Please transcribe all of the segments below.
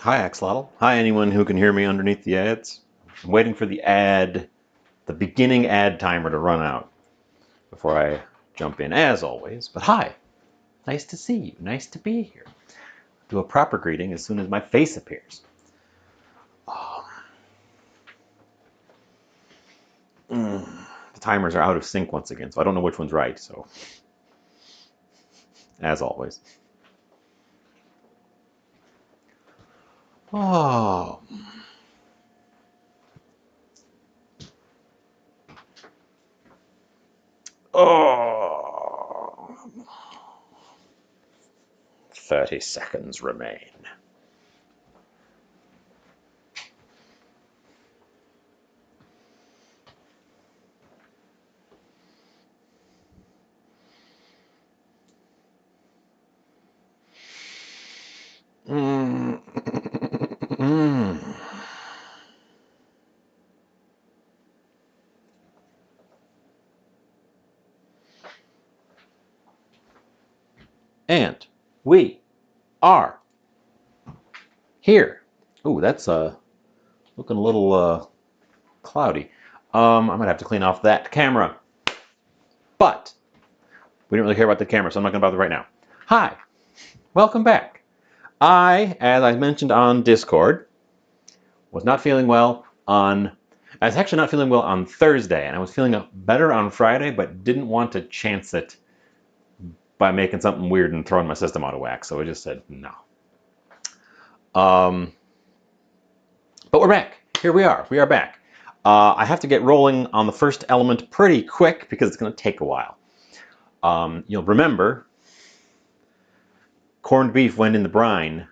Hi, Axolotl. Hi, anyone who can hear me underneath the ads. I'm waiting for the beginning ad timer to run out before I jump in, as always. But hi, nice to see you. Nice to be here. Do a proper greeting as soon as my face appears. The timers are out of sync once again, so I don't know which one's right. So, as always. Oh. Oh. 30 seconds remain. Mm. Mm. And we are here. Ooh, that's looking a little cloudy. I'm gonna have to clean off that camera. But we don't really care about the camera, so I'm not gonna bother right now. Hi, welcome back. As I mentioned on Discord, was not feeling well on. I was actually not feeling well on Thursday, and I was feeling better on Friday, but didn't want to chance it by making something weird and throwing my system out of whack. So I just said no. Um, but we're back. Here we are. We are back. I have to get rolling on the first element pretty quick because it's going to take a while. You'll remember corned beef went in the brine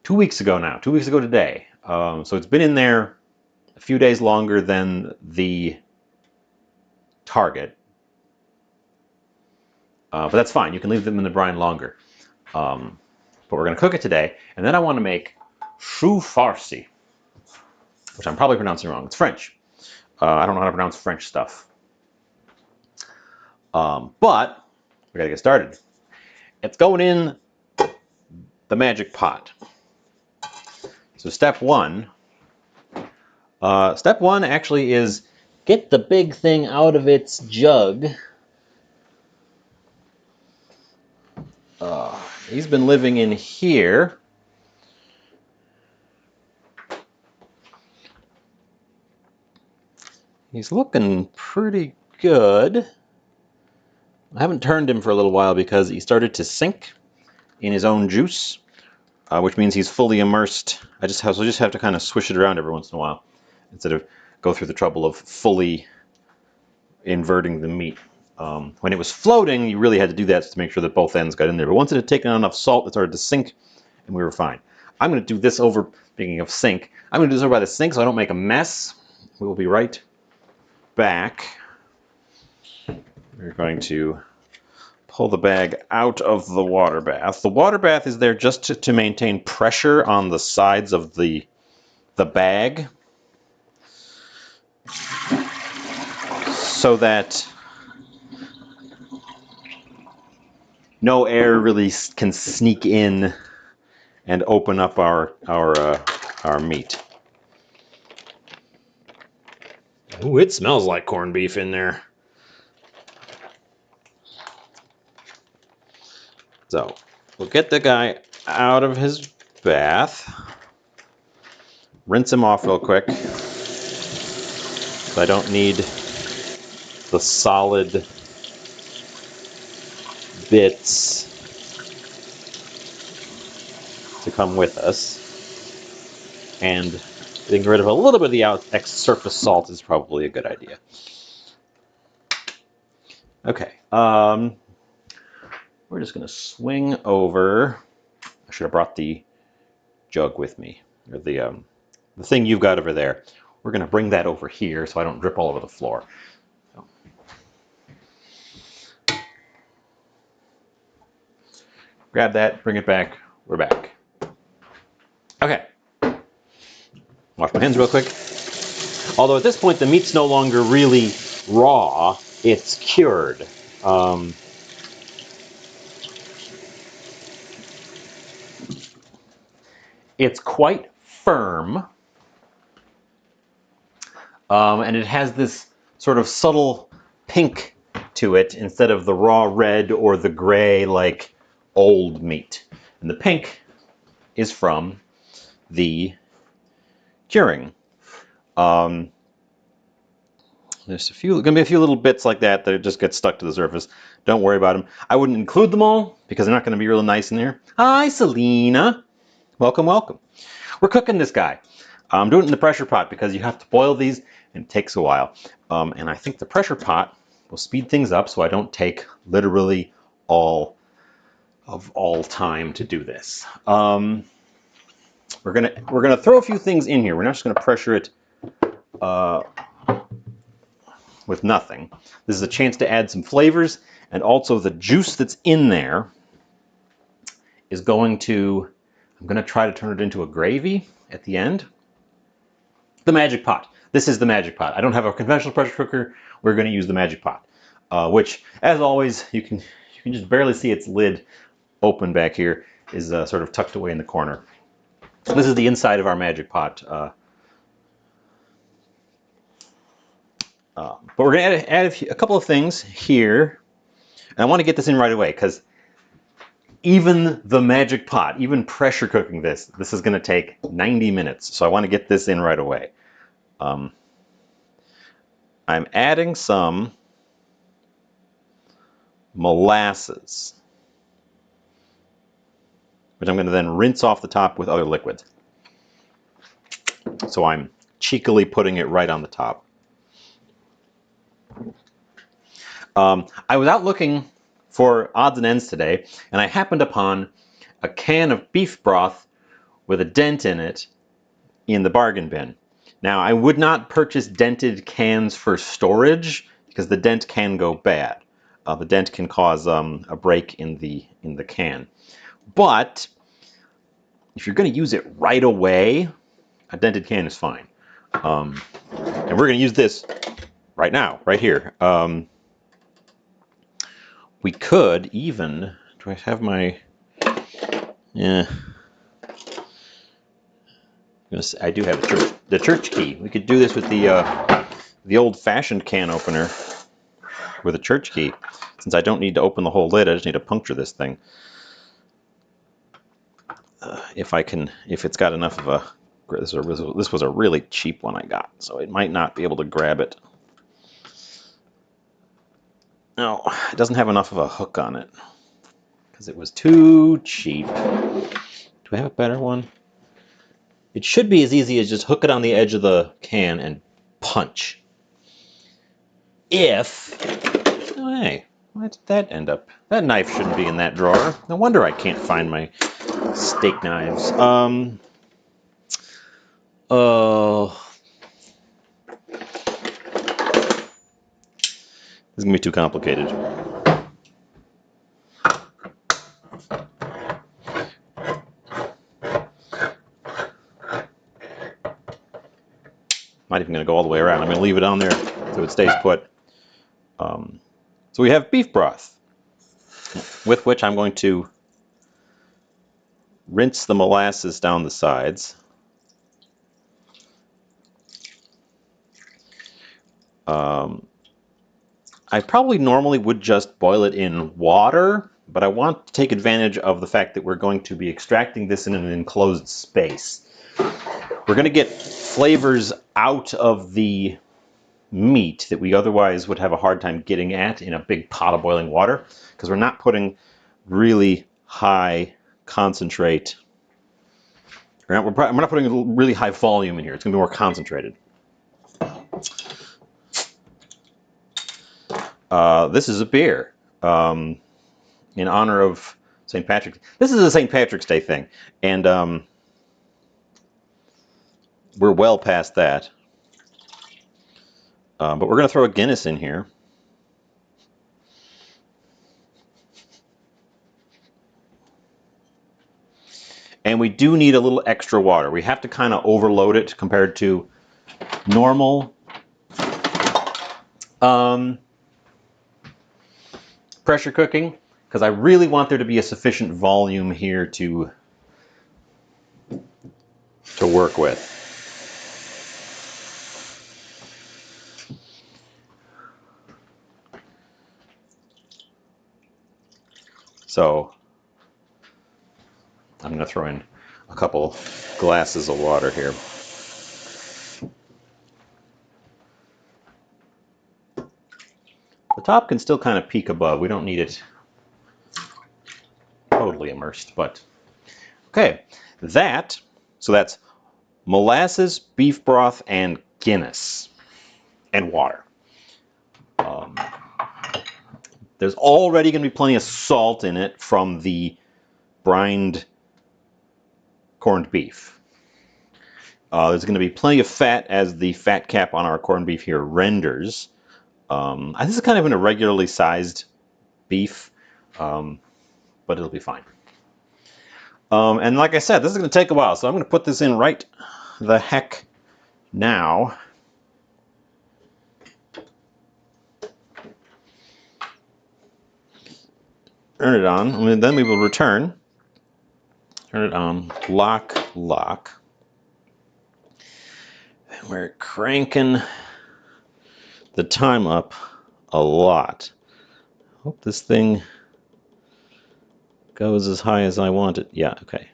2 weeks ago now. 2 weeks ago today. So it's been in there a few days longer than the target. But that's fine. You can leave them in the brine longer. But we're going to cook it today. And then I want to make Chou Farcis, which I'm probably pronouncing wrong. It's French. I don't know how to pronounce French stuff. But we got to get started. It's going in the magic pot. So step one actually is get the big thing out of its jug. He's been living in here. He's looking pretty good. I haven't turned him for a little while because he started to sink in his own juice, which means he's fully immersed. I just have to kind of swish it around every once in a while instead of go through the trouble of fully inverting the meat. When it was floating, you really had to do that to make sure that both ends got in there. But once it had taken on enough salt, it started to sink, and we were fine. I'm going to do this over, speaking of sink, I'm going to do this over by the sink so I don't make a mess. We will be right back. We're going to pull the bag out of the water bath. The water bath is there just to maintain pressure on the sides of the bag so that no air really can sneak in and open up our meat. Ooh, it smells like corned beef in there. So we'll get the guy out of his bath, rinse him off real quick. I don't need the solid bits to come with us. And getting rid of a little bit of the surface salt is probably a good idea. Okay, we're just going to swing over. I should have brought the jug with me, or the thing you've got over there. We're going to bring that over here so I don't drip all over the floor. So. Grab that, bring it back. We're back. Okay. Wash my hands real quick. Although at this point the meat's no longer really raw, it's cured. It's quite firm, and it has this sort of subtle pink to it instead of the raw red or the gray like old meat. And the pink is from the curing. There's gonna be a few little bits like that that just get stuck to the surface. Don't worry about them. I wouldn't include them all because they're not gonna be real nice in there. Hi, Selena. Welcome, welcome. We're cooking this guy. I'm doing it in the pressure pot because you have to boil these and it takes a while. And I think the pressure pot will speed things up so I don't take literally all time to do this. We're gonna throw a few things in here. We're not just gonna pressure it with nothing. This is a chance to add some flavors, and also the juice that's in there is I'm gonna try to turn it into a gravy at the end. The Magic Pot. This is the Magic Pot. I don't have a conventional pressure cooker. We're gonna use the Magic Pot, which, as always, you can just barely see its lid open back here, is sort of tucked away in the corner. So this is the inside of our Magic Pot. But we're going to add a couple of things here. And I want to get this in right away because even the Magic Pot, even pressure cooking this is going to take 90 minutes. So I want to get this in right away. I'm adding some molasses, which I'm going to then rinse off the top with other liquids. So I'm cheekily putting it right on the top. I was out looking for odds and ends today, and I happened upon a can of beef broth with a dent in it in the bargain bin. Now, I would not purchase dented cans for storage because the dent can go bad. The dent can cause a break in the can. But if you're going to use it right away, a dented can is fine. And we're going to use this right now, right here. We could even, do I have my, yeah, I do have the church key. We could do this with the old-fashioned can opener with a church key. Since I don't need to open the whole lid, I just need to puncture this thing. If it's got enough of a, this was a really cheap one I got, so it might not be able to grab it. No, it doesn't have enough of a hook on it because it was too cheap. Do we have a better one? It should be as easy as just hook it on the edge of the can and punch. Oh, hey, why did that end up? That knife shouldn't be in that drawer. No wonder I can't find my steak knives. This is gonna be too complicated. Not even gonna go all the way around. I'm gonna leave it on there so it stays put. So we have beef broth, with which I'm going to rinse the molasses down the sides. I probably normally would just boil it in water, but I want to take advantage of the fact that we're going to be extracting this in an enclosed space. We're going to get flavors out of the meat that we otherwise would have a hard time getting at in a big pot of boiling water, because we're not putting really high concentrate. We're not putting really high volume in here. It's going to be more concentrated. This is a beer in honor of St. Patrick's. This is a St. Patrick's Day thing, and we're well past that. But we're going to throw a Guinness in here. And we do need a little extra water. We have to kind of overload it compared to normal pressure cooking, because I really want there to be a sufficient volume here to to work with. So I'm going to throw in a couple glasses of water here. The top can still kind of peek above. We don't need it totally immersed, but okay. So that's molasses, beef broth, and Guinness, and water. There's already going to be plenty of salt in it from the brined corned beef. There's going to be plenty of fat, as the fat cap on our corned beef here renders. This is kind of an irregularly sized beef, but it'll be fine. And like I said, this is going to take a while, so I'm going to put this in right the heck now. Turn it on, and then we will return. Turn it on, lock. And we're cranking the time up a lot. Hope this thing goes as high as I want it. Yeah, okay.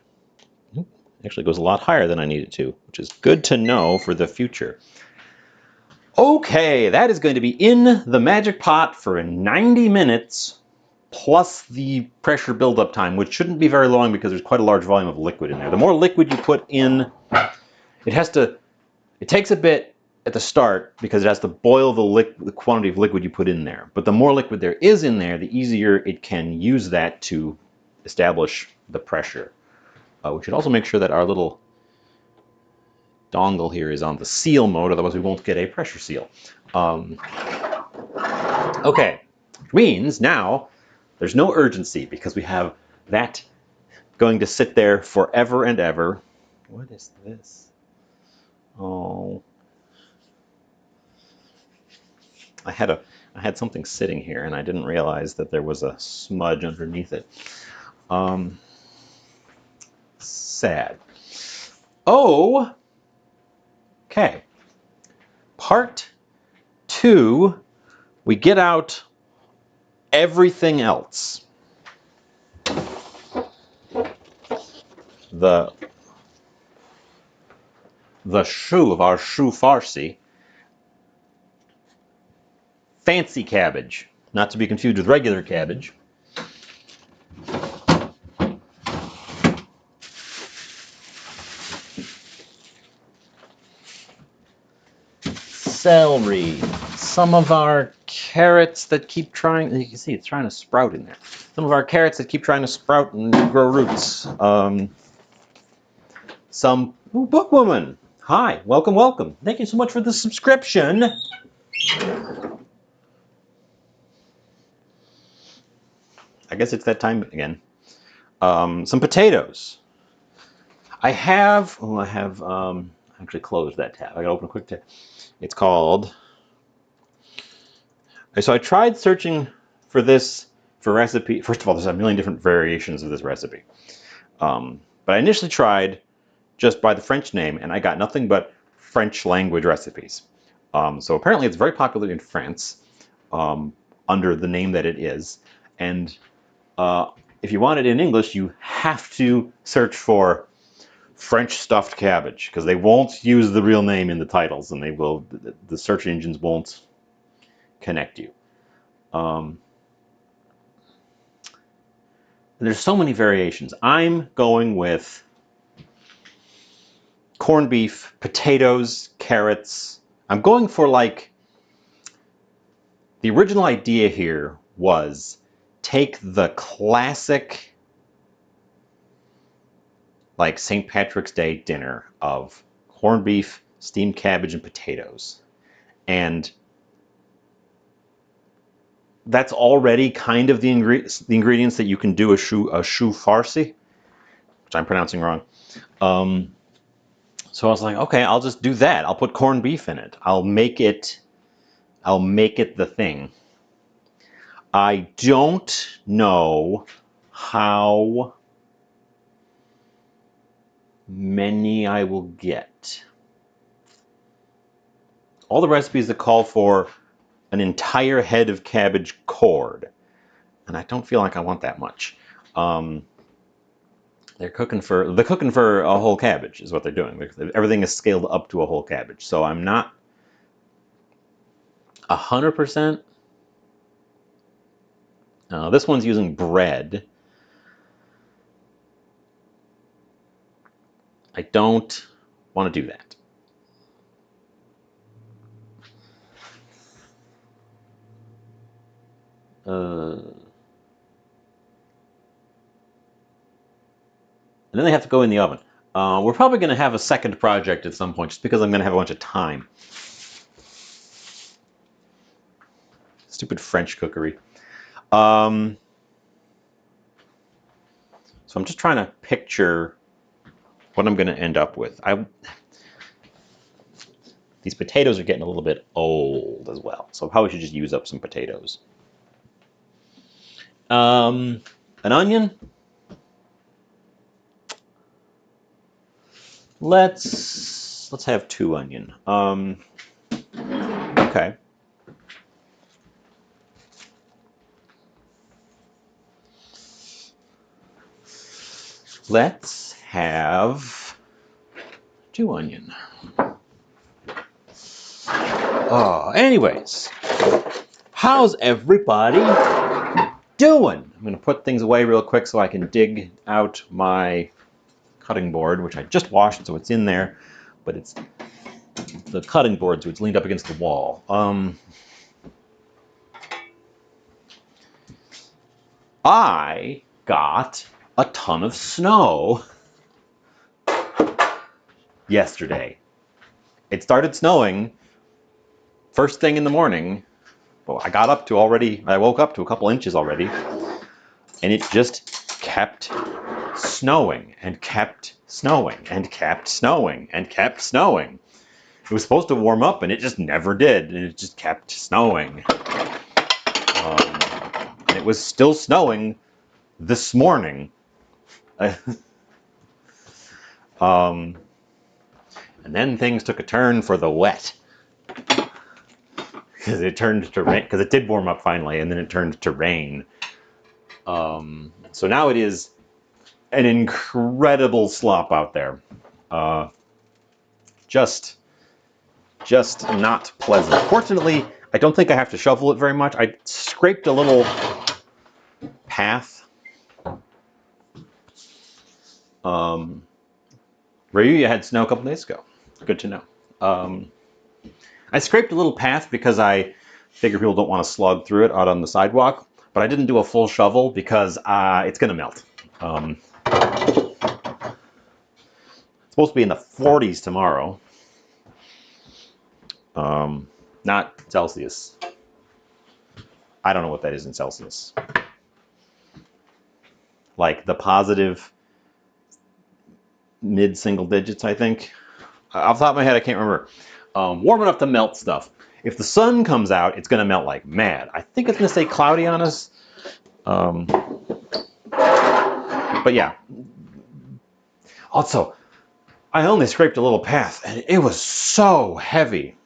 Actually goes a lot higher than I need it to, which is good to know for the future. Okay, that is going to be in the magic pot for 90 minutes, plus the pressure buildup time, which shouldn't be very long because there's quite a large volume of liquid in there. The more liquid you put in, it takes a bit at the start because it has to boil the quantity of liquid you put in there. But the more liquid there is in there, the easier it can use that to establish the pressure. We should also make sure that our little dongle here is on the seal mode, otherwise we won't get a pressure seal. Okay, which means now there's no urgency because we have that going to sit there forever and ever. What is this? Oh, I had something sitting here and I didn't realize that there was a smudge underneath it. Sad. Oh, okay. Part 2, we get out everything else. The chou of our Chou Farcis. Fancy cabbage, not to be confused with regular cabbage. Celery, some of our carrots that keep trying, you can see it's trying to sprout in there. Some of our carrots that keep trying to sprout and grow roots. Some bookwoman. Hi, welcome. Thank you so much for the subscription. I guess it's that time again. Some potatoes. I actually closed that tab. I gotta open a quick tab. It's called. So I tried searching for this recipe. First of all, there's a million different variations of this recipe. But I initially tried just by the French name, and I got nothing but French language recipes. So apparently it's very popular in France under the name that it is. And if you want it in English, you have to search for French stuffed cabbage because they won't use the real name in the titles, and the search engines won't connect you. There's so many variations. I'm going with corned beef, potatoes, carrots. I'm going for the original idea here was take the classic St. Patrick's Day dinner of corned beef, steamed cabbage, and potatoes. And that's already kind of the ingredients that you can do a chou farci, which I'm pronouncing wrong. So I was like, okay, I'll just do that. I'll put corned beef in it. I'll make it the thing. I don't know how many I will get. All the recipes that call for an entire head of cabbage cored, and I don't feel like I want that much. They're cooking for a whole cabbage is what they're doing. Everything is scaled up to a whole cabbage, so I'm not 100%. This one's using bread. I don't want to do that. And then they have to go in the oven. We're probably going to have a second project at some point, just because I'm going to have a bunch of time. Stupid French cookery. So I'm just trying to picture what I'm going to end up with. These potatoes are getting a little bit old as well, so I probably should just use up some potatoes. An onion. Let's have 2 onion. Okay. Let's have 2 onion. Anyways, how's everybody doing? I'm going to put things away real quick so I can dig out my cutting board, which I just washed, so it's in there, but it's the cutting board, so it's leaned up against the wall. I got a ton of snow yesterday. It started snowing first thing in the morning. Well, I woke up to a couple inches already, and it just kept snowing and kept snowing and kept snowing and kept snowing. It was supposed to warm up, and it just never did, and it just kept snowing. And it was still snowing this morning. And then things took a turn for the wet. Because it turned to rain, because it did warm up finally, and then it turned to rain. So now it is an incredible slop out there. Just not pleasant. Fortunately, I don't think I have to shovel it very much. I scraped a little path. You had snow a couple days ago. Good to know. I scraped a little path because I figure people don't want to slog through it out on the sidewalk, but I didn't do a full shovel because it's going to melt. It's supposed to be in the 40s tomorrow. Not Celsius. I don't know what that is in Celsius. Like the positive mid-single digits, I think. Off the top of my head, I can't remember. Warm enough to melt stuff. If the sun comes out, it's going to melt like mad. I think it's going to stay cloudy on us. But yeah. Also, I only scraped a little path, and it was so heavy.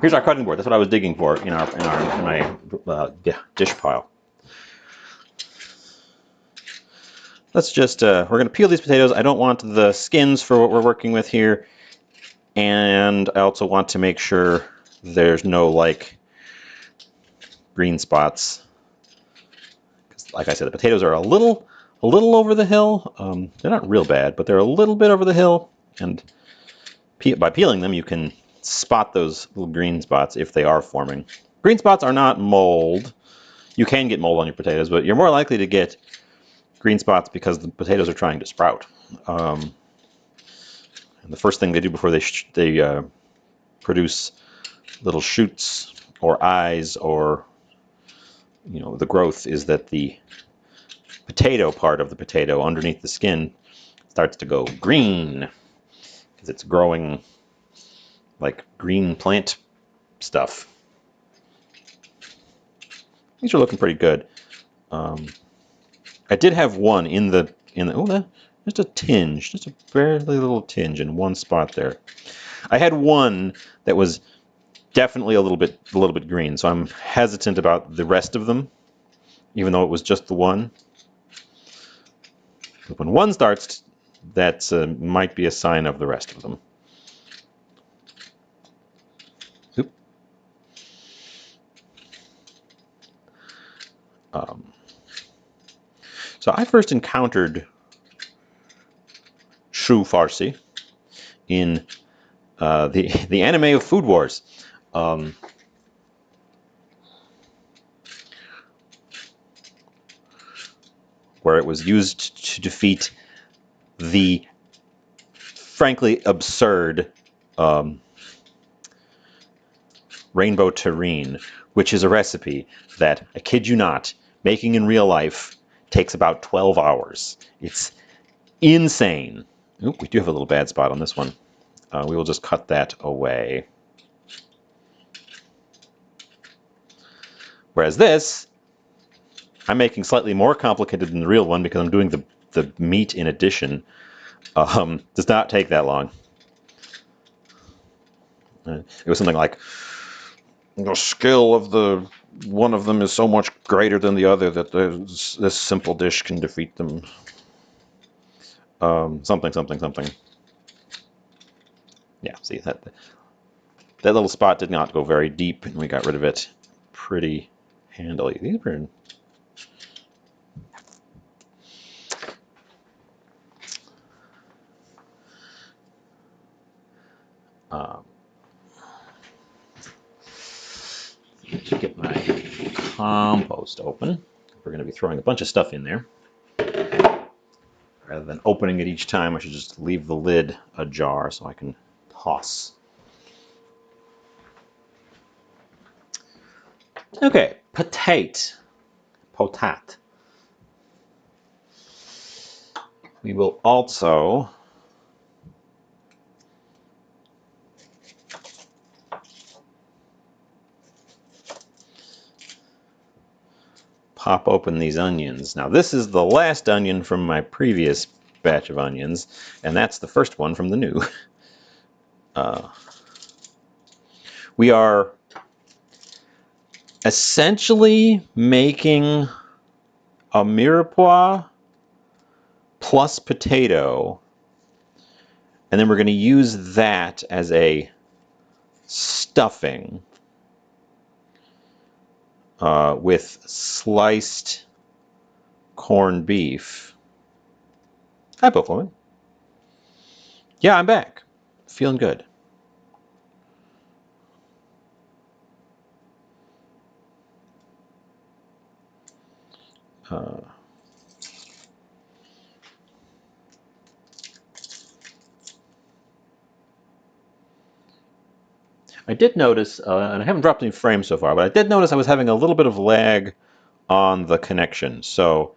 Here's our cutting board. That's what I was digging for in my dish pile. Let's just we're going to peel these potatoes. I don't want the skins for what we're working with here, and I also want to make sure there's no green spots. Because, like I said, the potatoes are a little over the hill. They're not real bad, but they're a little bit over the hill, and by peeling them, you can spot those little green spots if they are forming. Green spots are not mold. You can get mold on your potatoes, but you're more likely to get green spots because the potatoes are trying to sprout. And the first thing they do before they produce little shoots or eyes or the growth is that the potato part of the potato underneath the skin starts to go green because it's growing like green plant stuff. These are looking pretty good. I did have one in in the, just a tinge, just a barely little tinge in one spot there. I had one that was definitely a little bit green, so I'm hesitant about the rest of them, even though it was just the one. But when one starts, that might be a sign of the rest of them. Oop. So I first encountered Chou Farcis in the anime of Food Wars. Where it was used to defeat the frankly absurd rainbow terrine, which is a recipe that, I kid you not, making in real life takes about 12 hours. It's insane. Oop, we do have a little bad spot on this one. We will just cut that away. Whereas this, I'm making slightly more complicated than the real one because I'm doing the meat in addition. Does not take that long. It was something like, the skill of the one of them is so much greater than the other that this simple dish can defeat them. Something. Yeah, see, that little spot did not go very deep, and we got rid of it pretty handily. These are to get my compost open. We're going to be throwing a bunch of stuff in there. Rather than opening it each time, I should just leave the lid ajar so I can toss. Okay, potate. We will also pop open these onions. Now this is the last onion from my previous batch of onions, and that's the first one from the new. We are essentially making a mirepoix plus potato, and then we're going to use that as a stuffing with sliced corned beef. Hi, Buffalo. Yeah, I'm back. Feeling good. I did notice, and I haven't dropped any frames so far, but I did notice I was having a little bit of lag on the connection. So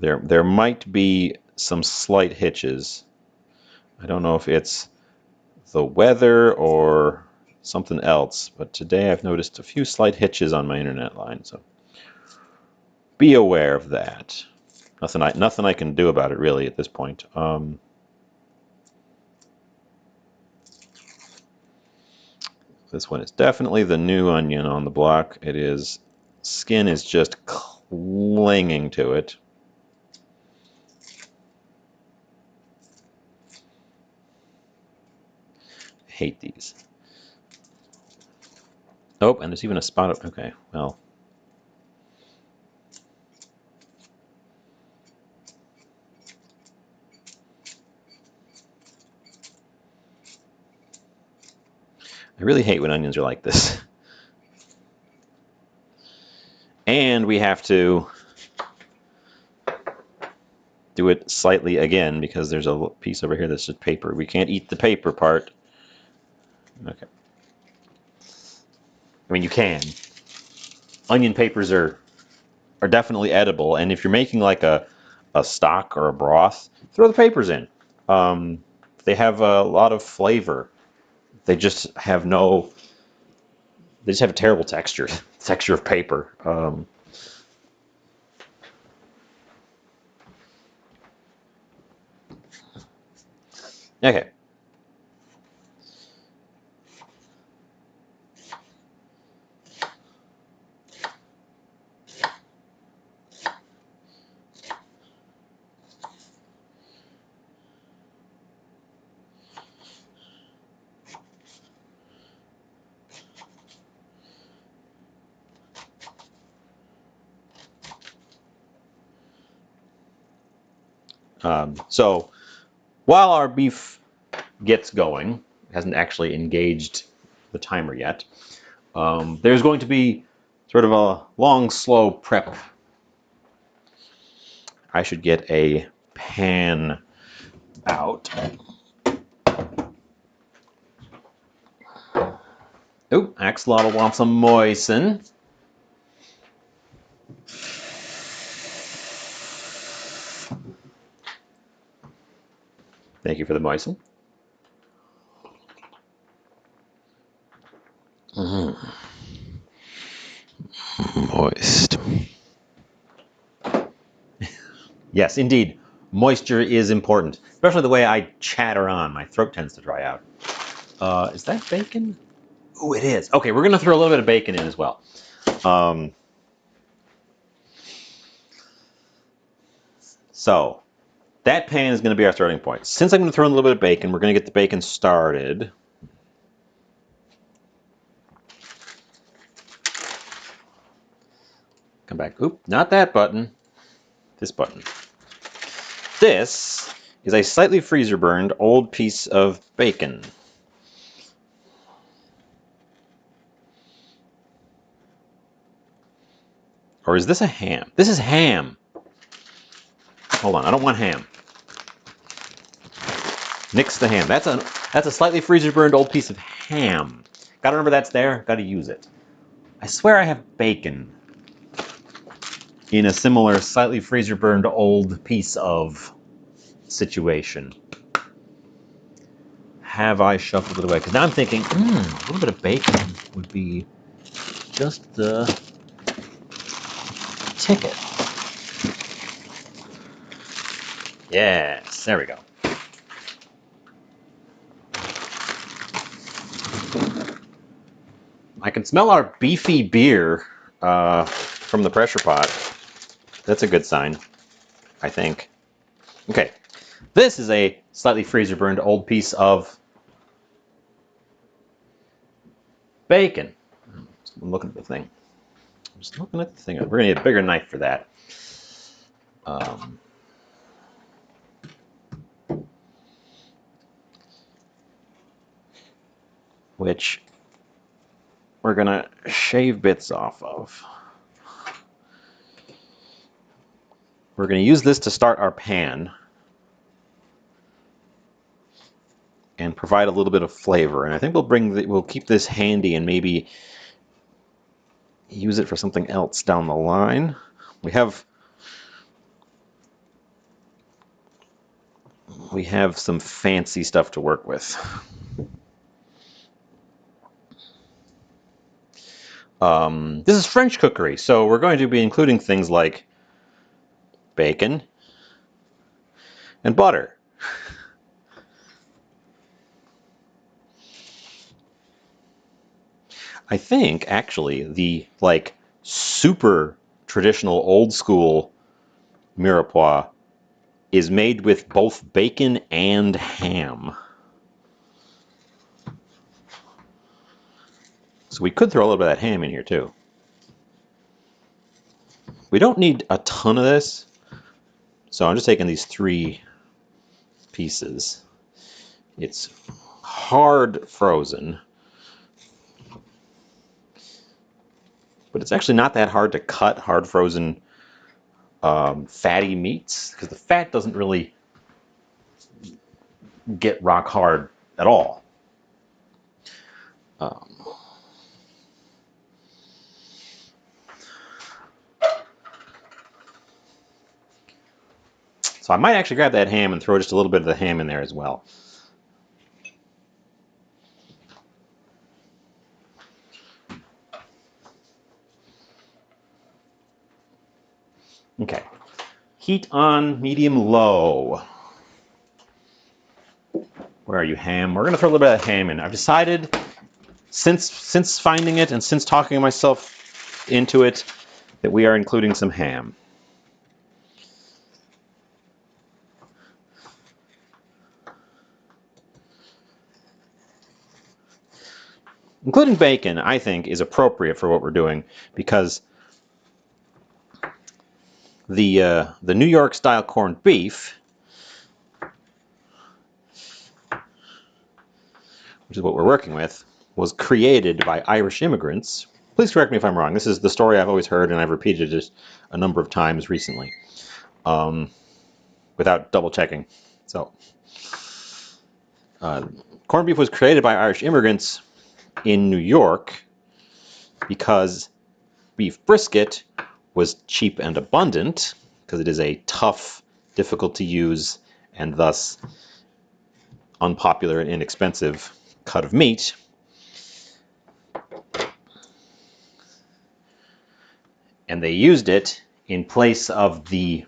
there might be some slight hitches. I don't know if it's the weather or something else, but today I've noticed a few slight hitches on my internet line, so be aware of that. Nothing I can do about it really at this point. This one is definitely the new onion on the block. It is, skin is just clinging to it. Hate these. Oh, and there's even a spot of, okay, well. I really hate when onions are like this. And we have to do it slightly again because there's a piece over here that's just paper. We can't eat the paper part. Okay. I mean, you can. Onion papers are definitely edible, and if you're making like a stock or a broth, throw the papers in. They have a lot of flavor. They just have no. They just have a terrible texture. Texture of paper. Okay. So while our beef gets going, it hasn't actually engaged the timer yet, there's going to be sort of a long, slow prep. I should get a pan out. Oh, Axolotl wants some moisten. Thank you for the moisten. Moist. Yes, indeed. Moisture is important, especially the way I chatter on. My throat tends to dry out. Is that bacon? Oh, it is. Okay, we're going to throw a little bit of bacon in as well. So that pan is going to be our starting point. Since I'm going to throw in a little bit of bacon, we're going to get the bacon started. Come back. Oop, not that button. This button. This is a slightly freezer burned old piece of bacon. Or is this a ham? This is ham. Hold on, I don't want ham. Nix the ham. That's a slightly freezer burned old piece of ham. Gotta remember that's there. Gotta use it. I swear I have bacon in a similar slightly freezer burned old piece of situation. Have I shuffled it away? Because now I'm thinking, a little bit of bacon would be just the ticket. Yes, there we go. I can smell our beefy beer from the pressure pot. That's a good sign, I think. Okay, this is a slightly freezer burned old piece of bacon. I'm looking at the thing. I'm just looking at the thing. We're gonna need a bigger knife for that. Which we're gonna shave bits off of. We're gonna use this to start our pan and provide a little bit of flavor. And I think we'll keep this handy and maybe use it for something else down the line. We have some fancy stuff to work with. This is French cookery, so we're going to be including things like bacon and butter. I think actually the super traditional old school mirepoix is made with both bacon and ham. So we could throw a little bit of that ham in here too. We don't need a ton of this, so I'm just taking these 3 pieces. It's hard frozen, but it's actually not that hard to cut hard frozen fatty meats because the fat doesn't really get rock hard at all. So I might actually grab that ham and throw just a little bit of the ham in there as well. Okay. Heat on medium low. Where are you, ham? We're gonna throw a little bit of ham in. I've decided, since finding it and since talking myself into it, that we are including some ham. Including bacon, I think, is appropriate for what we're doing because the New York style corned beef, which is what we're working with, was created by Irish immigrants. Please correct me if I'm wrong. This is the story I've always heard, and I've repeated it a number of times recently, without double checking. So, corned beef was created by Irish immigrants in New York because beef brisket was cheap and abundant, because it is a tough, difficult to use, and thus unpopular and inexpensive cut of meat. And they used it in place of the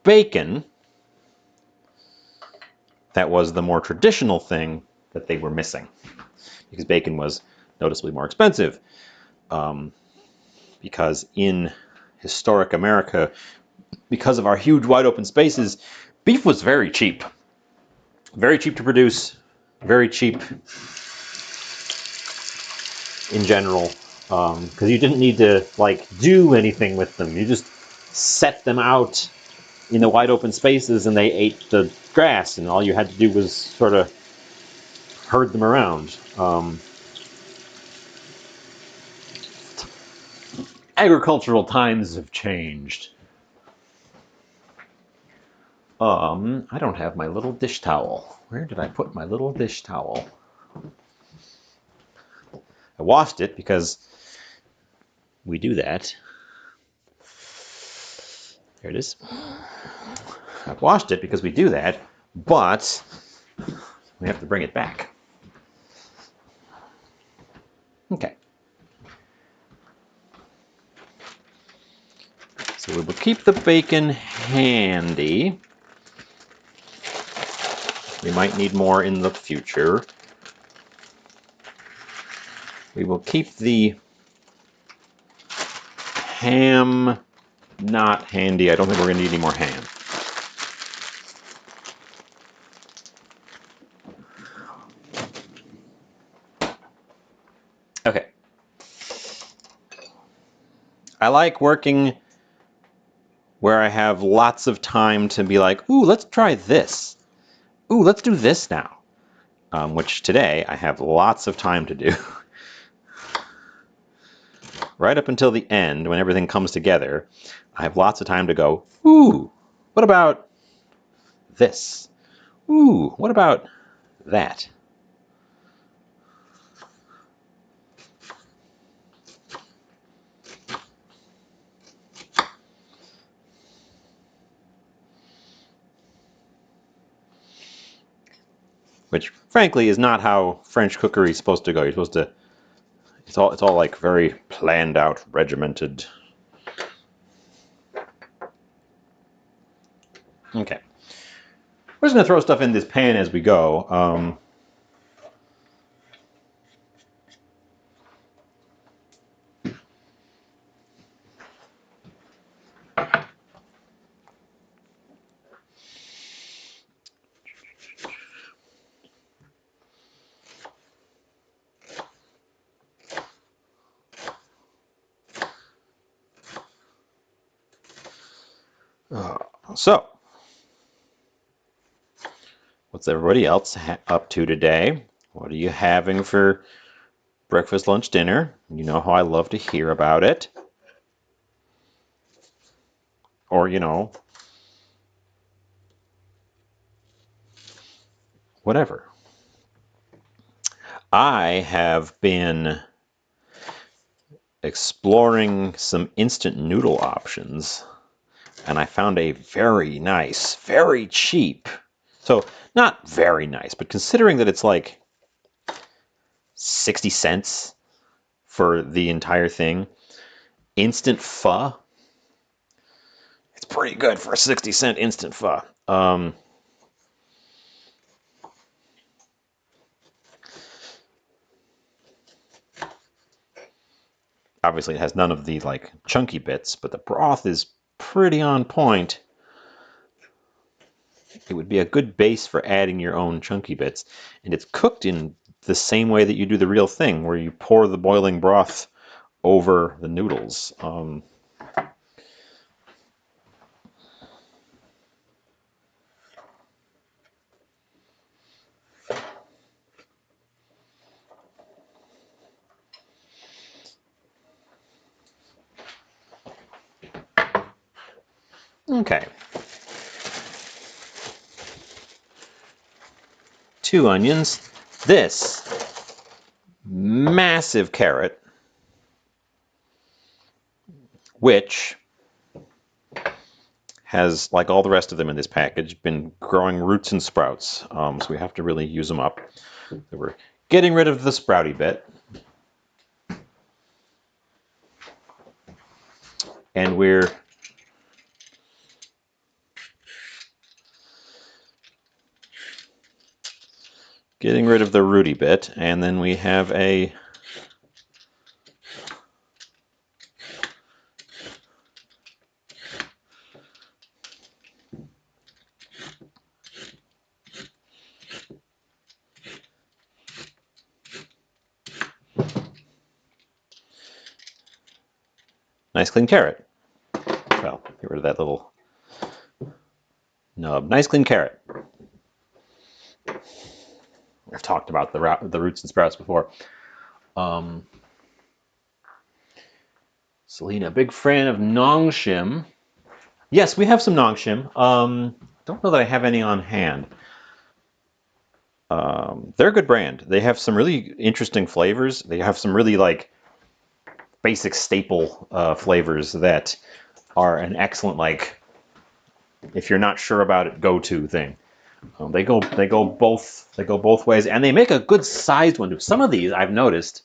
bacon that was the more traditional thing that they were missing, because bacon was noticeably more expensive. Because in historic America, because of our huge wide open spaces, beef was very cheap. Very cheap to produce, very cheap in general, because you didn't need to like do anything with them. You just set them out in the wide open spaces and they ate the grass, and all you had to do was sort of herd them around. Agricultural times have changed. I don't have my little dish towel. Where did I put my little dish towel? I washed it because we do that. There it is. I washed it because we do that, but we have to bring it back. Okay. So we will keep the bacon handy. We might need more in the future. We will keep the ham not handy. I don't think we're going to need any more ham. Okay. I like working where I have lots of time to be like, ooh, let's try this. Ooh, let's do this now. Which today I have lots of time to do. Right up until the end, when everything comes together, I have lots of time to go, ooh, what about this? Ooh, what about that? Which, frankly, is not how French cookery is supposed to go. You're supposed to, it's all like very planned out, regimented. Okay. We're just going to throw stuff in this pan as we go. So, what's everybody else up to today? What are you having for breakfast, lunch, dinner? You know how I love to hear about it. Or, whatever. I have been exploring some instant noodle options, and I found a very nice, very cheap. So, not very nice, but considering that it's like 60 cents for the entire thing, instant pho. It's pretty good for a 60-cent instant pho. Obviously, it has none of the like chunky bits, but the broth is pretty on point. It would be a good base for adding your own chunky bits, and it's cooked in the same way that you do the real thing, where you pour the boiling broth over the noodles. Okay. 2 onions. This massive carrot, which has, like all the rest of them in this package, been growing roots and sprouts. So we have to really use them up. So we're getting rid of the sprouty bit. And we're getting rid of the rooty bit. And then we have a nice clean carrot. Well, get rid of that little nub. Nice clean carrot. I've talked about the roots and sprouts before. Selena, big fan of nongshim. Yes, we have some nongshim. Don't know that I have any on hand. They're a good brand. They have some really interesting flavors. They have some really like basic staple flavors that are an excellent, like, if you're not sure about it, go-to thing. They go both ways, and they make a good sized one. Some of these I've noticed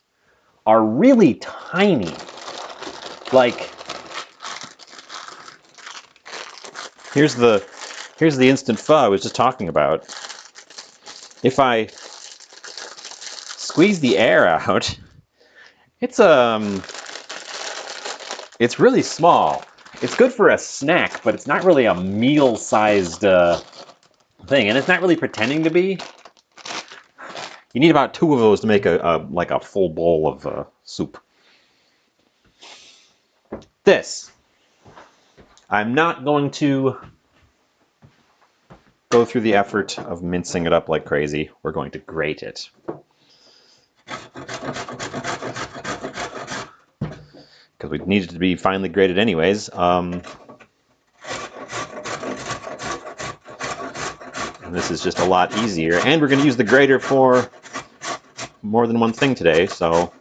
are really tiny. Like, here's the instant pho I was just talking about. If I squeeze the air out, it's really small. It's good for a snack, but it's not really a meal-sized thing, and it's not really pretending to be. You need about 2 of those to make a full bowl of soup. This, I'm not going to go through the effort of mincing it up like crazy. We're going to grate it. Because we need it to be finely grated anyways. And this is just a lot easier. And we're going to use the grater for more than one thing today, so...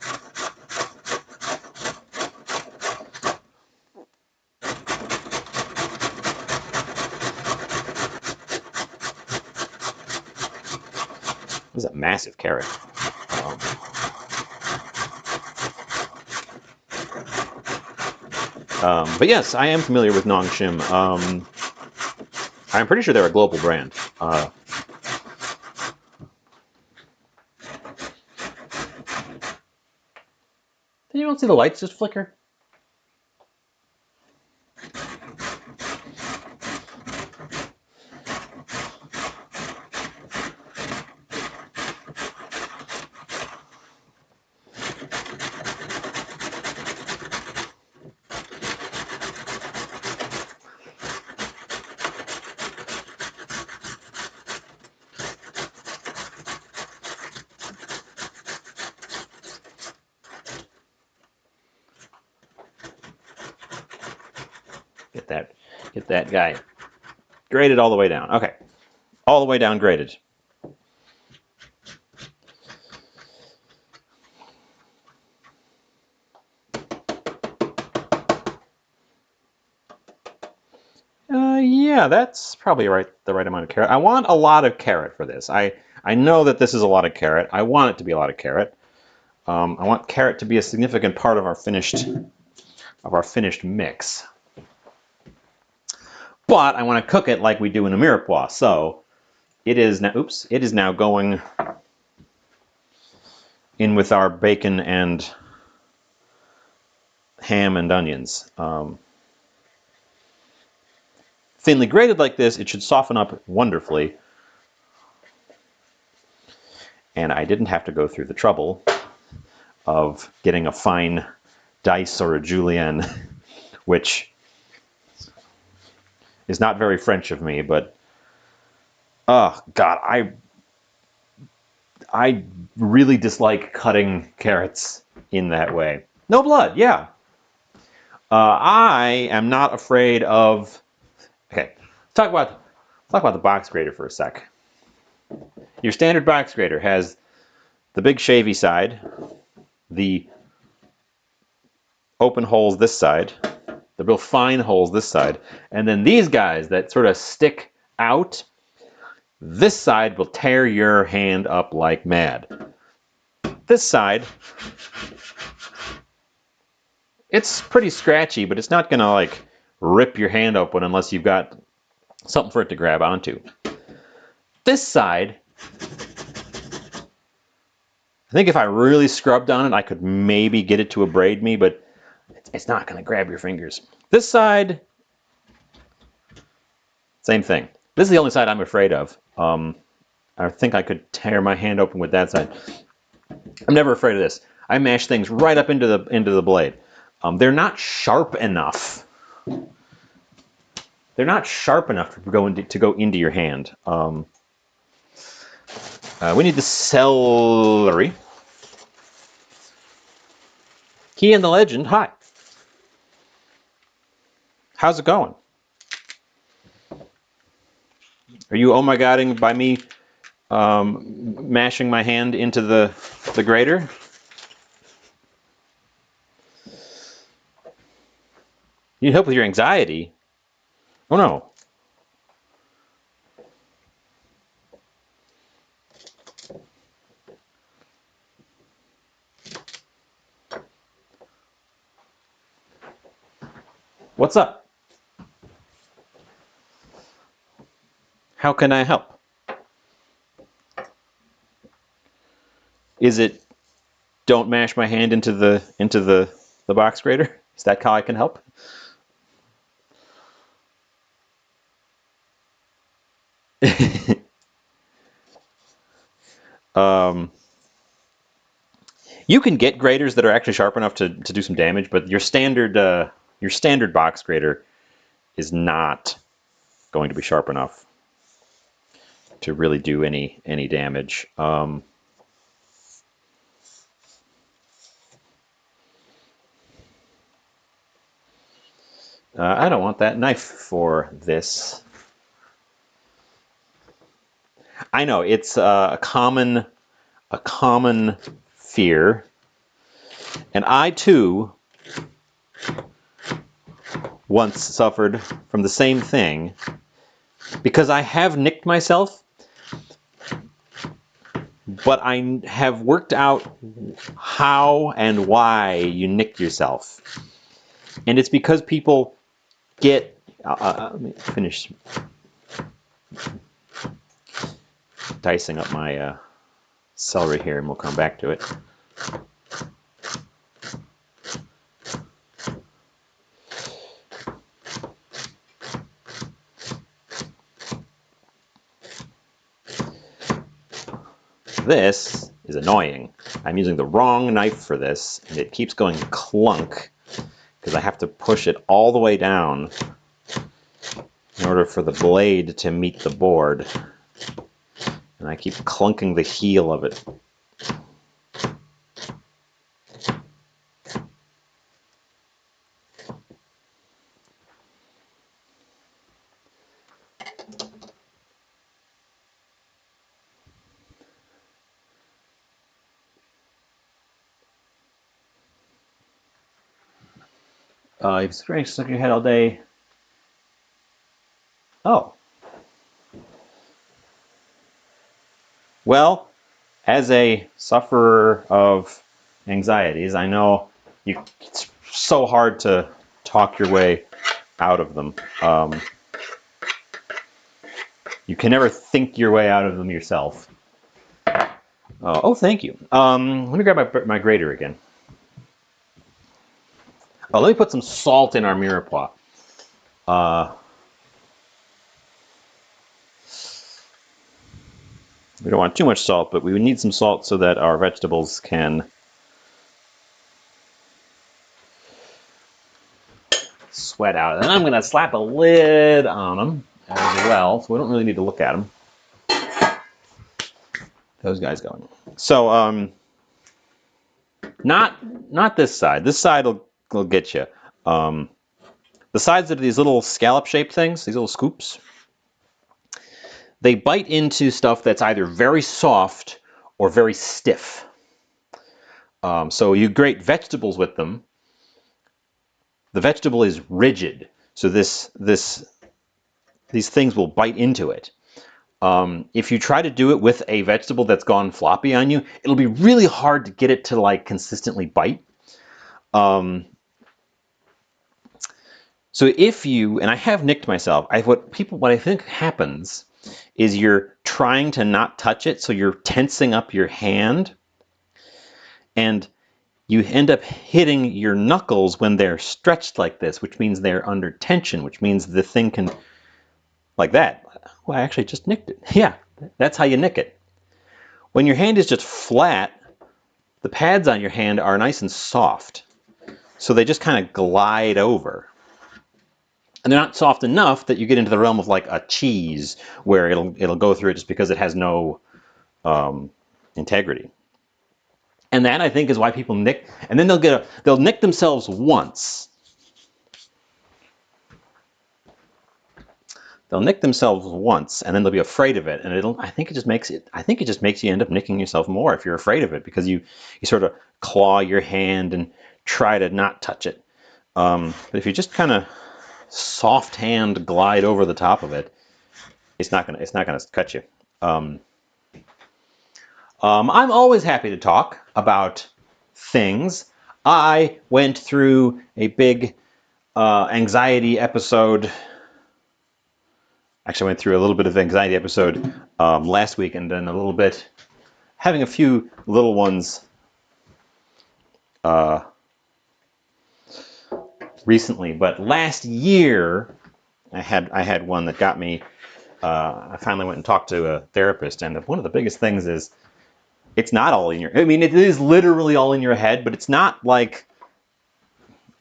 This is a massive carrot. But yes, I am familiar with nongshim. I'm pretty sure they're a global brand. Did you not see the lights just flicker? Get that guy grated all the way down. Okay, all the way down grated. Yeah, that's probably the right amount of carrot. I want a lot of carrot for this. I know that this is a lot of carrot. I want it to be a lot of carrot. I want carrot to be a significant part of our finished mix. But I want to cook it like we do in a mirepoix. So it is now. Oops! It is now going in with our bacon and ham and onions. Thinly grated like this, it should soften up wonderfully. And I didn't have to go through the trouble of getting a fine dice or a julienne, which is not very French of me, but oh God, I really dislike cutting carrots in that way. No blood, yeah. I am not afraid of. Okay, talk about the box grater for a sec. Your standard box grater has the big shavy side, the open holes this side, the real fine holes this side, and then these guys that sort of stick out. This side will tear your hand up like mad. This side, it's pretty scratchy, but it's not gonna like rip your hand open unless you've got something for it to grab onto. This side, I think if I really scrubbed on it, I could maybe get it to abrade me, but it's not gonna grab your fingers. This side, same thing. This is the only side I'm afraid of. I think I could tear my hand open with that side. I'm never afraid of this. I mash things right up into the blade. They're not sharp enough. They're not sharp enough to go into your hand. We need the celery. Key in the legend. Hi. How's it going? Are you oh my godding by me mashing my hand into the grater? You need help with your anxiety? Oh no. What's up? How can I help? Is it don't mash my hand into the box grater? Is that how I can help? You can get graters that are actually sharp enough to do some damage, but your standard box grater is not going to be sharp enough to really do any damage. I don't want that knife for this. I know it's a common fear, and I too once suffered from the same thing because I have nicked myself, but I have worked out how and why you nick yourself, and it's because people get. Let me finish dicing up my celery here, and we'll come back to it. This is annoying. I'm using the wrong knife for this, and it keeps going clunk because I have to push it all the way down in order for the blade to meet the board. And I keep clunking the heel of it. You've stuck your head all day. Oh. Well, as a sufferer of anxieties, I know it's so hard to talk your way out of them. You can never think your way out of them yourself. Oh, thank you. Let me grab my grater again. Oh, let me put some salt in our mirepoix. We don't want too much salt, but we need some salt so that our vegetables can sweat out. And I'm going to slap a lid on them as well, so we don't really need to look at them. Those guys going. So, not this side. This side will get you. The sides that are these little scallop-shaped things, these little scoops, they bite into stuff that's either very soft or very stiff. So you grate vegetables with them. The vegetable is rigid, so these things will bite into it. If you try to do it with a vegetable that's gone floppy on you, it'll be really hard to get it to like consistently bite. So if you, and I have nicked myself, what I think happens is you're trying to not touch it, so you're tensing up your hand, and you end up hitting your knuckles when they're stretched like this, which means they're under tension, which means the thing can, like that. Well, I actually just nicked it. Yeah, that's how you nick it. When your hand is just flat, the pads on your hand are nice and soft, so they just kind of glide over. And they're not soft enough that you get into the realm of like a cheese, where it'll go through it just because it has no integrity. And that, I think, is why people nick, and then they'll nick themselves once. They'll nick themselves once, and then they'll be afraid of it, and I think it just makes you end up nicking yourself more if you're afraid of it, because you sort of claw your hand and try to not touch it. But if you just kind of soft hand glide over the top of it, it's not gonna cut you. I'm always happy to talk about things. I went through a big anxiety episode. Actually, I went through a little bit of anxiety episode last week, and then a little bit, having a few little ones recently. But last year, I had one that got me. I finally went and talked to a therapist, and one of the biggest things is it's not all in your. I mean, it is literally all in your head, but it's not like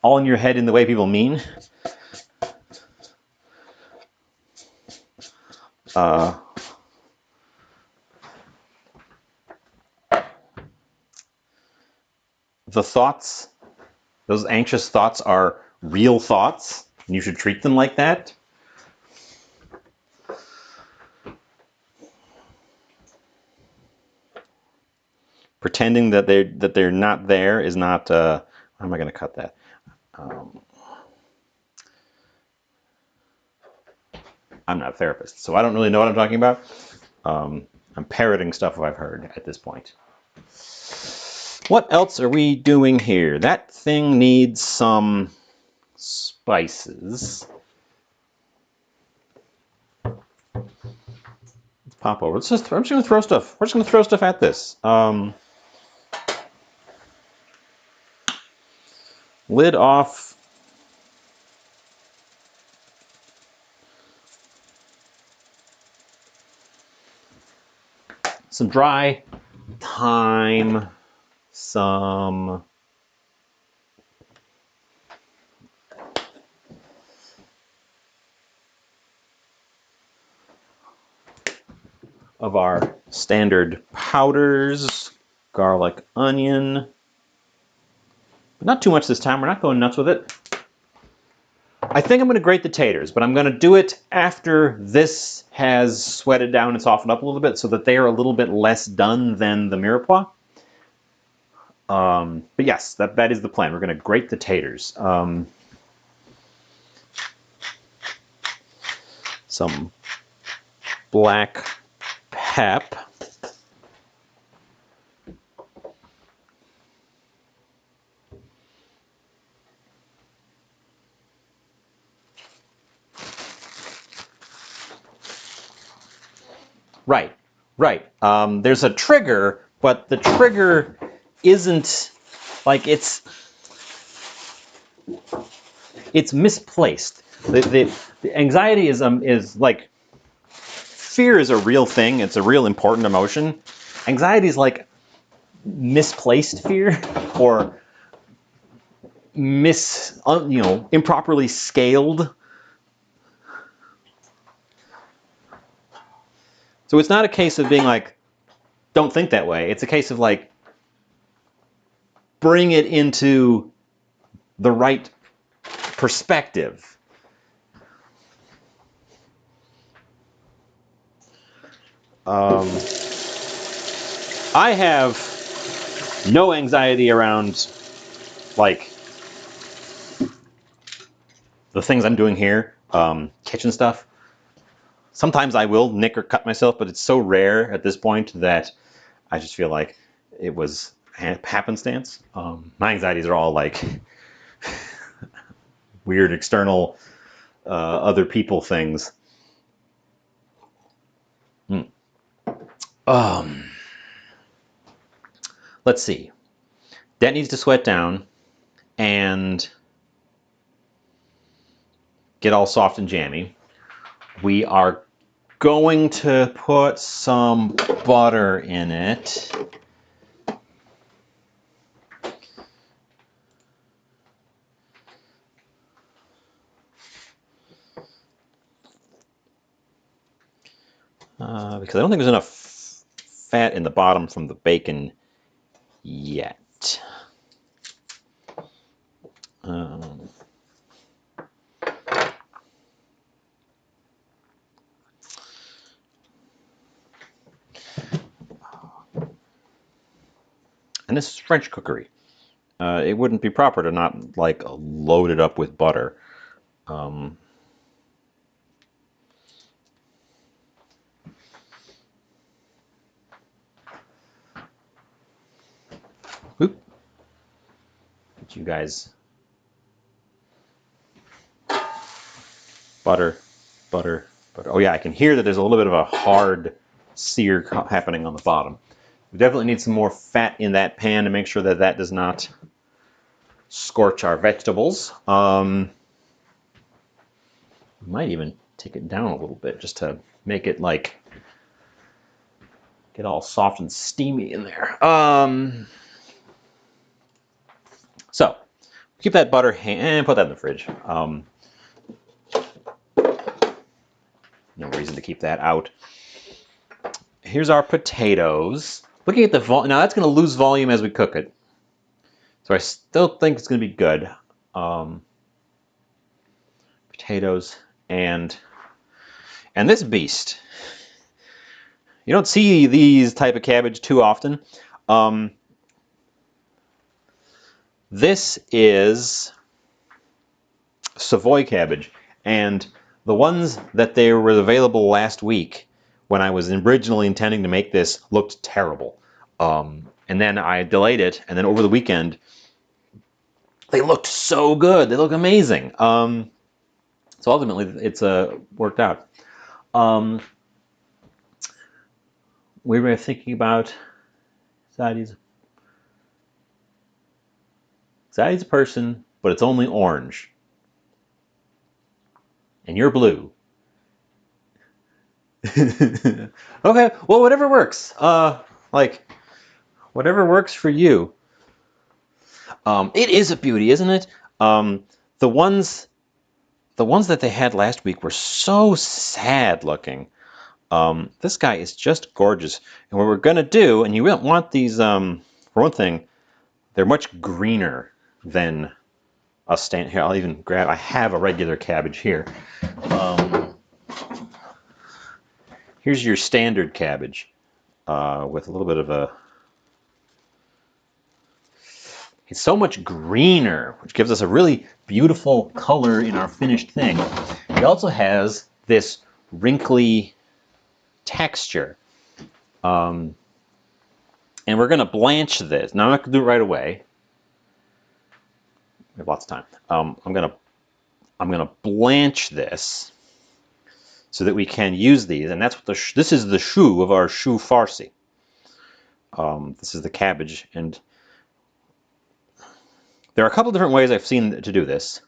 all in your head in the way people mean. The thoughts, those anxious thoughts, are real thoughts, and you should treat them like that. Pretending that they're not there is not. How am I going to cut that? I'm not a therapist, so I don't really know what I'm talking about. I'm parroting stuff I've heard at this point. What else are we doing here? That thing needs some spices. Let's pop over. I'm just going to throw stuff. We're just going to throw stuff at this. Lid off. Some dry thyme. Some of our standard powders, garlic, onion, but not too much this time. We're not going nuts with it. I think I'm going to grate the taters, but I'm going to do it after this has sweated down and softened up a little bit, so that they are a little bit less done than the mirepoix. But yes, that is the plan. We're going to grate the taters. Some black pep. Right, right. There's a trigger, but the trigger isn't like it's. it's misplaced. The anxiety is like, fear is a real thing. It's a real important emotion. Anxiety is like misplaced fear, or improperly scaled. So it's not a case of being like, don't think that way. It's a case of like, bring it into the right perspective. I have no anxiety around like the things I'm doing here, kitchen stuff. Sometimes I will nick or cut myself, but it's so rare at this point that I just feel like it was happenstance. My anxieties are all like weird external other people things. Let's see. That needs to sweat down and get all soft and jammy. We are going to put some butter in it. Because I don't think there's enough fat in the bottom from the bacon yet. And this is French cookery. It wouldn't be proper to not like load it up with butter. Oop. Get you guys. Butter, butter, butter. Oh yeah, I can hear that there's a little bit of a hard sear happening on the bottom. We definitely need some more fat in that pan to make sure that that does not scorch our vegetables. We might even take it down a little bit just to make it like get all soft and steamy in there. So keep that butter and put that in the fridge. No reason to keep that out. Here's our potatoes. Looking at the volume, now that's going to lose volume as we cook it. So I still think it's going to be good. Potatoes and this beast. You don't see these type of cabbage too often. This is Savoy cabbage, and the ones that they were available last week when I was originally intending to make this looked terrible. And then I delayed it, and then over the weekend they looked so good. They look amazing. So ultimately it's worked out. We were thinking about Zadie's a person, but it's only orange. And you're blue. Okay, well, whatever works. Like, whatever works for you. It is a beauty, isn't it? The ones that they had last week were so sad looking. This guy is just gorgeous. And what we're gonna do, and you won't want these, for one thing, they're much greener than a stand. Here, I'll even grab, I have a regular cabbage here. Here's your standard cabbage with a little bit of a, it's so much greener, which gives us a really beautiful color in our finished thing. It also has this wrinkly texture. And we're going to blanch this. Now, I'm not going to do it right away. We have lots of time. I'm going to blanch this so that we can use these. And that's what this is the chou of our chou farci. This is the cabbage, and There are a couple different ways I've seen to do this.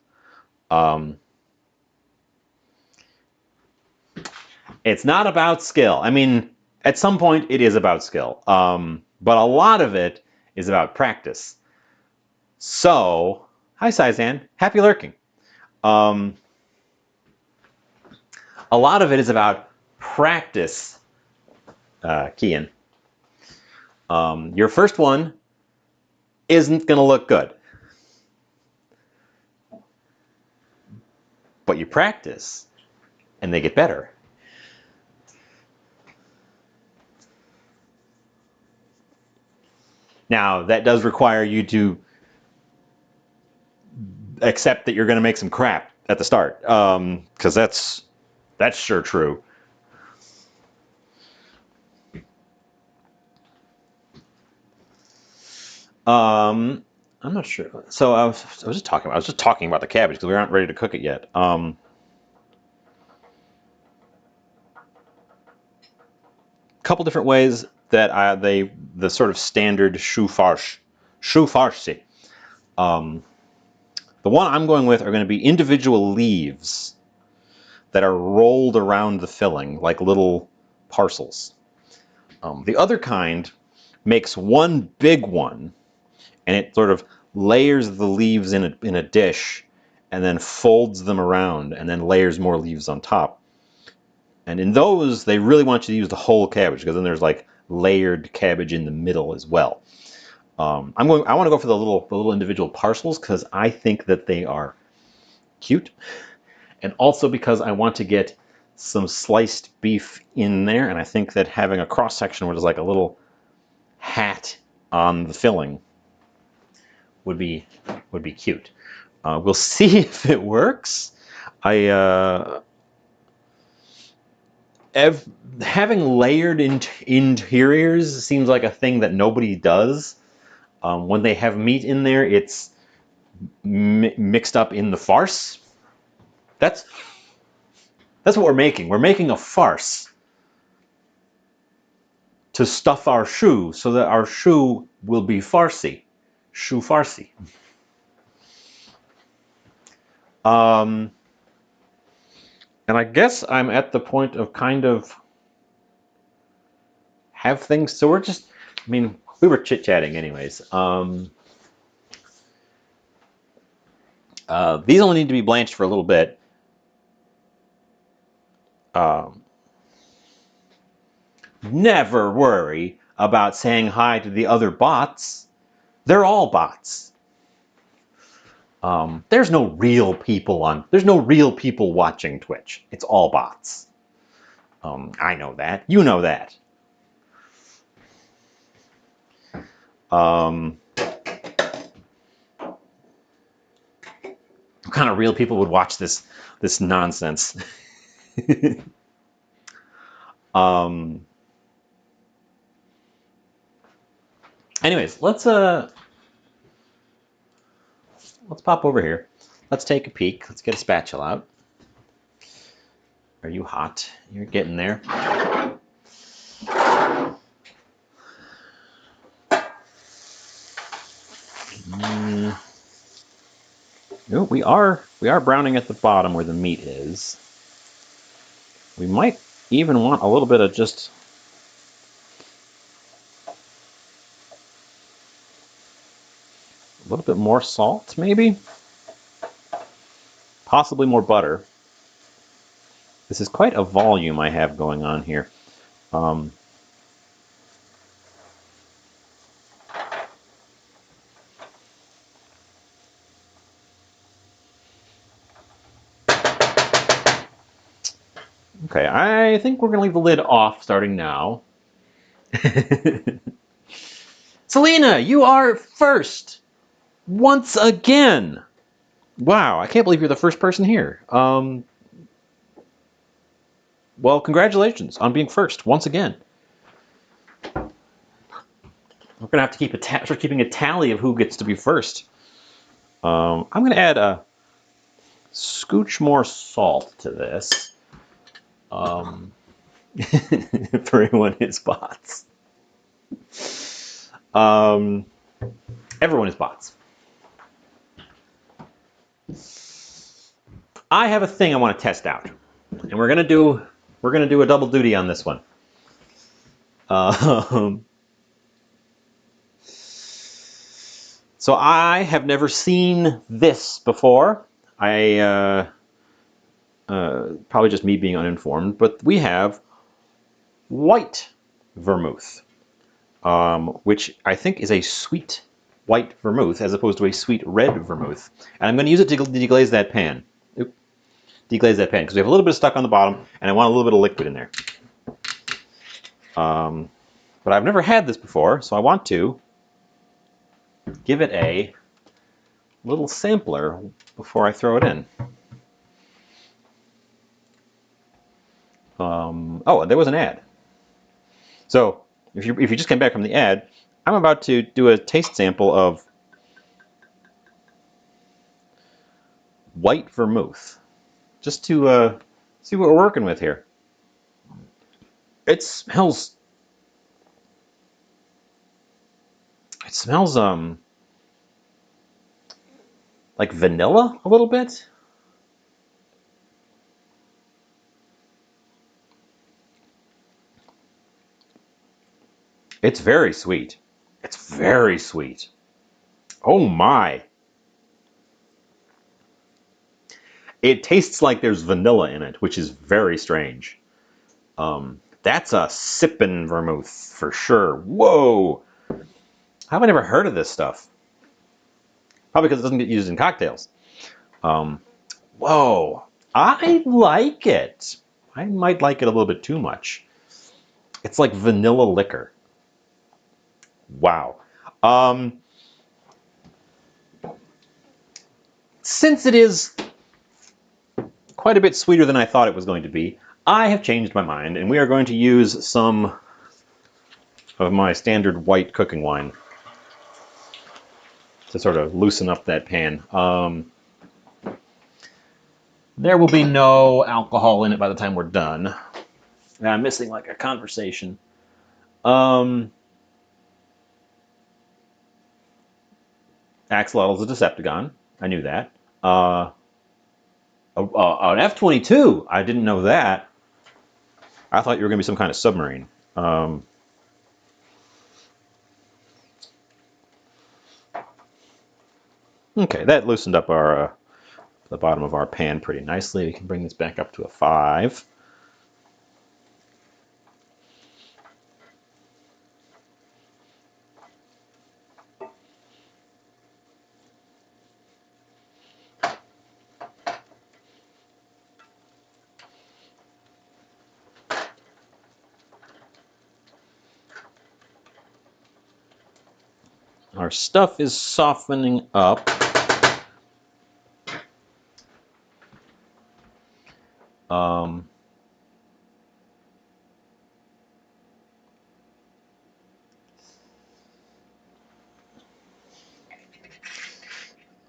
It's not about skill. I mean, at some point it is about skill, but a lot of it is about practice. So, hi Sizan, happy lurking. A lot of it is about practice, Kian. Your first one isn't going to look good, but you practice and they get better. Now, that does require you to accept that you're going to make some crap at the start, because that's sure true. I'm not sure. So I was just talking about the cabbage because we aren't ready to cook it yet. Couple different ways that the sort of standard chou farci. The one I'm going with are going to be individual leaves that are rolled around the filling like little parcels. The other kind makes one big one, and it sort of layers the leaves in a dish and then folds them around and then layers more leaves on top. And in those, they really want you to use the whole cabbage because then there's like layered cabbage in the middle as well. I want to go for the little individual parcels because I think that they are cute, and also because I want to get some sliced beef in there, and I think that having a cross section where there's like a little hat on the filling would be cute. We'll see if it works. Having layered interiors seems like a thing that nobody does. When they have meat in there, it's mixed up in the farce. That's what we're making. We're making a farce to stuff our chou so that our chou will be farcy. Chou farci. And I guess I'm at the point of kind of have things. So we're just, I mean, we were chit-chatting anyways. These only need to be blanched for a little bit. Never worry about saying hi to the other bots. They're all bots. There's no real people watching Twitch. It's all bots. I know that. You know that. What kind of real people would watch this nonsense? Anyways, let's pop over here. Let's take a peek. Let's get a spatula out. Are you hot? You're getting there. No, we are browning at the bottom where the meat is. We might even want a little bit of just a little bit more salt, maybe? Possibly more butter. This is quite a volume I have going on here. Okay, I think we're going to leave the lid off starting now. Selena, you are first! Once again! Wow, I can't believe you're the first person here. Well, congratulations on being first, once again. We're going to have to start keeping a tally of who gets to be first. I'm going to add a scooch more salt to this. For everyone is bots. Everyone is bots. I have a thing I want to test out, and we're gonna do a double duty on this one. So I have never seen this before. Probably just me being uninformed, but we have white vermouth, which I think is a sweet white vermouth as opposed to a sweet red vermouth. And I'm going to use it to deglaze that pan. Deglaze that pan because we have a little bit of stuck on the bottom, and I want a little bit of liquid in there. But I've never had this before, so I want to give it a little sampler before I throw it in. Oh, there was an ad. So if you just came back from the ad, I'm about to do a taste sample of white vermouth, just to see what we're working with here. It smells like vanilla a little bit. It's very sweet. It's very sweet. Oh my. It tastes like there's vanilla in it, which is very strange. That's a sippin' vermouth for sure. Whoa. How have I never heard of this stuff? Probably because it doesn't get used in cocktails. Whoa. I like it. I might like it a little bit too much. It's like vanilla liquor. Wow. Since it is quite a bit sweeter than I thought it was going to be, I have changed my mind, and we are going to use some of my standard white cooking wine to sort of loosen up that pan. There will be no alcohol in it by the time we're done. And I'm missing like a conversation. Axolotl is a Decepticon. I knew that. An F-22. I didn't know that. I thought you were going to be some kind of submarine. Okay, that loosened up our the bottom of our pan pretty nicely. We can bring this back up to a 5. Our stuff is softening up.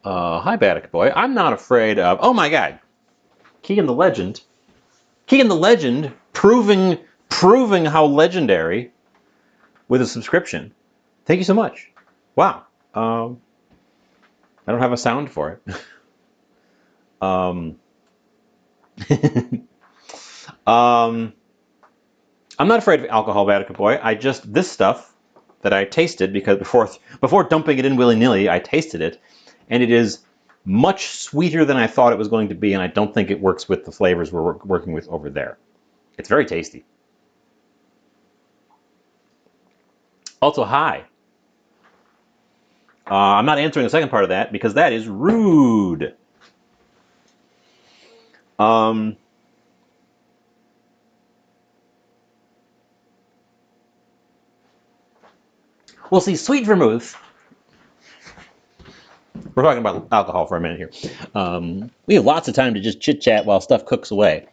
Hi, Baddock Boy. I'm not afraid of... Oh my god. Keegan the Legend. Keegan the Legend proving how legendary with a subscription. Thank you so much. Wow. I don't have a sound for it. I'm not afraid of alcohol, Baddock Boy. This stuff that I tasted, because before dumping it in willy-nilly, I tasted it, and it is much sweeter than I thought it was going to be, and I don't think it works with the flavors we're working with over there. It's very tasty. Also, hi. I'm not answering the second part of that because that is rude. Well, see, sweet vermouth. We're talking about alcohol for a minute here. We have lots of time to just chit-chat while stuff cooks away.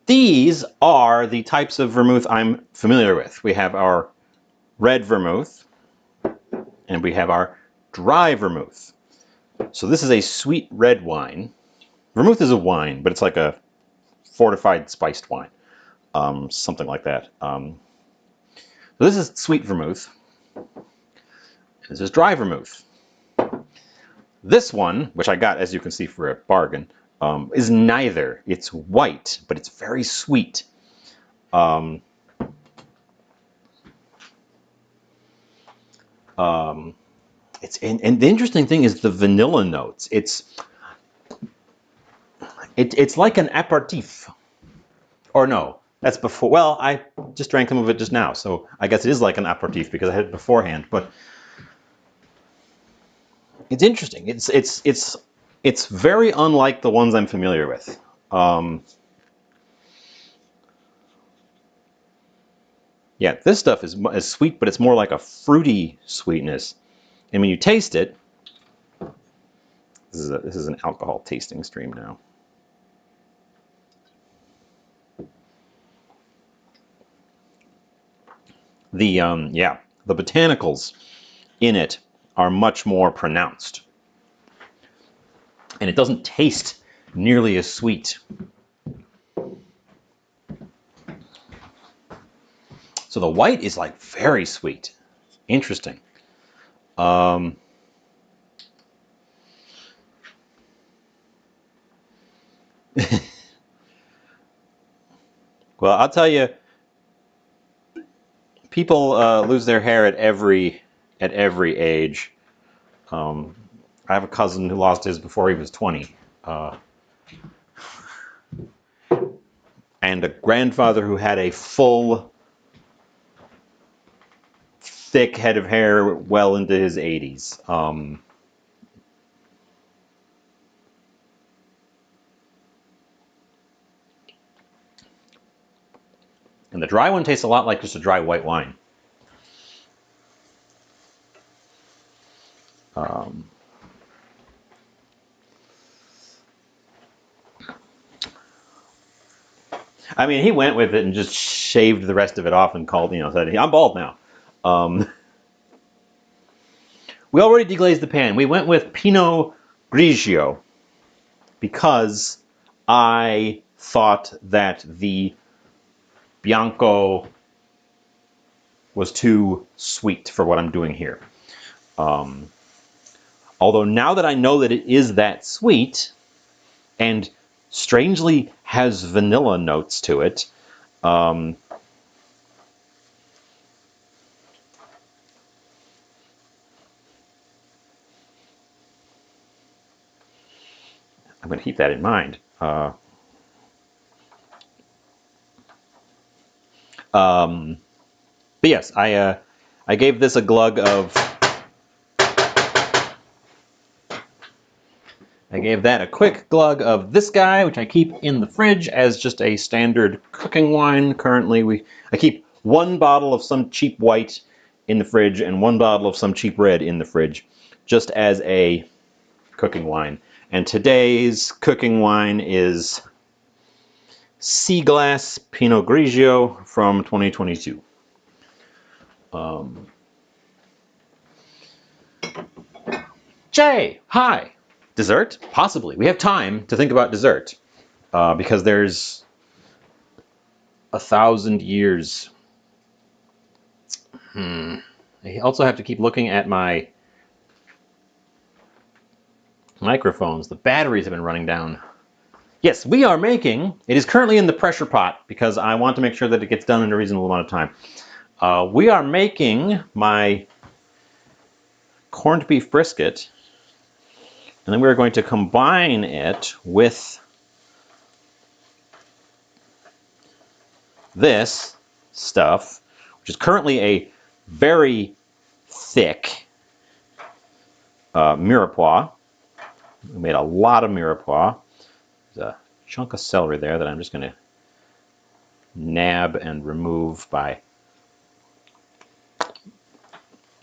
These are the types of vermouth I'm familiar with. We have our red vermouth, and we have our dry vermouth. So this is a sweet red wine. Vermouth is a wine, but it's like a fortified spiced wine. something like that. So this is sweet vermouth. This is dry vermouth. This one, which I got, as you can see, for a bargain, is neither. It's white, but it's very sweet. And the interesting thing is the vanilla notes. It's like an aperitif. Or no, that's before. Well, I just drank some of it just now, so I guess it is like an aperitif because I had it beforehand. But it's interesting. It's very unlike the ones I'm familiar with. Yeah, this stuff is sweet, but it's more like a fruity sweetness. And when you taste it, this is an alcohol tasting stream now. The botanicals in it are much more pronounced, and it doesn't taste nearly as sweet. So the white is like very sweet. Interesting. Well, I'll tell you, people lose their hair at every age. I have a cousin who lost his before he was 20. And a grandfather who had a full, thick head of hair well into his 80s. And the dry one tastes a lot like just a dry white wine. I mean, he went with it and just shaved the rest of it off and called, said, I'm bald now. We already deglazed the pan. We went with Pinot Grigio because I thought that the Bianco was too sweet for what I'm doing here. Although now that I know that it is that sweet, and strangely has vanilla notes to it, I'm going to keep that in mind. But yes, I gave this a glug of. I gave that a quick glug of this guy, which I keep in the fridge as just a standard cooking wine. Currently, I keep one bottle of some cheap white in the fridge and one bottle of some cheap red in the fridge, just as a cooking wine. And today's cooking wine is Sea Glass Pinot Grigio from 2022. Jay, hi. Dessert? Possibly. We have time to think about dessert because there's 1,000 years. I also have to keep looking at my microphones. The batteries have been running down. Yes, we are making, it is currently in the pressure pot because I want to make sure that it gets done in a reasonable amount of time. We are making my corned beef brisket, and then we're going to combine it with this stuff, which is currently a very thick mirepoix. We made a lot of mirepoix. There's a chunk of celery there that I'm just going to nab and remove by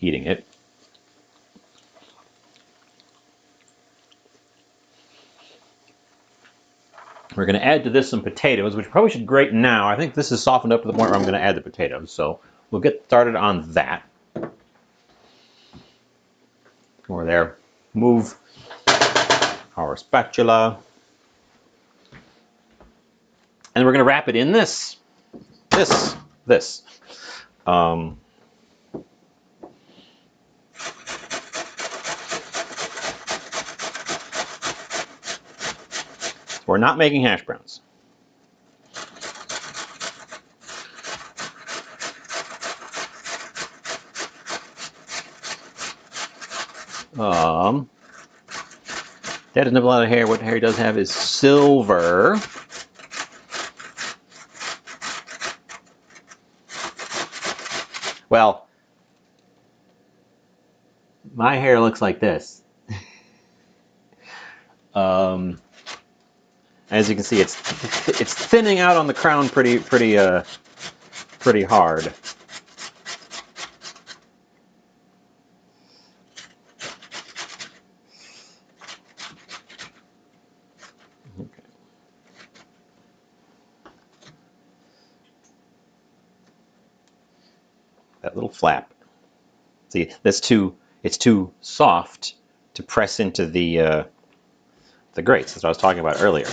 eating it. We're going to add to this some potatoes, which probably should grate now. I think this is softened up to the point where I'm going to add the potatoes. So we'll get started on that. Over there. Move our spatula. And we're going to wrap it in this. this. Um, we're not making hash browns. Dad doesn't have a lot of hair. What hair he does have is silver. Well, my hair looks like this. As you can see, it's thinning out on the crown pretty hard. Okay. That little flap. See, it's too soft to press into the grates. That's what I was talking about earlier.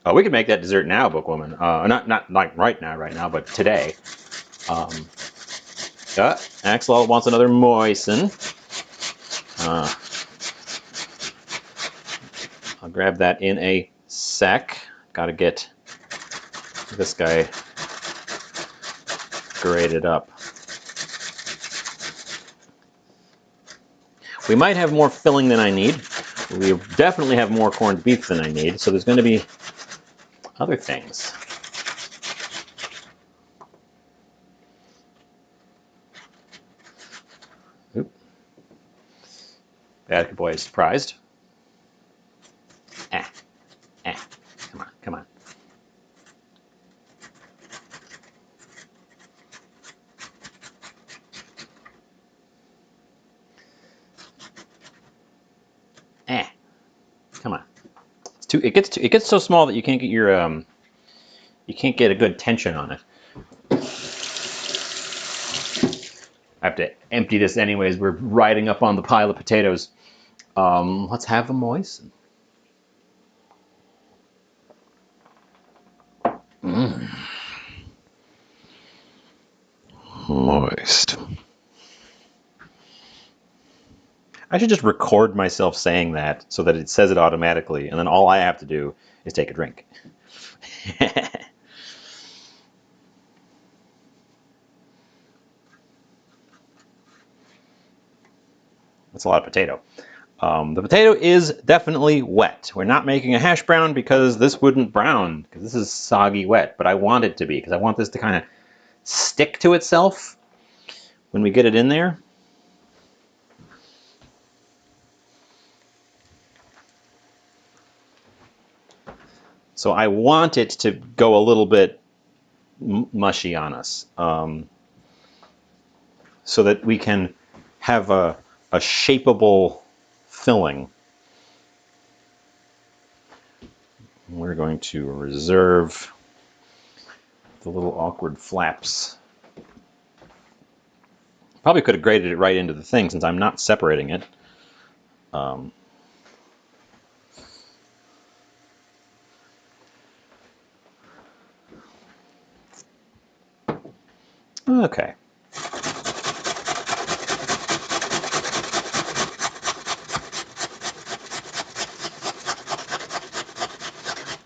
Oh, we could make that dessert now, Bookwoman. Not like right now, but today. Axel wants another moisten. I'll grab that in a sec. Gotta get this guy grated up. We might have more filling than I need. We definitely have more corned beef than I need, so there's going to be other things. Oop. Bad boy is surprised. Come on. Come on. It gets so small that you can't get your you can't get a good tension on it. I have to empty this anyways. We're riding up on the pile of potatoes. Let's have a moisten. Moist. I should just record myself saying that so that it says it automatically, and then all I have to do is take a drink. That's a lot of potato. The potato is definitely wet. We're not making a hash brown because this wouldn't brown, because this is soggy wet, but I want it to be, because I want this to kind of stick to itself when we get it in there. So I want it to go a little bit mushy on us, so that we can have a shapeable filling. We're going to reserve the little awkward flaps. Probably could have grated it right into the thing since I'm not separating it. Okay.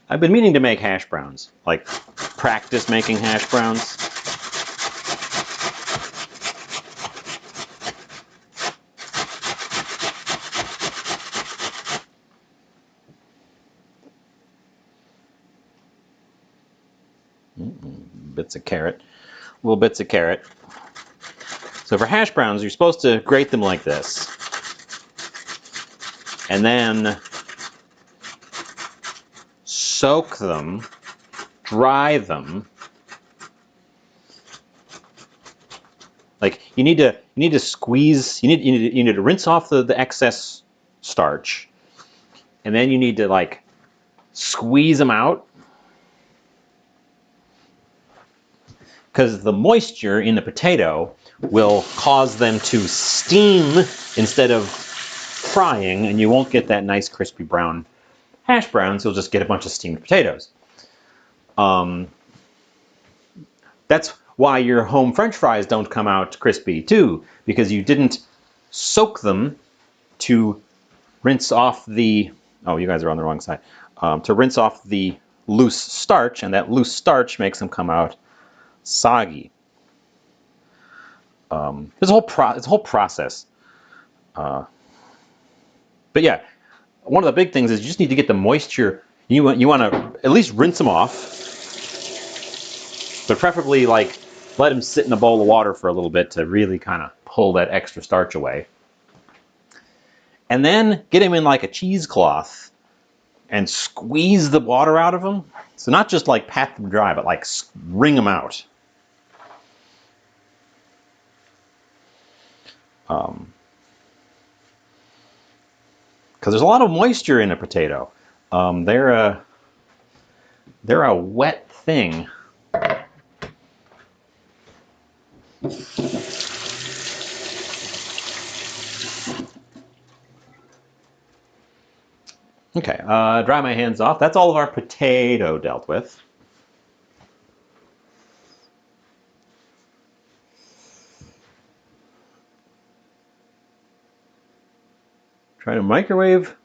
I've been meaning to make hash browns, like practice making hash browns. Bits of carrot, little bits of carrot. So for hash browns, you're supposed to grate them like this, and then soak them, dry them. Like you need to squeeze. You need to rinse off the excess starch, and then you need to like squeeze them out, because the moisture in the potato will cause them to steam instead of frying, and you won't get that nice crispy brown hash browns. You'll just get a bunch of steamed potatoes. That's why your home French fries don't come out crispy too, because you didn't soak them to rinse off the, oh, you guys are on the wrong side, to rinse off the loose starch, and that loose starch makes them come out soggy. It's a whole process. But yeah, one of the big things is you just need to get the moisture. You want to at least rinse them off, but preferably like let them sit in a bowl of water for a little bit to really kind of pull that extra starch away. And then get them in like a cheesecloth and squeeze the water out of them. So not just like pat them dry, but like wring them out. Because there's a lot of moisture in a potato. They're a wet thing. Okay, dry my hands off. That's all of our potato dealt with. Try to microwave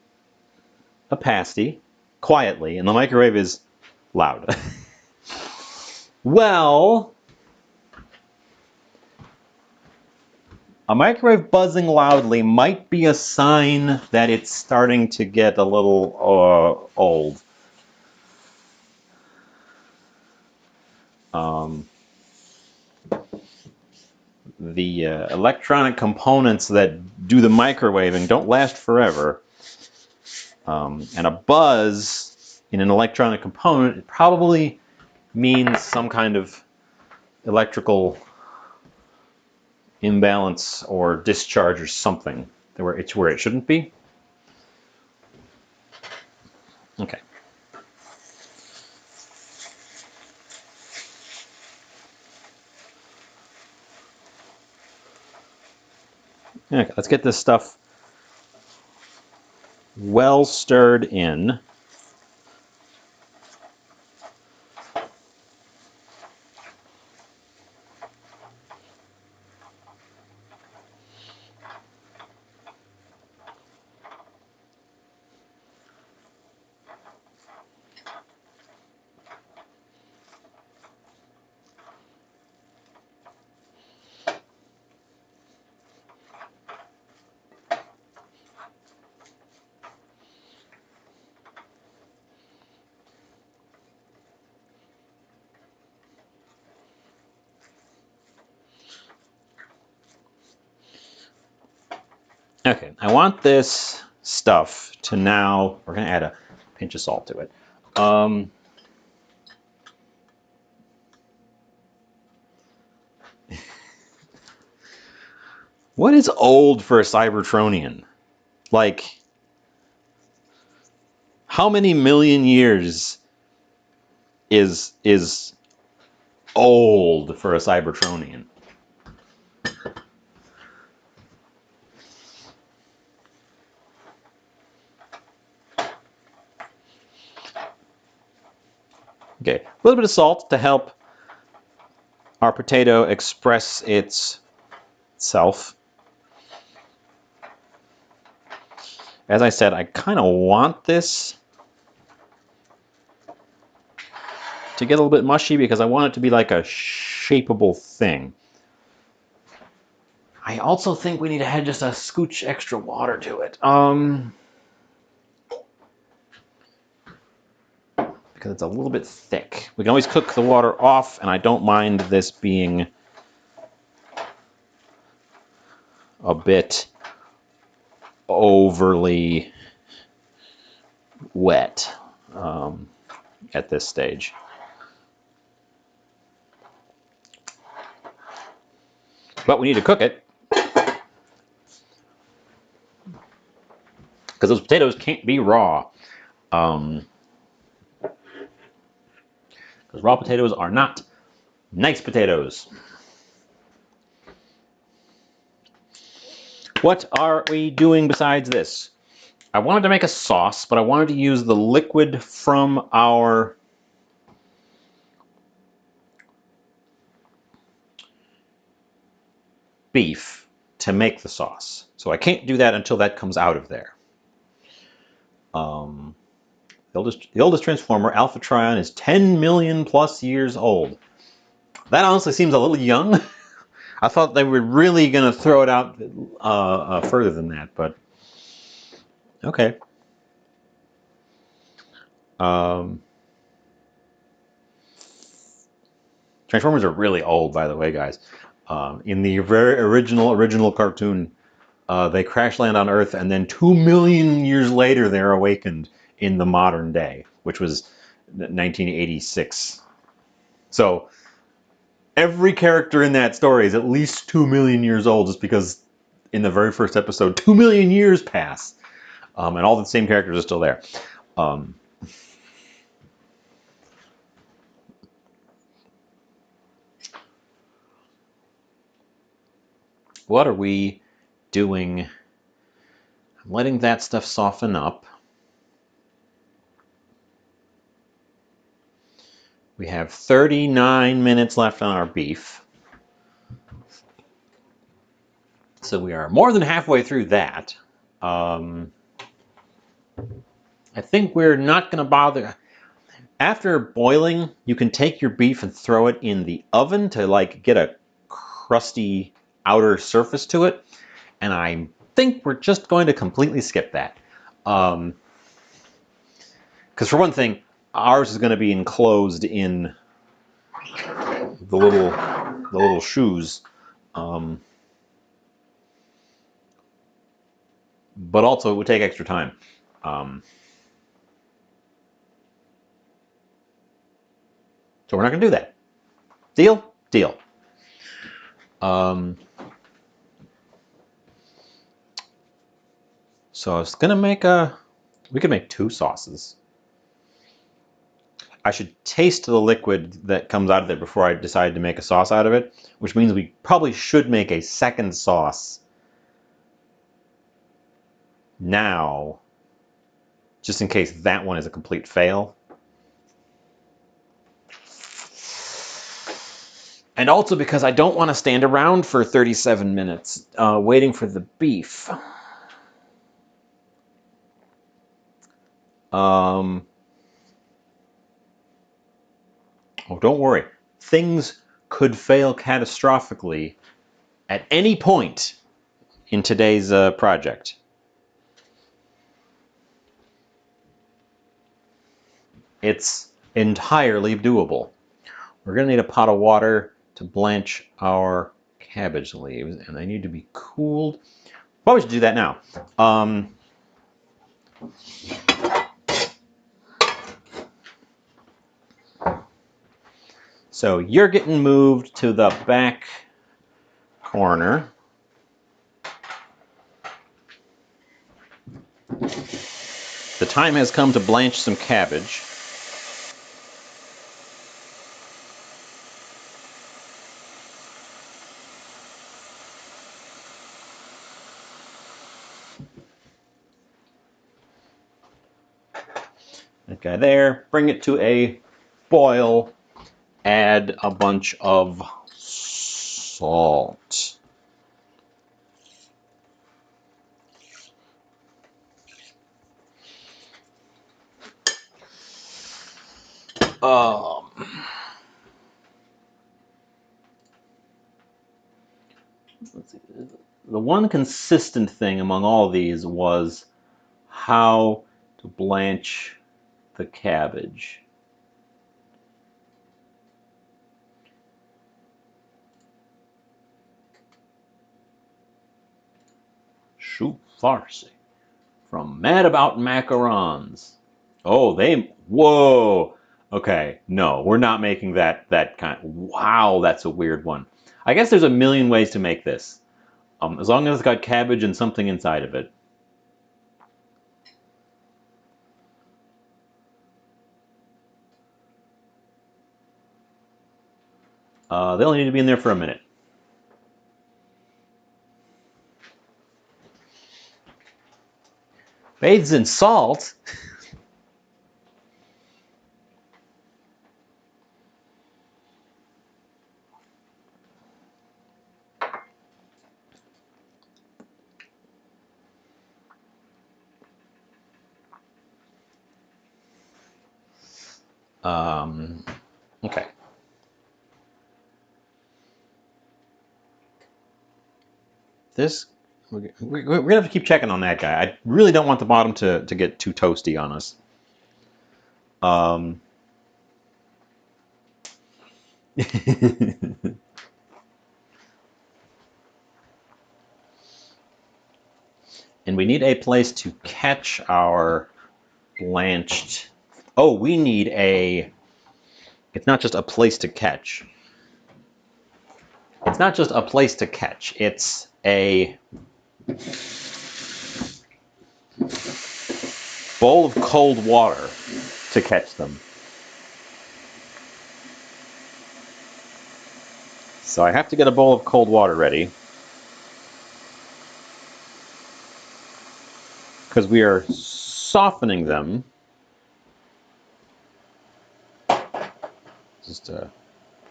a pasty quietly, and the microwave is loud. Well, a microwave buzzing loudly might be a sign that it's starting to get a little old. The electronic components that do the microwaving don't last forever. And a buzz in an electronic component probably means some kind of electrical imbalance or discharge or something where it shouldn't be. Okay. Okay, let's get this stuff well stirred in. Okay, I want this stuff to now, we're going to add a pinch of salt to it. What is old for a Cybertronian? Like, how many million years is old for a Cybertronian? Okay, a little bit of salt to help our potato express itself. As I said, I kind of want this to get a little bit mushy because I want it to be like a shapeable thing. I also think we need to add just a scooch extra water to it. Because it's a little bit thick. We can always cook the water off, and I don't mind this being a bit overly wet at this stage. But we need to cook it because those potatoes can't be raw. Because raw potatoes are not nice potatoes. What are we doing besides this? I wanted to make a sauce, but I wanted to use the liquid from our beef to make the sauce. So I can't do that until that comes out of there. The oldest transformer, Alpha Trion, is 10 million plus years old. That honestly seems a little young. I thought they were really going to throw it out further than that, but okay. Transformers are really old, by the way, guys. In the very original cartoon, they crash land on Earth, and then 2 million years later, they're awakened in the modern day, which was 1986. So every character in that story is at least 2 million years old, just because in the very first episode, 2 million years pass, and all the same characters are still there. What are we doing? I'm letting that stuff soften up. We have 39 minutes left on our beef. So we are more than halfway through that. I think we're not going to bother. After boiling, you can take your beef and throw it in the oven to like get a crusty outer surface to it. And I think we're just going to completely skip that. Because for one thing, ours is going to be enclosed in the little shoes. But also it would take extra time. So we're not going to do that. Deal? Deal. So I was going to make we could make 2 sauces. I should taste the liquid that comes out of it before I decide to make a sauce out of it, which means we probably should make a second sauce now, just in case that one is a complete fail. And also because I don't want to stand around for 37 minutes waiting for the beef. Oh, don't worry. Things could fail catastrophically at any point in today's project. It's entirely doable. We're going to need a pot of water to blanch our cabbage leaves, and they need to be cooled. Probably should do that now. So you're getting moved to the back corner. The time has come to blanch some cabbage. That guy there. Bring it to a boil. Add a bunch of salt. Let's see. The one consistent thing among all of these was how to blanch the cabbage. Chou Farcis from Mad About Macarons. Oh, whoa. Okay, no, we're not making that kind. Wow, that's a weird one. I guess there's a million ways to make this. As long as it's got cabbage and something inside of it. They only need to be in there for a minute. Bathes in salt? Okay. This, we're gonna have to keep checking on that guy. I really don't want the bottom to get too toasty on us. And we need a place to catch our blanched. Oh, we need a. It's not just a place to catch. It's not just a place to catch. It's a bowl of cold water to catch them. So I have to get a bowl of cold water ready. Because we are softening them. Just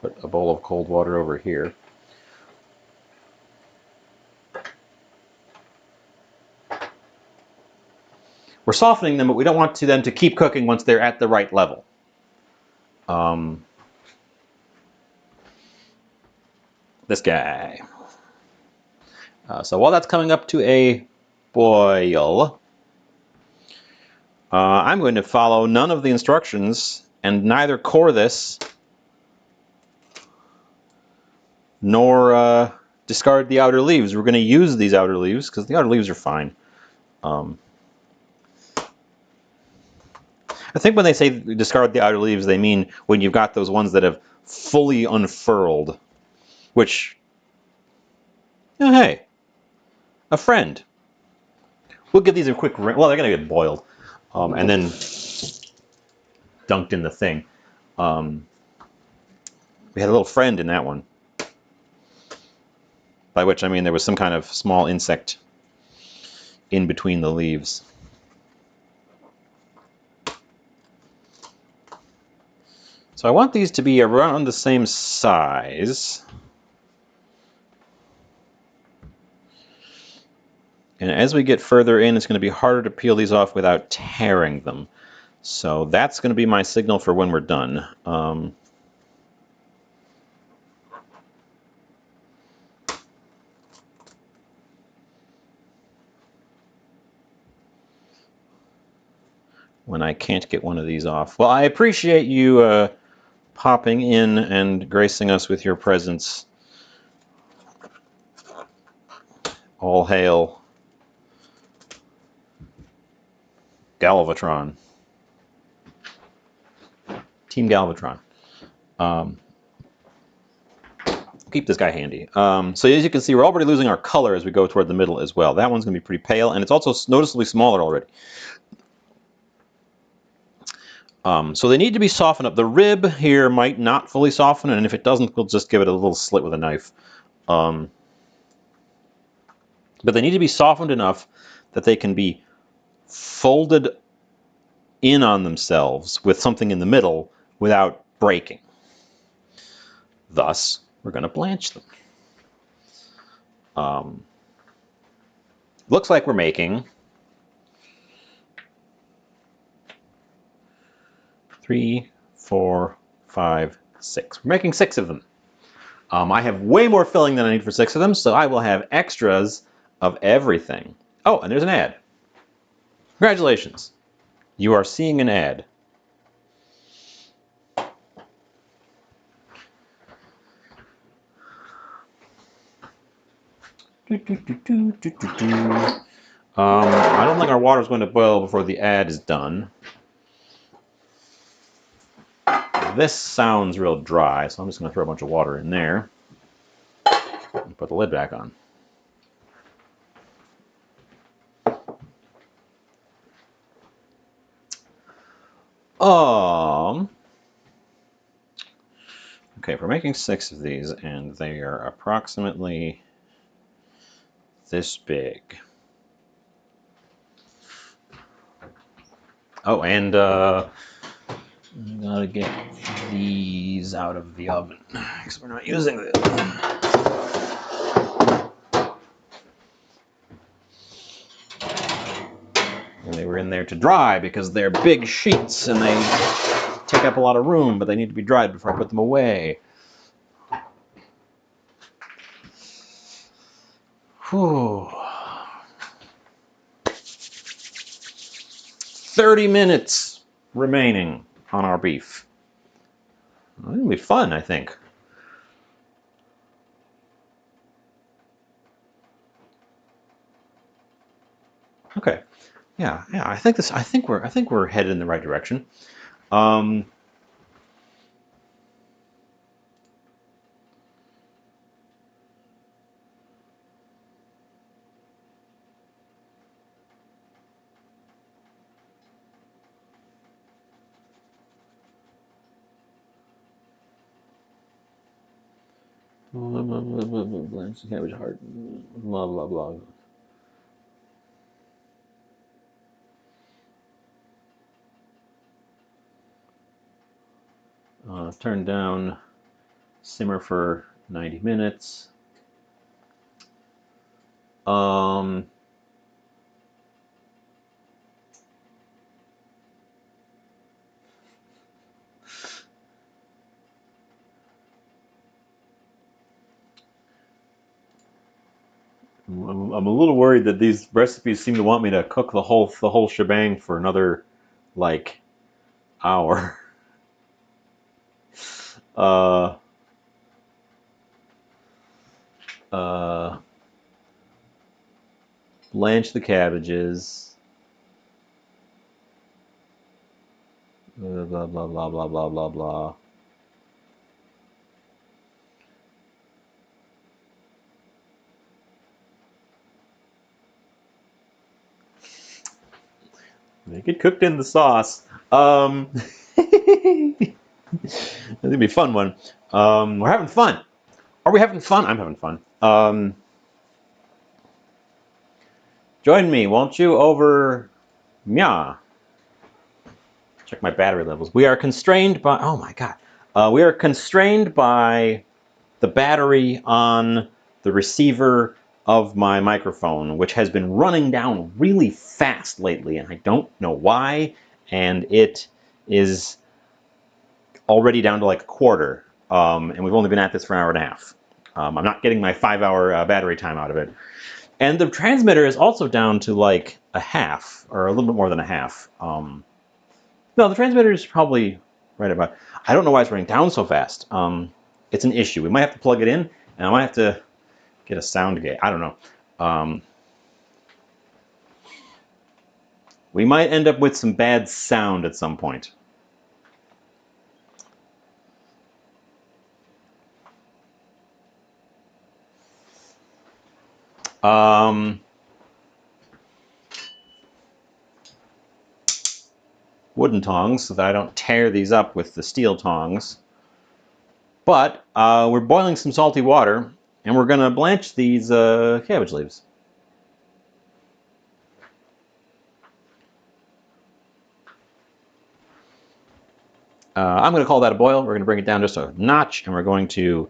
put a bowl of cold water over here. We're softening them, but we don't want them to keep cooking once they're at the right level. This guy. So while that's coming up to a boil, I'm going to follow none of the instructions and neither core this nor discard the outer leaves. We're going to use these outer leaves because the outer leaves are fine. I think when they say discard the outer leaves, they mean when you've got those ones that have fully unfurled, which, oh, hey, a friend. We'll give these a quick rinse. Well, they're going to get boiled and then dunked in the thing. We had a little friend in that one. By which I mean there was some kind of small insect in between the leaves. So I want these to be around the same size. And as we get further in, it's going to be harder to peel these off without tearing them. So that's going to be my signal for when we're done. When I can't get one of these off. Well, I appreciate you popping in and gracing us with your presence. All hail Galvatron. Team Galvatron. Keep this guy handy. So as you can see, we're already losing our color as we go toward the middle as well. That one's going to be pretty pale, and it's also noticeably smaller already. So they need to be softened up. The rib here might not fully soften, and if it doesn't, we'll just give it a little slit with a knife. But they need to be softened enough that they can be folded in on themselves with something in the middle without breaking. Thus, we're going to blanch them. Looks like we're making 3, 4, 5, 6. We're making 6 of them. I have way more filling than I need for 6 of them, so I will have extras of everything. Oh, and there's an ad. Congratulations. You are seeing an ad. I don't think our water is going to boil before the ad is done. This sounds real dry, so I'm just going to throw a bunch of water in there and put the lid back on. Okay, we're making 6 of these, and they are approximately this big. Oh, and I gotta get these out of the oven because we're not using them. And they were in there to dry because they're big sheets and they take up a lot of room, but they need to be dried before I put them away. Whew. 30 minutes remaining on our beef. It'll be fun, I think. Okay. Yeah. I think we're headed in the right direction. Um, Blanch cabbage heart. Blah blah blah. Turn down. Simmer for 90 minutes. Um, I'm a little worried that these recipes seem to want me to cook the whole shebang for another like hour. Uh, uh, blanch the cabbages. Blah blah blah blah blah blah blah blah. Make it cooked in the sauce. It's gonna be a fun one. We're having fun. Are we having fun? I'm having fun. Join me, won't you, over Mya. Check my battery levels. We are constrained by, oh my God. We are constrained by the battery on the receiver of my microphone, which has been running down really fast lately, and I don't know why, and it is already down to like a quarter, and we've only been at this for an hour and a half. I'm not getting my 5-hour battery time out of it. And the transmitter is also down to like a half, or a little bit more than a half. No, the transmitter is probably right about. I don't know why it's running down so fast. It's an issue. We might have to plug it in, and I might have to get a sound gate. I don't know. We might end up with some bad sound at some point. Wooden tongs so that I don't tear these up with the steel tongs. But we're boiling some salty water, and we're going to blanch these cabbage leaves. I'm going to call that a boil. We're going to bring it down just a notch, and we're going to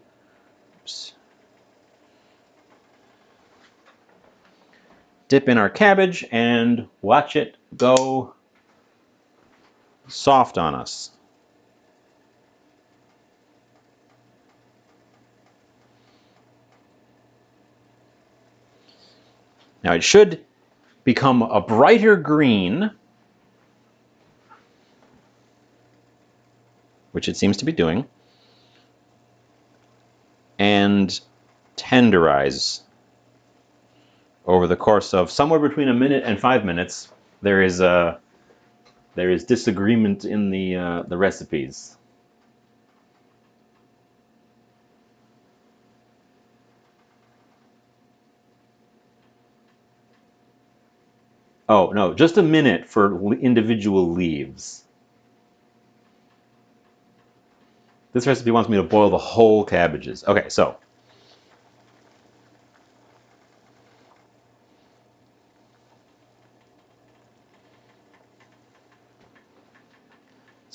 dip in our cabbage and watch it go soft on us. Now it should become a brighter green, which it seems to be doing, and tenderize over the course of somewhere between a minute and 5 minutes. There is disagreement in the recipes. Oh no, just a minute for individual leaves. This recipe wants me to boil the whole cabbages. Okay, so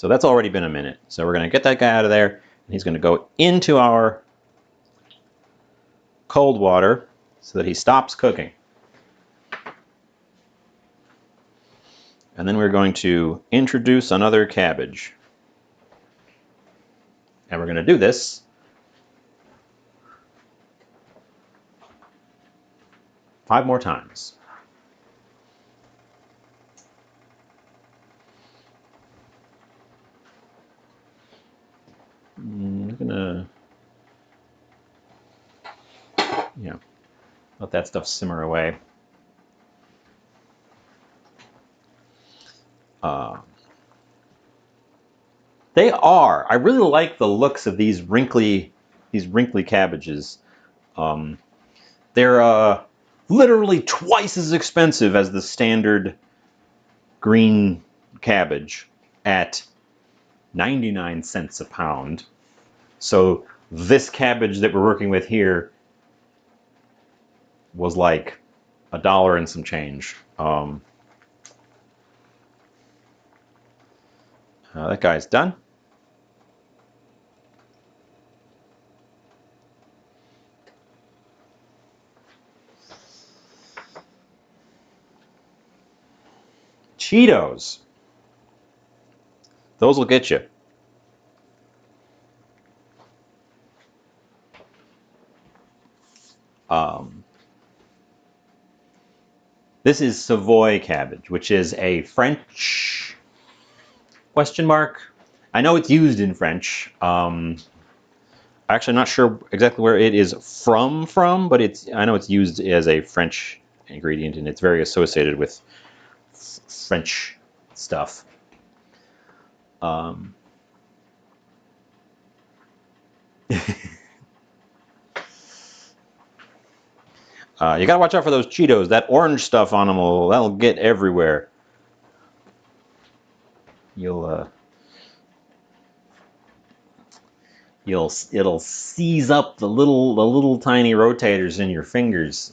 So that's already been a minute. So we're going to get that guy out of there, and he's going to go into our cold water so that he stops cooking. And then we're going to introduce another cabbage. And we're going to do this 5 more times. I'm gonna, let that stuff simmer away. They are. I really like the looks of these wrinkly cabbages. They're literally twice as expensive as the standard green cabbage at 99 cents a pound. So this cabbage that we're working with here was like $1 and some change. That guy's done. Cheetos. Those will get you. This is Savoy cabbage, which is a French question mark. I know it's used in French. Actually, I'm not sure exactly where it is from, but I know it's used as a French ingredient, and it's very associated with French stuff. You gotta watch out for those Cheetos. That orange stuff on them that'll get everywhere. It'll seize up the little tiny rotators in your fingers.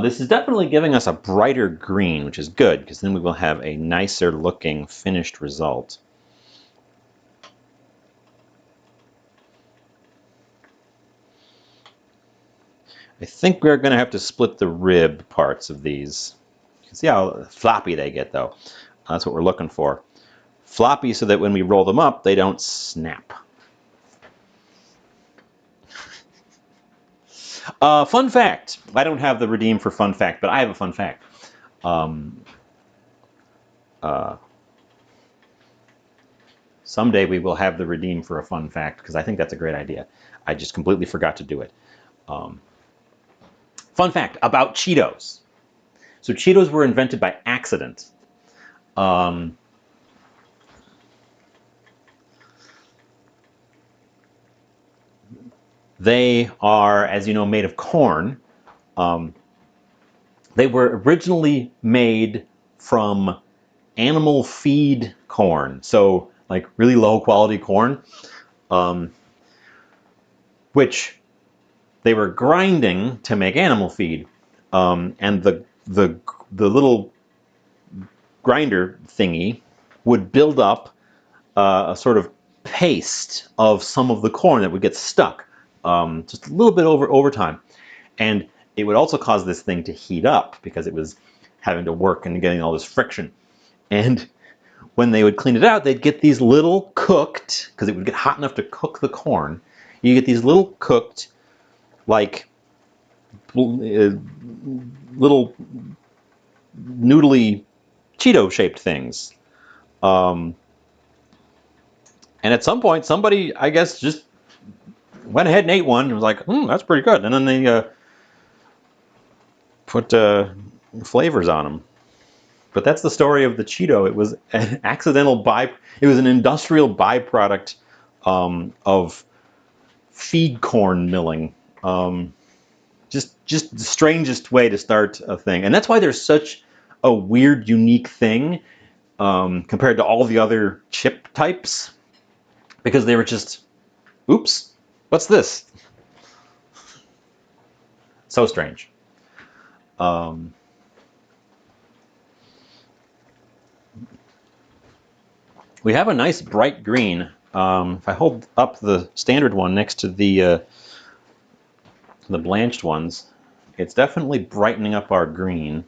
This is definitely giving us a brighter green, which is good, because then we will have a nicer looking finished result. I think we're going to have to split the rib parts of these. You can see how floppy they get, though. That's what we're looking for. Floppy so that when we roll them up, they don't snap. Fun fact. I don't have the redeem for fun fact, but I have a fun fact. Someday we will have the redeem for a fun fact, because I think that's a great idea. I just completely forgot to do it. Fun fact about Cheetos. So Cheetos were invented by accident. They are, as you know, made of corn. They were originally made from animal feed corn, so like really low quality corn, which they were grinding to make animal feed, and the little grinder thingy would build up a sort of paste of some of the corn that would get stuck, just a little bit over time, and it would also cause this thing to heat up because it was having to work and getting all this friction. And when they would clean it out, they'd get these little cooked, because it would get hot enough to cook the corn. You get these little cooked, like little noodly Cheeto-shaped things. And at some point, somebody, I guess, just went ahead and ate one and was like, that's pretty good. And then they put flavors on them. But that's the story of the Cheeto. It was an accidental it was an industrial byproduct of feed corn milling. Just the strangest way to start a thing. And that's why there's such a weird, unique thing compared to all the other chip types, because they were just, oops, What's this? So strange. We have a nice bright green. If I hold up the standard one next to the blanched ones, it's definitely brightening up our green.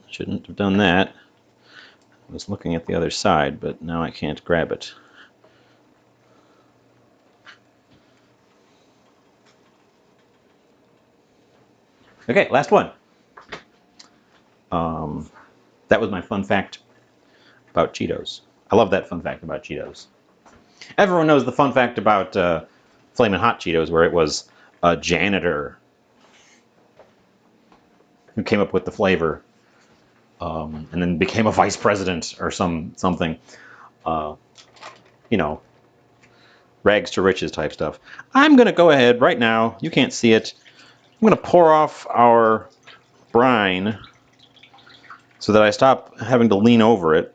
Shouldn't have done that. I was looking at the other side, but now I can't grab it. Okay, last one. That was my fun fact about Cheetos. I love that fun fact about Cheetos. Everyone knows the fun fact about Flamin' Hot Cheetos, where it was a janitor who came up with the flavor, and then became a vice president or something. You know, rags to riches type stuff. I'm going to go ahead right now. You can't see it. I'm going to pour off our brine so that I stop having to lean over it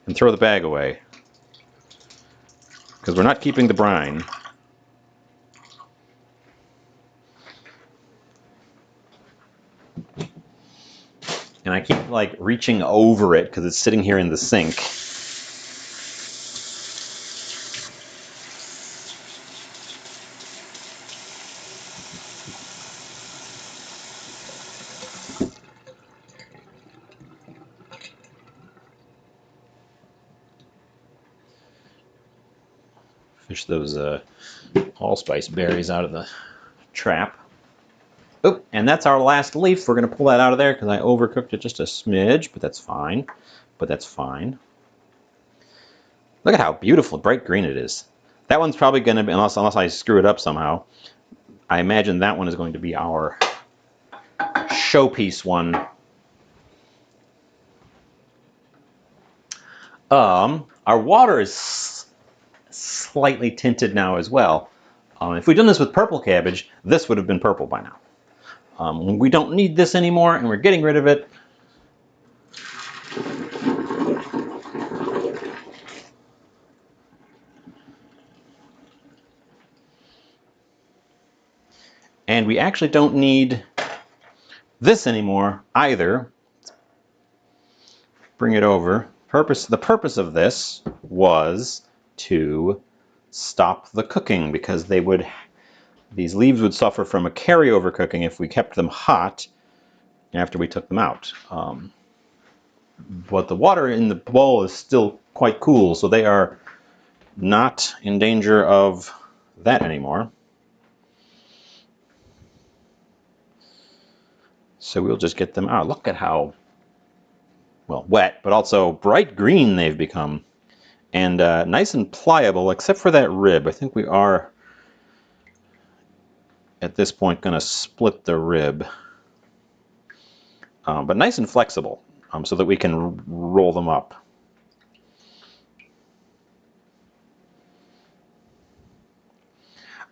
and throw the bag away, because we're not keeping the brine. And I keep like reaching over it because it's sitting here in the sink. Fish those allspice berries out of the trap. Oh, and that's our last leaf. We're going to pull that out of there because I overcooked it just a smidge, but that's fine. Look at how beautiful, bright green it is. That one's probably going to be, unless I screw it up somehow, I imagine that one is going to be our showpiece one. Our water is slightly tinted now as well. If we'd done this with purple cabbage, this would have been purple by now. We don't need this anymore, and we're getting rid of it. And we actually don't need this anymore either. Bring it over. The purpose of this was to stop the cooking, because these leaves would suffer from a carryover cooking if we kept them hot after we took them out. But the water in the bowl is still quite cool, so they are not in danger of that anymore. So we'll just get them out. Look at how, well, wet, but also bright green they've become. And nice and pliable, except for that rib. I think we are, at this point, going to split the rib. But nice and flexible, so that we can roll them up.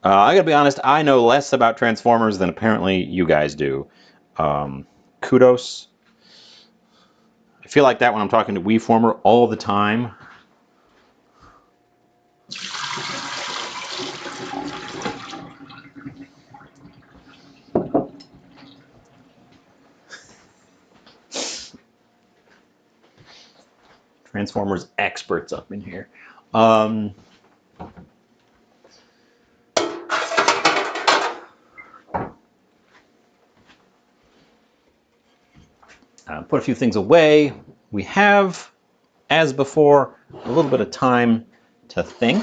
I gotta be honest, I know less about Transformers than apparently you guys do. Kudos. I feel like that when I'm talking to WeFormer all the time. Transformers experts up in here. Put a few things away. We have, as before, a little bit of time to think.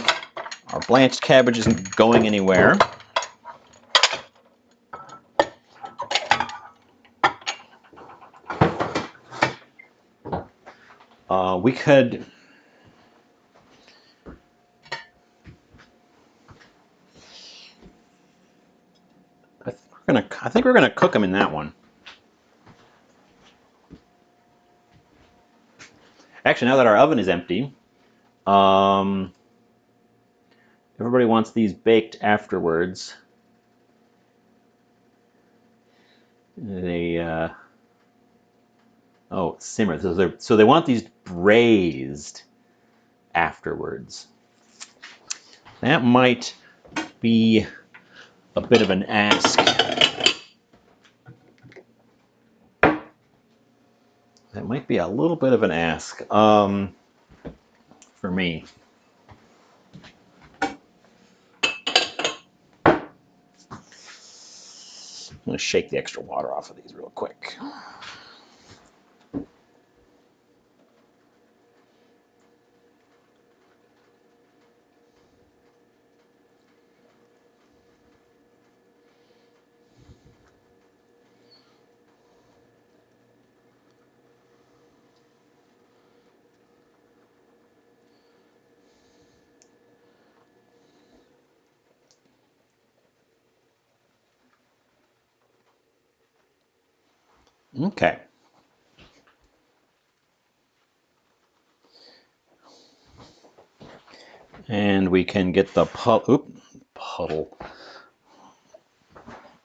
Our blanched cabbage isn't going anywhere. We could... I think we're gonna cook them in that one. Actually, now that our oven is empty, everybody wants these baked afterwards. Oh, simmer. So they want these braised afterwards. That might be a bit of an ask. That might be a little bit of an ask for me. I'm going to shake the extra water off of these real quick. Okay. And we can get the puddle.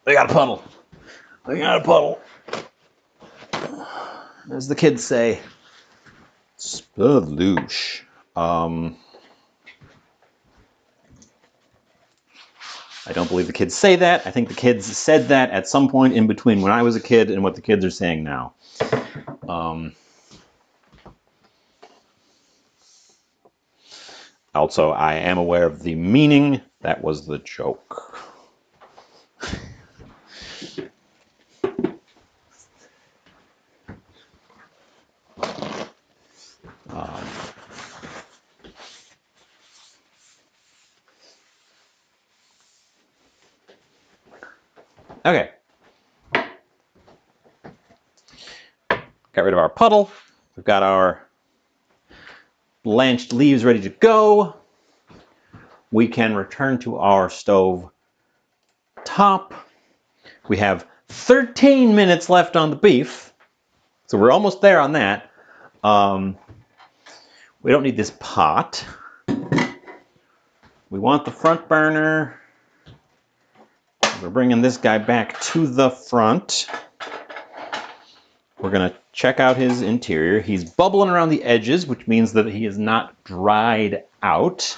They got a puddle. They got a puddle. As the kids say, sploosh. I don't believe the kids say that. I think the kids said that at some point in between when I was a kid and what the kids are saying now. Also, I am aware of the meaning. That was the joke. Okay. Got rid of our puddle. We've got our blanched leaves ready to go. We can return to our stove top. We have 13 minutes left on the beef, so we're almost there on that. We don't need this pot. We want the front burner. We're bringing this guy back to the front. We're going to check out his interior. He's bubbling around the edges, which means that he is not dried out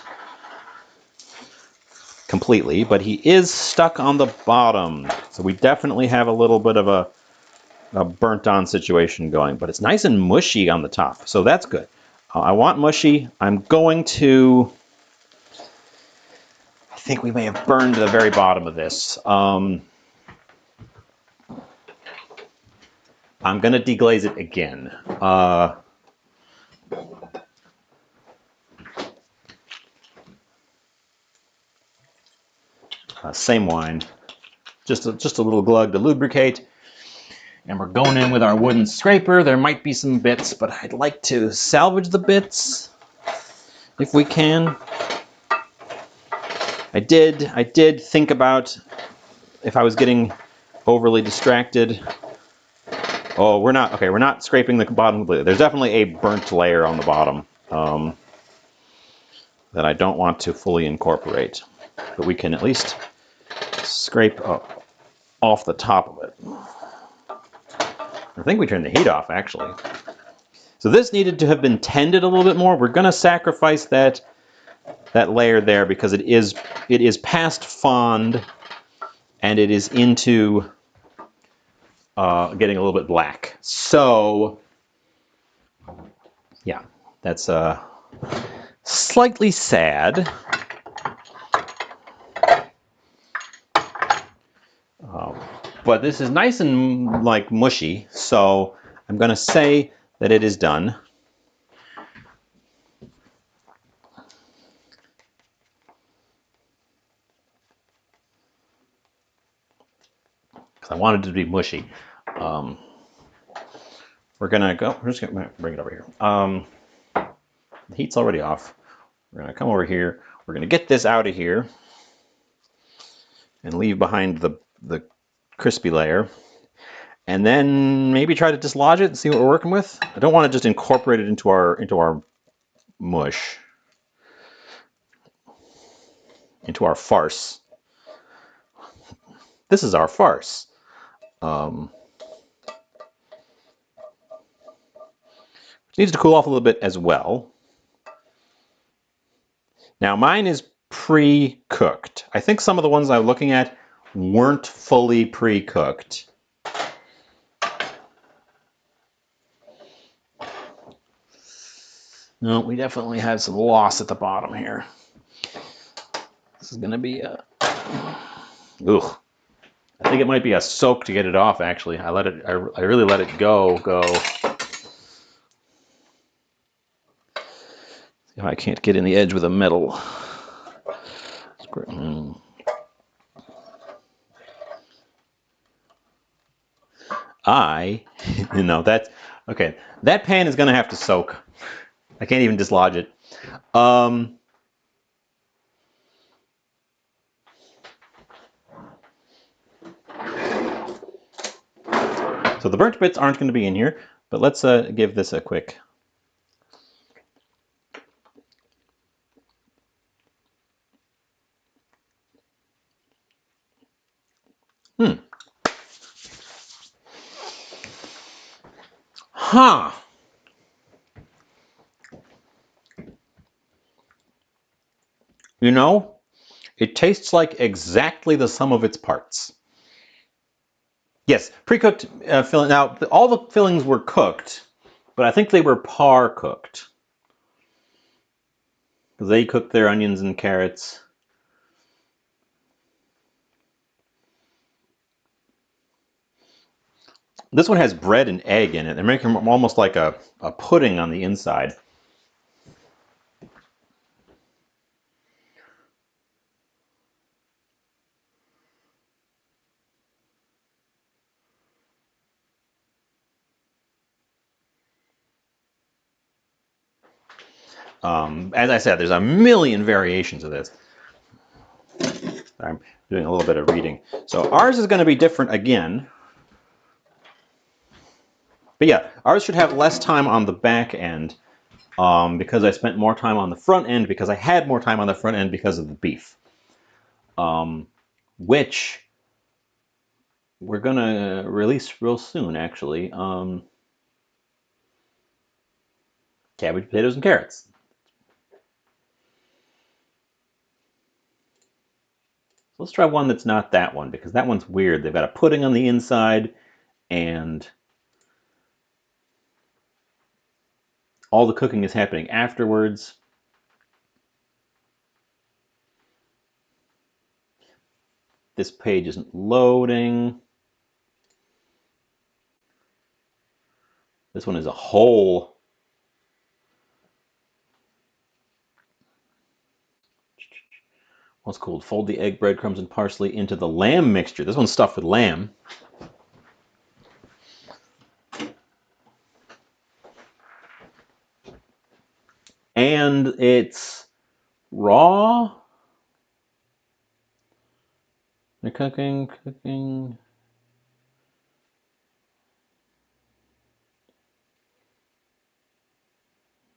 completely, but he is stuck on the bottom. So we definitely have a little bit of a burnt on situation going, but it's nice and mushy on the top. So that's good. I want mushy. I'm going to, I think we may have burned the very bottom of this. I'm going to deglaze it again. Same wine, just a little glug to lubricate. And we're going in with our wooden scraper. There might be some bits, but I'd like to salvage the bits if we can. I did think about if I was getting overly distracted. Oh, we're not. Okay, we're not scraping the bottom completely. There's definitely a burnt layer on the bottom that I don't want to fully incorporate. But we can at least scrape off the top of it. I think we turned the heat off, actually. So this needed to have been tended a little bit more. We're going to sacrifice that layer there because it is past fond and it is into getting a little bit black. So yeah, that's slightly sad. But this is nice and like mushy, so I'm going to say that it is done. Because I wanted it to be mushy. We're just going to bring it over here. The heat's already off. We're going to come over here. We're going to get this out of here and leave behind the crispy layer. And then maybe try to dislodge it and see what we're working with. I don't want to just incorporate it into our mush, into our farce. This is our farce. Needs to cool off a little bit as well. Now mine is pre-cooked. I think some of the ones I'm looking at weren't fully pre-cooked. No, we definitely had some loss at the bottom here. This is gonna be a... Ugh. I think it might be a soak to get it off, actually. I really let it go. If I can't get in the edge with a metal. That's okay. That pan is gonna have to soak. I can't even dislodge it. So the burnt bits aren't going to be in here, but let's give this a quick. Huh. You know, it tastes like exactly the sum of its parts. Yes, pre-cooked filling. Now, all the fillings were cooked, but I think they were par cooked. Because they cooked their onions and carrots. This one has bread and egg in it. They're making them almost like a pudding on the inside. As I said, there's a million variations of this. I'm doing a little bit of reading. So ours is going to be different again. But yeah, ours should have less time on the back end because I spent more time on the front end because I had more time on the front end because of the beef. Which we're going to release real soon, actually. Cabbage, potatoes, and carrots. So let's try one that's not that one because that one's weird. They've got a pudding on the inside and all the cooking is happening afterwards. This page isn't loading. This one is a whole. What's called fold the egg, breadcrumbs, and parsley into the lamb mixture. This one's stuffed with lamb. And it's raw. They're cooking.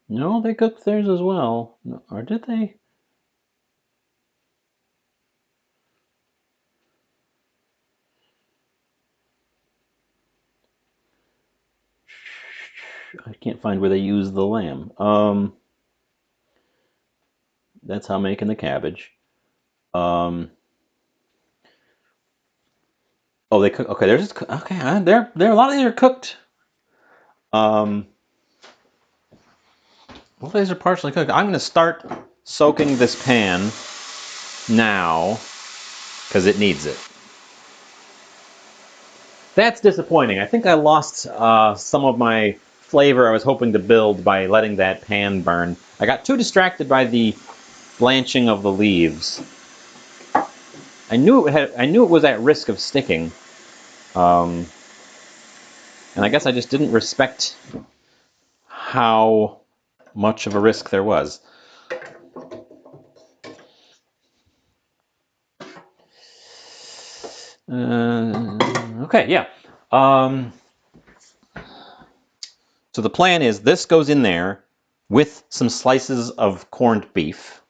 No, they cooked theirs as well. No, or did they? I can't find where they use the lamb. That's how I'm making the cabbage. Oh, they cook. Okay, they're just okay. There a lot of these are cooked. Well, these are partially cooked. I'm going to start soaking this pan now because it needs it. That's disappointing. I think I lost some of my flavor I was hoping to build by letting that pan burn. I got too distracted by the blanching of the leaves. I knew it was at risk of sticking, and I guess I just didn't respect how much of a risk there was. Okay, yeah. So the plan is this goes in there with some slices of corned beef.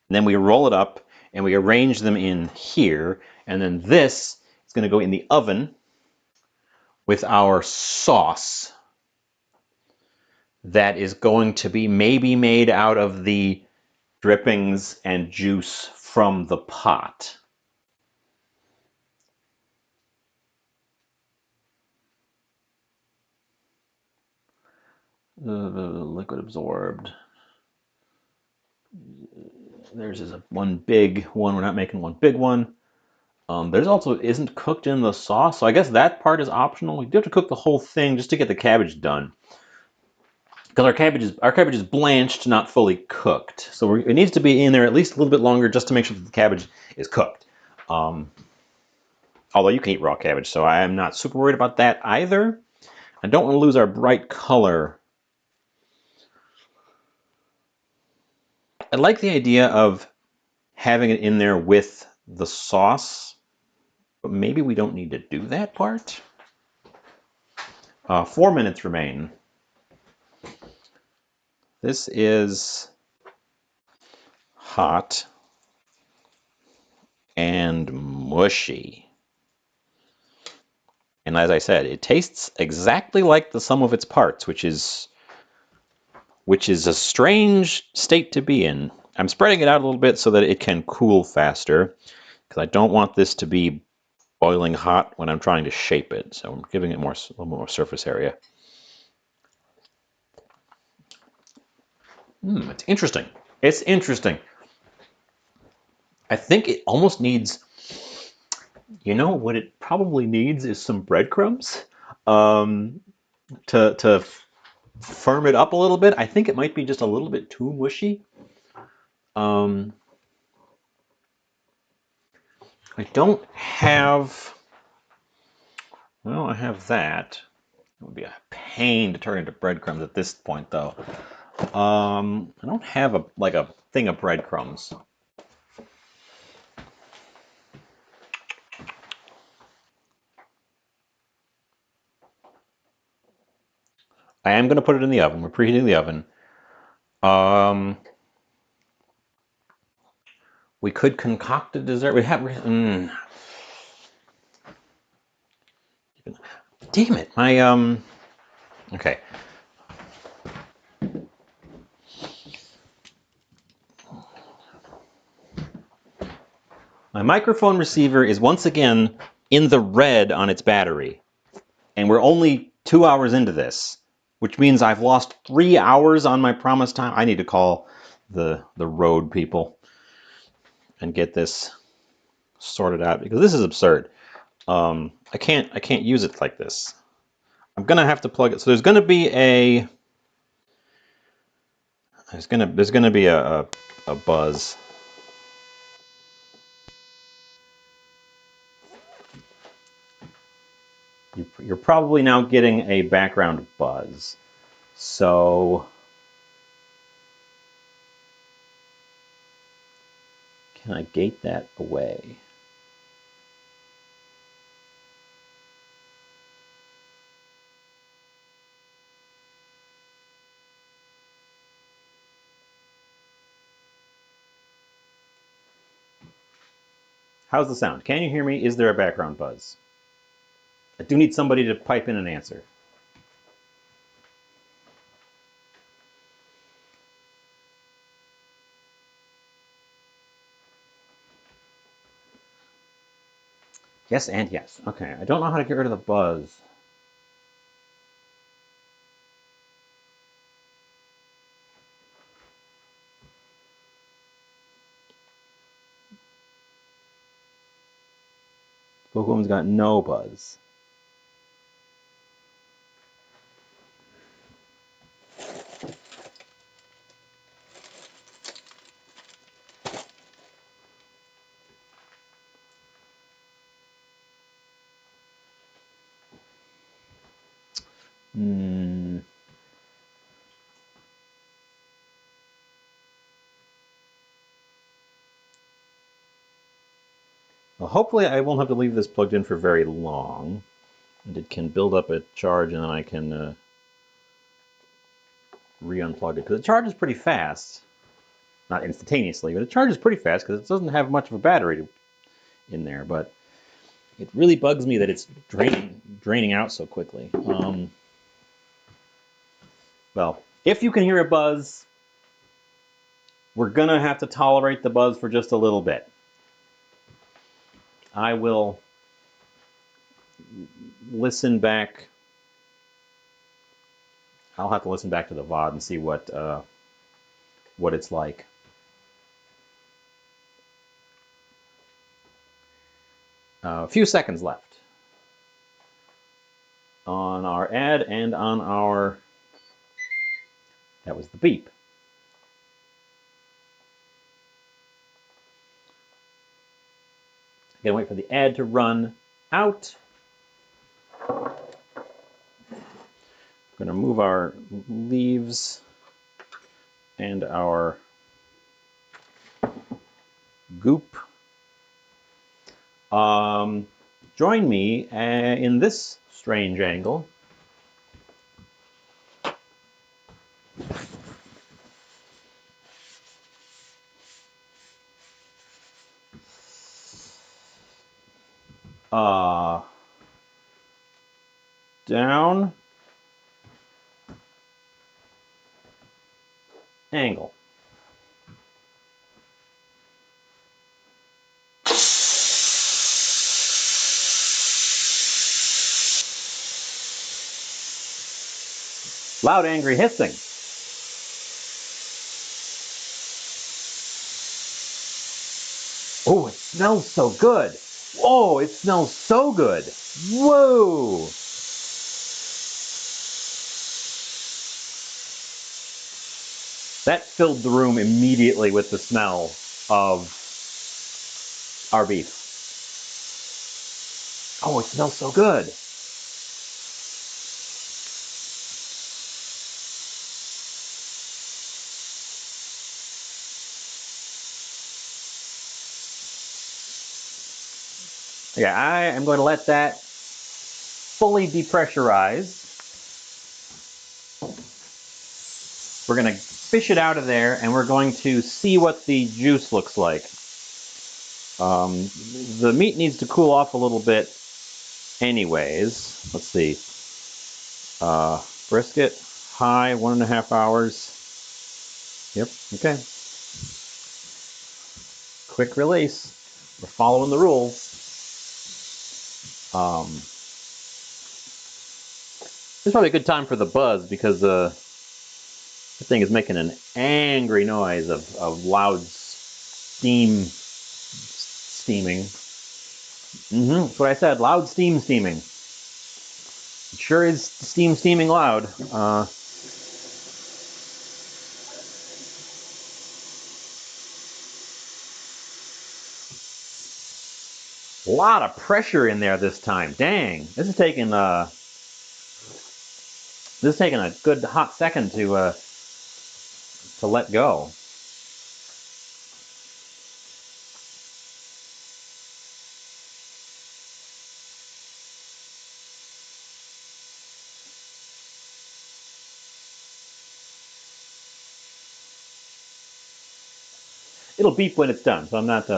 And then we roll it up and we arrange them in here. And then this is going to go in the oven with our sauce. that is going to be maybe made out of the drippings and juice from the pot. Liquid absorbed. There's one big one. We're not making one big one. There's also isn't cooked in the sauce, so I guess that part is optional. You do have to cook the whole thing just to get the cabbage done, because our cabbage is blanched, not fully cooked. So it needs to be in there at least a little bit longer just to make sure that the cabbage is cooked. Although you can eat raw cabbage, so I am not super worried about that either. I don't want to lose our bright color. I like the idea of having it in there with the sauce, but maybe we don't need to do that part. 4 minutes remain. This is hot and mushy. And as I said, it tastes exactly like the sum of its parts, which is a strange state to be in. I'm spreading it out a little bit so that it can cool faster, because I don't want this to be boiling hot when I'm trying to shape it. So I'm giving it a little more surface area. It's interesting. It's interesting. I think it almost needs, you know, what it probably needs is some breadcrumbs to firm it up a little bit. I think it might be just a little bit too mushy. I don't have, well, I have that. It would be a pain to turn into breadcrumbs at this point, though. I don't have a thing of breadcrumbs. I am going to put it in the oven. We're preheating the oven. We could concoct a dessert. We have. Damn it! My Okay. My microphone receiver is once again in the red on its battery, and we're only 2 hours into this, which means I've lost 3 hours on my promised time. I need to call the road people and get this sorted out, because this is absurd. I can't use it like this. I'm gonna have to plug it. So there's gonna be a buzz. You're probably now getting a background buzz. So can I gate that away? How's the sound? Can you hear me? Is there a background buzz? I do need somebody to pipe in an answer. Yes and yes. Okay, I don't know how to get rid of the buzz. Bookworm's got no buzz. Well, hopefully I won't have to leave this plugged in for very long, and it can build up a charge, and then I can re-unplug it, because it charges pretty fast. Not instantaneously, but it charges pretty fast because it doesn't have much of a battery in there. But it really bugs me that it's draining out so quickly. Well, If you can hear a buzz, we're gonna have to tolerate the buzz for just a little bit. I will listen back. I'll have to listen back to the VOD and see what it's like. A few seconds left on our ad and on our. That was the beep. Gonna wait for the ad to run out. Gonna move our leaves and our goop. Join me in this strange angle. Down, angle. Loud, angry hissing. Oh, it smells so good. Oh, it smells so good. Whoa. That filled the room immediately with the smell of our beef. Oh, it smells so good. Yeah, I am going to let that fully depressurize. We're going to fish it out of there, and we're going to see what the juice looks like. The meat needs to cool off a little bit anyways. Let's see. Brisket, high, 1.5 hours. Yep, okay. Quick release. We're following the rules. It's probably a good time for the buzz because this thing is making an angry noise of loud steaming. That's what I said, loud steaming. It sure is steaming loud. A lot of pressure in there this time. Dang, this is taking a good hot second to let go. It'll beep when it's done, so I'm not.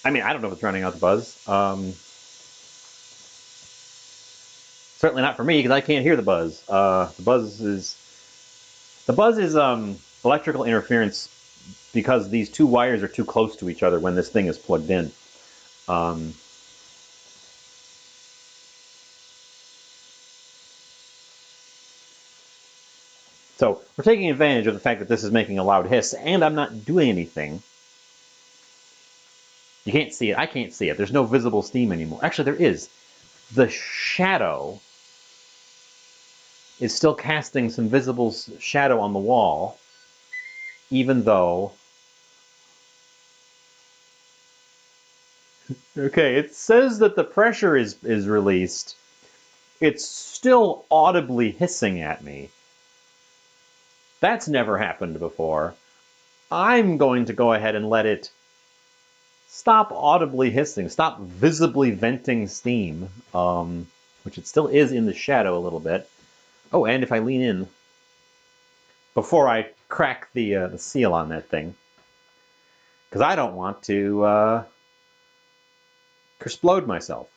I mean, I don't know if it's running out the buzz. Certainly not for me because I can't hear the buzz. The buzz is electrical interference because these two wires are too close to each other when this thing is plugged in. So we're taking advantage of the fact that this is making a loud hiss, and I'm not doing anything. You can't see it. I can't see it. There's no visible steam anymore. Actually, there is. The shadow is still casting some visible shadow on the wall, even though... Okay, it says that the pressure is released. It's still audibly hissing at me. That's never happened before. I'm going to go ahead and let it stop audibly hissing, stop visibly venting steam, which it still is in the shadow a little bit. Oh, and if I lean in before I crack the seal on that thing, because I don't want to explode myself.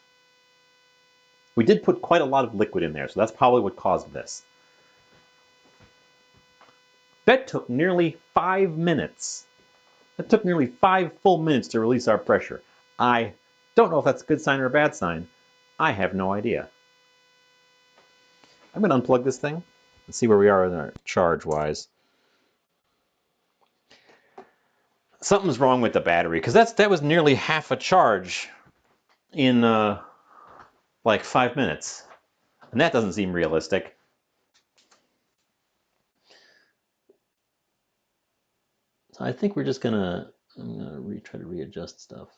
We did put quite a lot of liquid in there, so that's probably what caused this. That took nearly 5 minutes. That took nearly 5 full minutes to release our pressure. I don't know if that's a good sign or a bad sign. I have no idea. I'm going to unplug this thing and see where we are in our charge-wise. Something's wrong with the battery, because that was nearly half a charge in like 5 minutes. And that doesn't seem realistic. So I think we're just gonna, I'm gonna try to readjust stuff.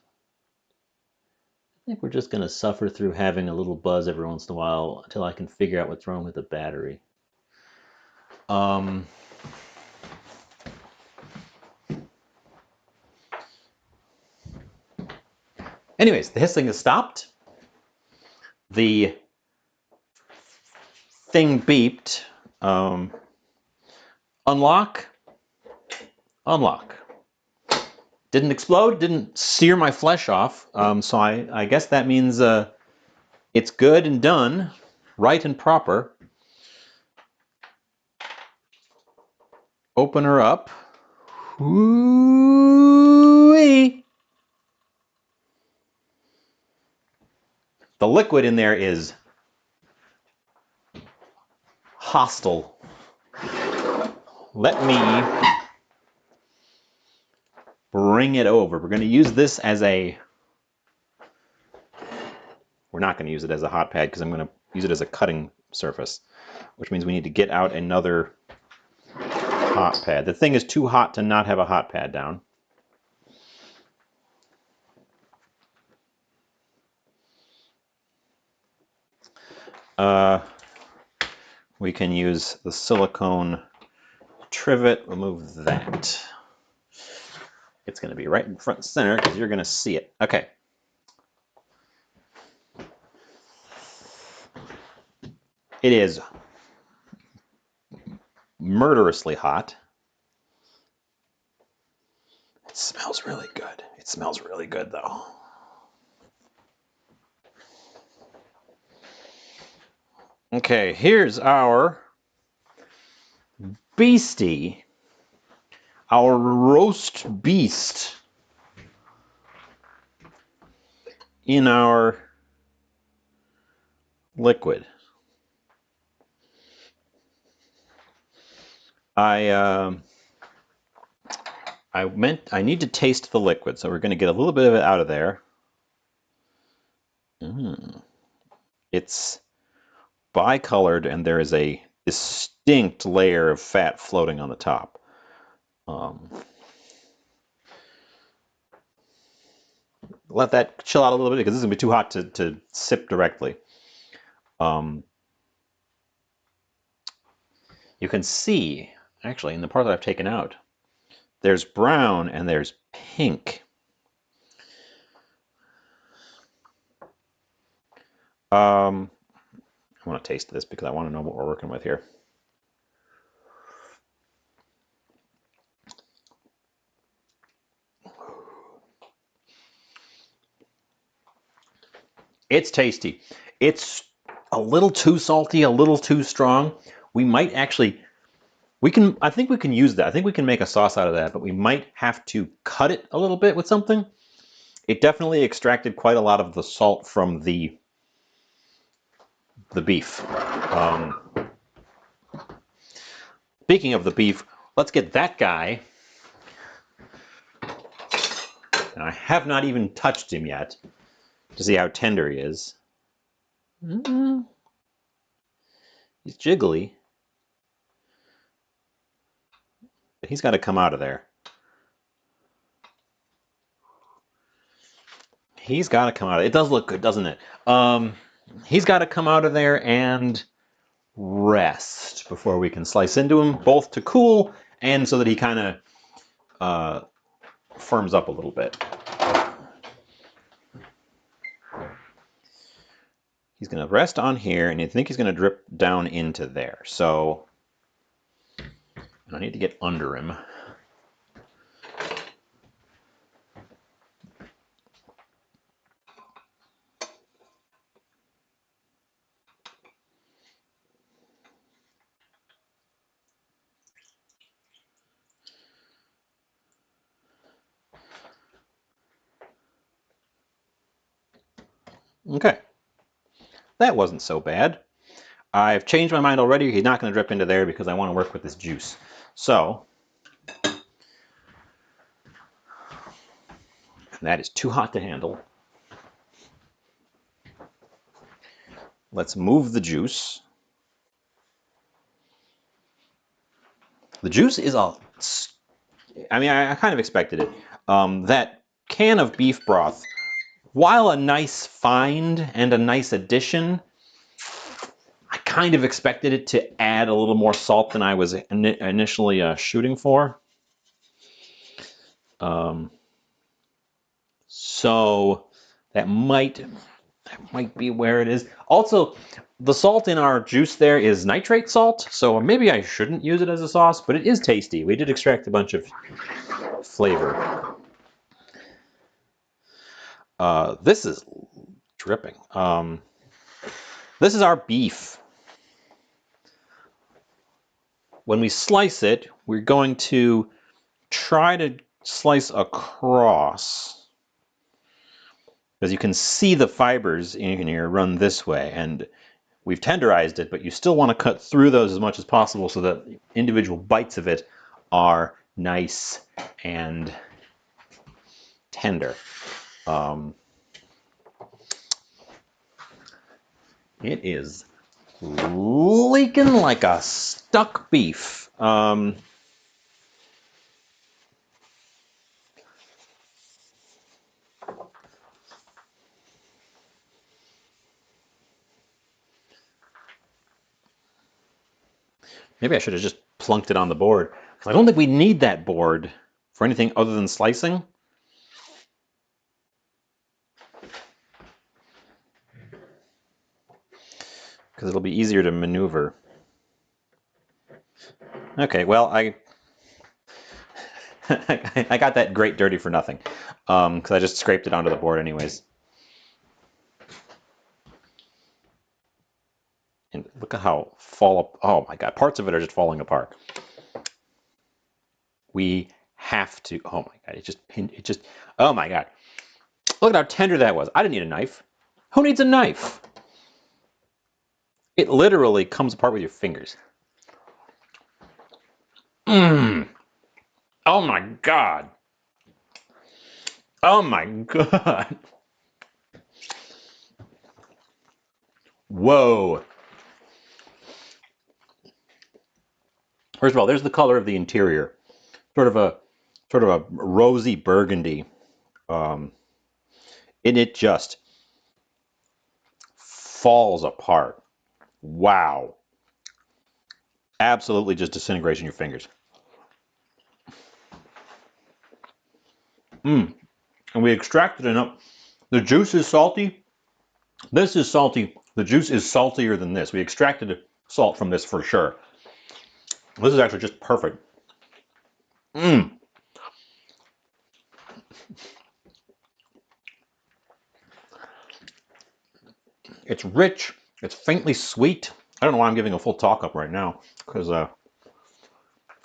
I think we're just gonna suffer through having a little buzz every once in a while until I can figure out what's wrong with the battery. Anyways, the hissing has stopped. The thing beeped. Unlock. Unlock. Didn't explode, didn't sear my flesh off, so I guess that means it's good and done, right and proper. Open her up. Whoo-wee. The liquid in there is hostile. Let me bring it over. We're going to use this as a... We're not going to use it as a hot pad because I'm going to use it as a cutting surface, which means we need to get out another hot pad. The thing is too hot to not have a hot pad down. We can use the silicone trivet. Remove that. It's going to be right in front and center because you're going to see it. Okay. It is murderously hot. It smells really good. It smells really good, though. Okay, here's our beastie. Our roast beast in our liquid. I need to taste the liquid, so we're going to get a little bit of it out of there. It's bicolored, and there is a distinct layer of fat floating on the top. Let that chill out a little bit because this is going to be too hot to sip directly. You can see, actually, in the part that I've taken out, there's brown and there's pink. I want to taste this because I want to know what we're working with here. It's tasty. It's a little too salty, a little too strong. We might actually, I think we can use that. I think we can make a sauce out of that, but we might have to cut it a little bit with something. It definitely extracted quite a lot of the salt from the beef. Speaking of the beef, let's get that guy. And I have not even touched him yet to see how tender he is. He's jiggly. But he's got to come out of there. He's got to come out of it. It does look good, doesn't it? He's got to come out of there and rest before we can slice into him, both to cool and so that he kind of firms up a little bit. He's going to rest on here, and I think he's going to drip down into there. So I need to get under him. Okay, that wasn't so bad. I've changed my mind already. He's not going to drip into there because I want to work with this juice. So, that is too hot to handle. Let's move the juice. The juice is I kind of expected it. That can of beef broth, while a nice find and a nice addition, I kind of expected it to add a little more salt than I was initially shooting for. So that might be where it is. Also, the salt in our juice there is nitrate salt, so maybe I shouldn't use it as a sauce, but it is tasty. We did extract a bunch of flavor. This is dripping. This is our beef. When we slice it, we're going to try to slice across, because you can see the fibers in here run this way, and we've tenderized it, but you still want to cut through those as much as possible so that individual bites of it are nice and tender. It is leaking like a stuck beef. Maybe I should have just plunked it on the board. I don't think we need that board for anything other than slicing. Because it'll be easier to maneuver. Okay, well, I got that grate dirty for nothing. Because I just scraped it onto the board anyways. And look at how oh my god, parts of it are just falling apart. We have to, oh my god, oh my god. Look at how tender that was. I didn't need a knife. Who needs a knife? It literally comes apart with your fingers. Mmm. Oh my god. Oh my god. Whoa. First of all, there's the color of the interior. Sort of a rosy burgundy. And it just falls apart. Wow. Absolutely just disintegrates in your fingers. And we extracted enough. The juice is salty. This is salty. The juice is saltier than this. We extracted salt from this for sure. This is actually just perfect. It's rich. It's faintly sweet. I don't know why I'm giving a full talk up right now, because we're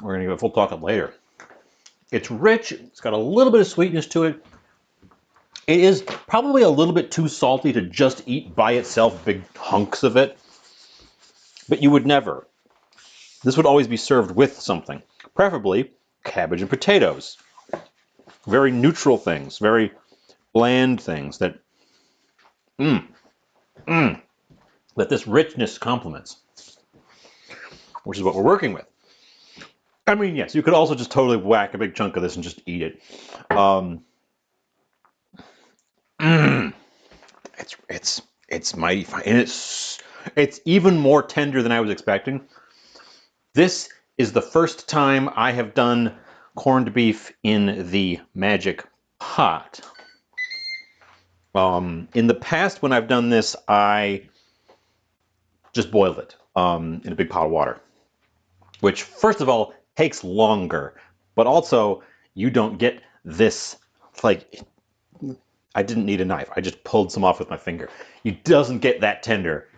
going to give a full talk up later. It's rich. It's got a little bit of sweetness to it. It is probably a little bit too salty to just eat by itself, big hunks of it. But you would never. This would always be served with something, preferably cabbage and potatoes. Very neutral things, very bland things that that this richness complements, which is what we're working with. I mean, yes, you could also just totally whack a big chunk of this and just eat it. It's mighty fine, and it's even more tender than I was expecting. This is the first time I have done corned beef in the magic pot. In the past, when I've done this, I just boiled it in a big pot of water, which, first of all, takes longer, but also you don't get this, like, I didn't need a knife. I just pulled some off with my finger. It doesn't get that tender.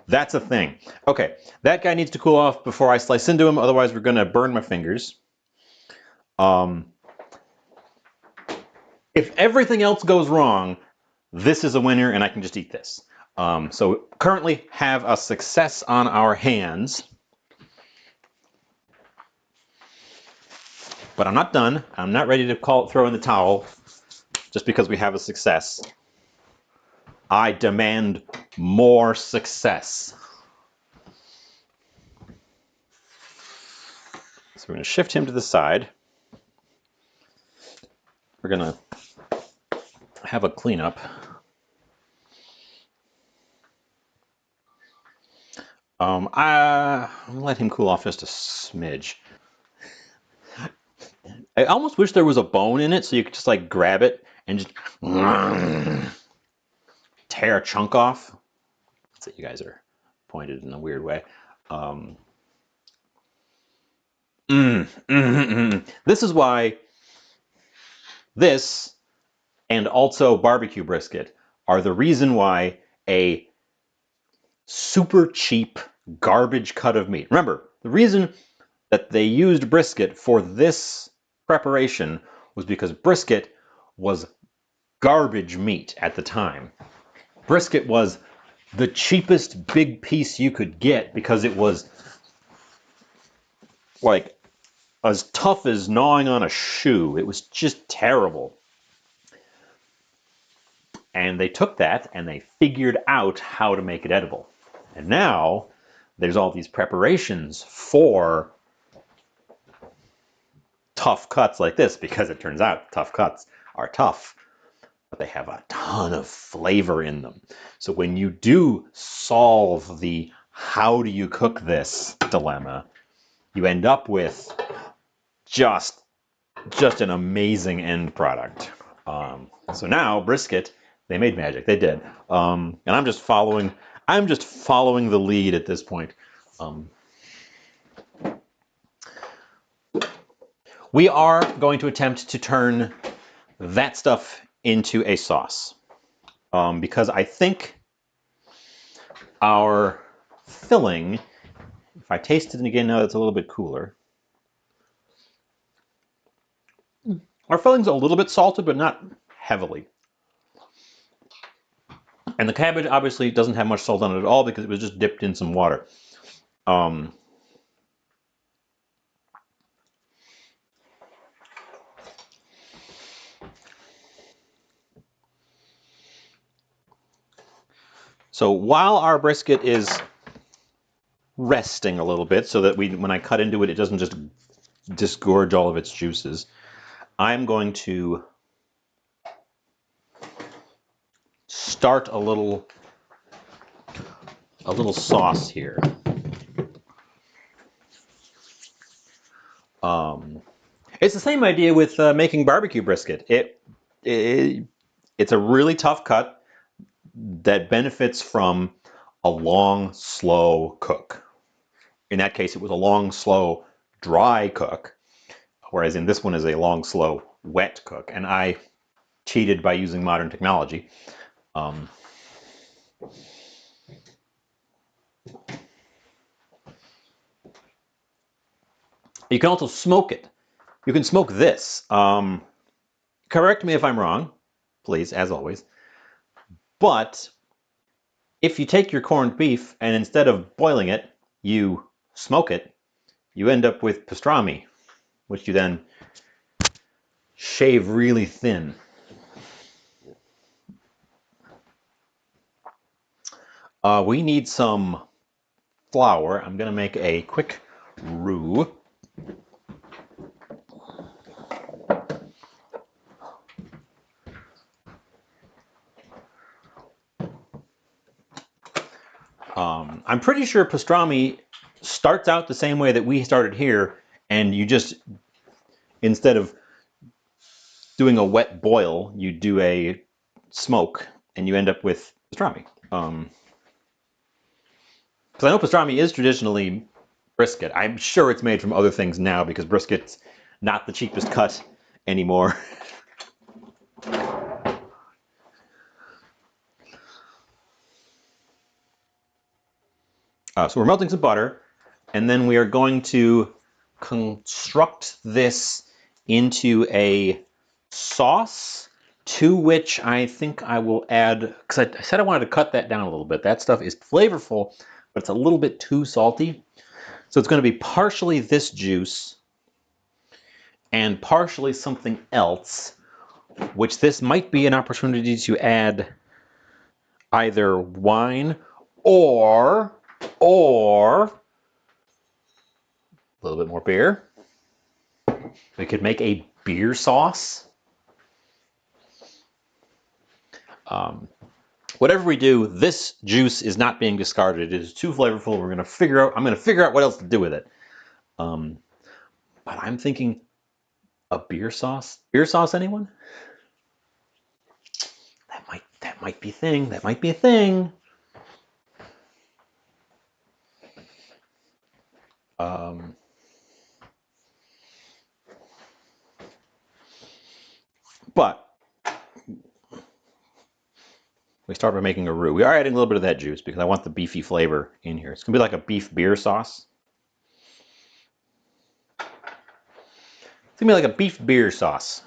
That's a thing. Okay, that guy needs to cool off before I slice into him, otherwise we're going to burn my fingers. If everything else goes wrong, this is a winner and I can just eat this. So currently have a success on our hands. But I'm not done. I'm not ready to throw in the towel just because we have a success. I demand more success. So we're going to shift him to the side. We're going to have a cleanup. I'm going to let him cool off just a smidge. I almost wish there was a bone in it so you could just like grab it and just tear a chunk off. So you guys are pointed in a weird way. This is why this and also barbecue brisket are the reason why a super cheap garbage cut of meat. Remember, the reason that they used brisket for this preparation was because brisket was garbage meat at the time. Brisket was the cheapest big piece you could get because it was like as tough as gnawing on a shoe. It was just terrible. And they took that and they figured out how to make it edible. And now there's all these preparations for tough cuts like this, because it turns out tough cuts are tough, but they have a ton of flavor in them. So when you do solve the how do you cook this dilemma, you end up with just an amazing end product. So now brisket, they made magic. They did, and I'm just following the lead at this point. We are going to attempt to turn that stuff into a sauce, because I think our filling, if I taste it again now that it's a little bit cooler, our filling's a little bit salted, but not heavily. And the cabbage obviously doesn't have much salt on it at all because it was just dipped in some water. So while our brisket is resting a little bit so that when I cut into it, it doesn't just disgorge all of its juices, I'm going to start a little sauce here. It's the same idea with making barbecue brisket. It's a really tough cut that benefits from a long, slow cook. In that case, it was a long, slow, dry cook, whereas in this one is a long, slow, wet cook. And I cheated by using modern technology. You can also smoke it. You can smoke this. Correct me if I'm wrong, please, as always. But if you take your corned beef and instead of boiling it, you smoke it, you end up with pastrami, which you then shave really thin. We need some flour. I'm going to make a quick roux. I'm pretty sure pastrami starts out the same way that we started here, and you just, instead of doing a wet boil, you do a smoke, and you end up with pastrami. Because I know pastrami is traditionally brisket. I'm sure it's made from other things now because brisket's not the cheapest cut anymore. So we're melting some butter, and then we are going to construct this into a sauce to which I think I will add, because I said I wanted to cut that down a little bit. That stuff is flavorful, but it's a little bit too salty. So it's going to be partially this juice and partially something else, which this might be an opportunity to add either wine or a little bit more beer. We could make a beer sauce. Whatever we do, this juice is not being discarded. It is too flavorful. I'm going to figure out what else to do with it. But I'm thinking a beer sauce. Beer sauce, anyone? That might be a thing. That might be a thing. But we start by making a roux. We are adding a little bit of that juice because I want the beefy flavor in here. It's going to be like a beef beer sauce. It's going to be like a beef beer sauce.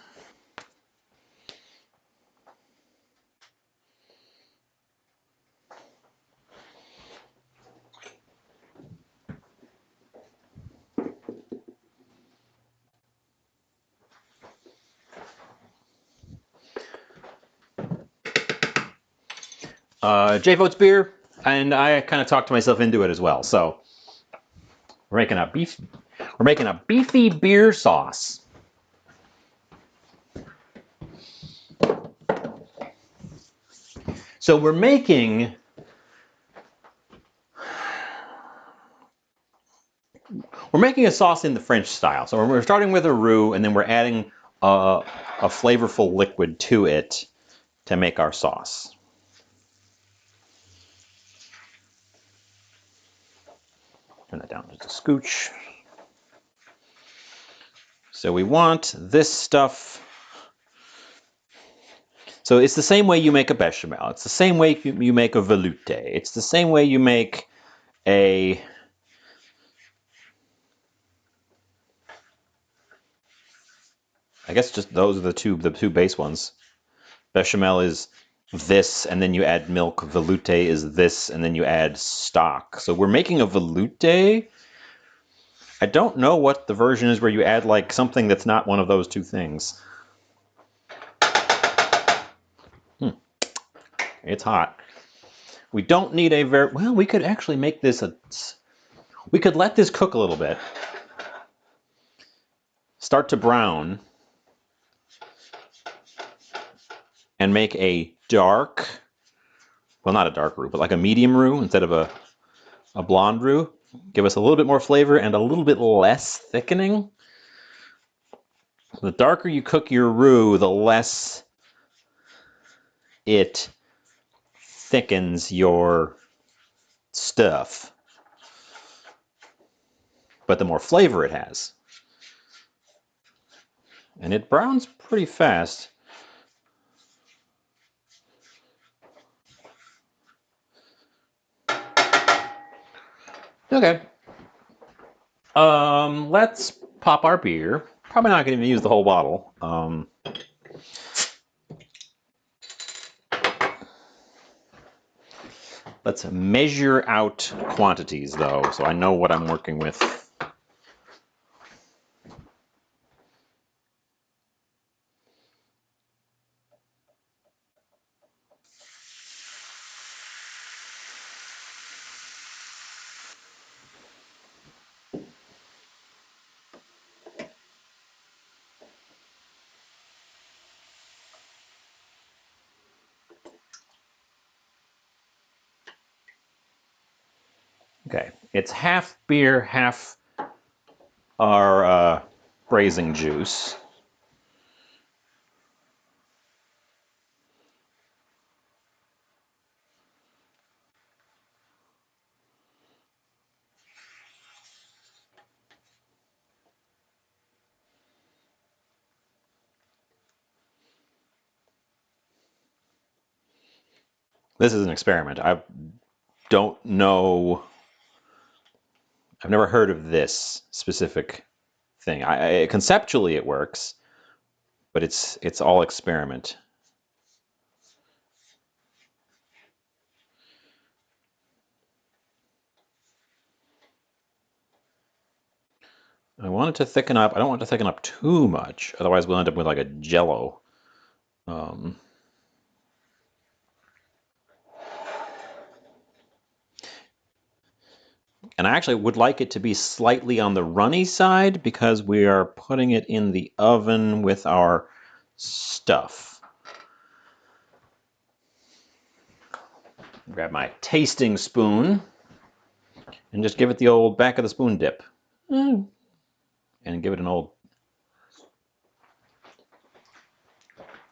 Jay votes beer, and I kind of talked myself into it as well. So we're making a beefy beer sauce. So we're making a sauce in the French style. So we're starting with a roux, and then we're adding a flavorful liquid to it to make our sauce. Turn that down just a scooch. So we want this stuff. So it's the same way you make a bechamel. It's the same way you make a veloute. It's the same way you make a I guess just those are the two base ones. Bechamel is this, and then you add milk. Veloute is this, and then you add stock. So we're making a veloute. I don't know what the version is where you add like something that's not one of those two things. It's hot. We don't need a very well. We could actually make this we could let this cook a little bit. Start to brown. And make a dark, well, not a dark roux, but like a medium roux instead of a blonde roux. Give us a little bit more flavor and a little bit less thickening. The darker you cook your roux, the less it thickens your stuff, but the more flavor it has. And it browns pretty fast. Okay. Let's pop our beer. Probably not going to even use the whole bottle. Let's measure out quantities, though, so I know what I'm working with. Okay, it's half beer, half our braising juice. This is an experiment. I don't know. I've never heard of this specific thing. Conceptually it works, but it's all experiment. I want it to thicken up. I don't want it to thicken up too much, otherwise we'll end up with like a jello. And I actually would like it to be slightly on the runny side because we are putting it in the oven with our stuff. Grab my tasting spoon and just give it the old back of the spoon dip. And give it an old...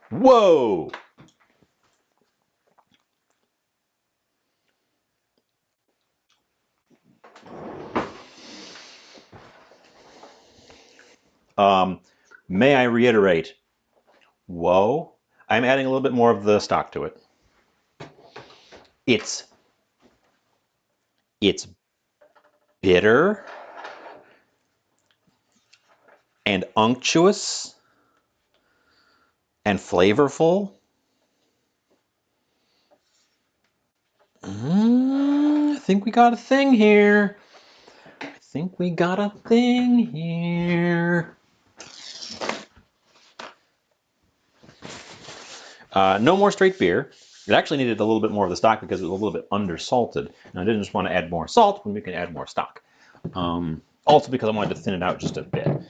Whoa! May I reiterate, whoa, I'm adding a little bit more of the stock to it. It's bitter and unctuous and flavorful. I think we got a thing here. I think we got a thing here. No more straight beer. It actually needed a little bit more of the stock because it was a little bit undersalted. And I didn't just want to add more salt when we can add more stock. Also because I wanted to thin it out just a bit.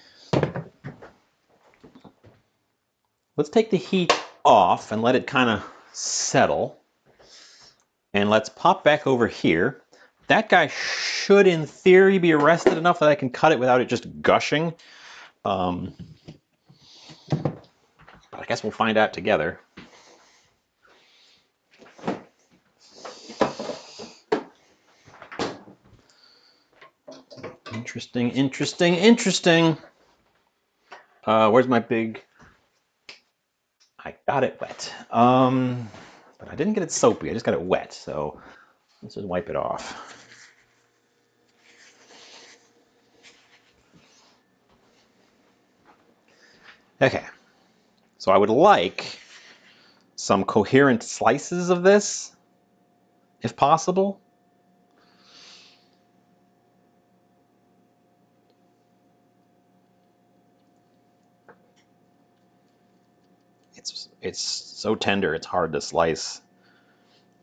Let's take the heat off and let it kind of settle. And let's pop back over here. That guy should, in theory, be arrested enough that I can cut it without it just gushing. But I guess we'll find out together. Interesting, interesting, interesting. Where's my big... I got it wet. But I didn't get it soapy. I just got it wet. So let's just wipe it off. Okay. So I would like some coherent slices of this, if possible. It's so tender, it's hard to slice.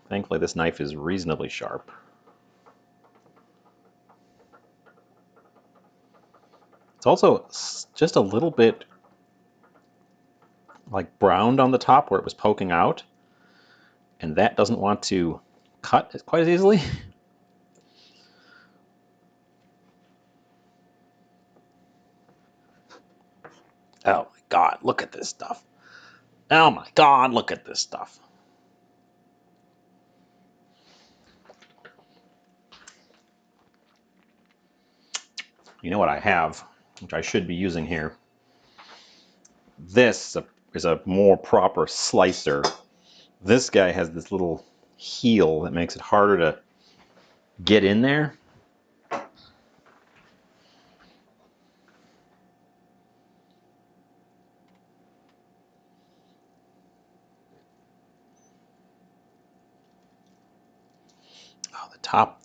Thankfully, this knife is reasonably sharp. It's also just a little bit like browned on the top where it was poking out, and that doesn't want to cut quite as easily. Oh my God, look at this stuff. Oh my God, look at this stuff. You know what I have, which I should be using here? This is a more proper slicer. This guy has this little heel that makes it harder to get in there. Oh, the top.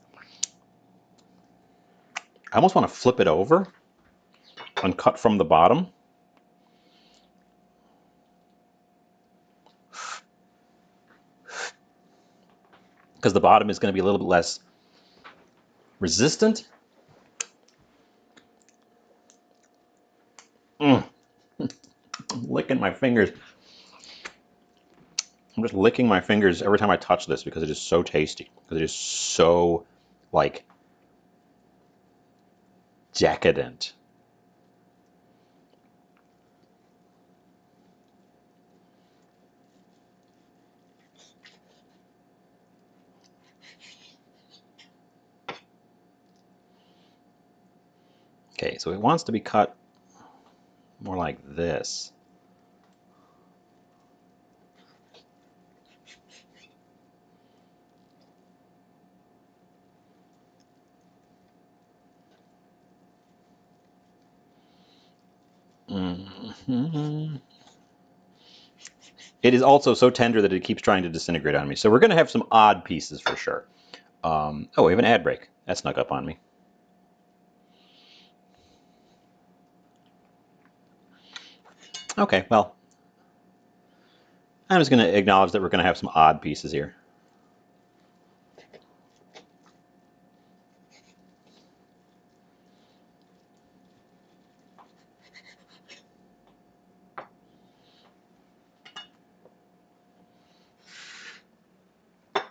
I almost want to flip it over and cut from the bottom. Because the bottom is going to be a little bit less resistant. I'm licking my fingers. I'm just licking my fingers every time I touch this because it is so tasty. Because it is so, like, decadent. Okay, so it wants to be cut more like this. It is also so tender that it keeps trying to disintegrate on me. So we're going to have some odd pieces for sure. Oh, we have an ad break. That snuck up on me. Okay, well, I'm just going to acknowledge that we're going to have some odd pieces here.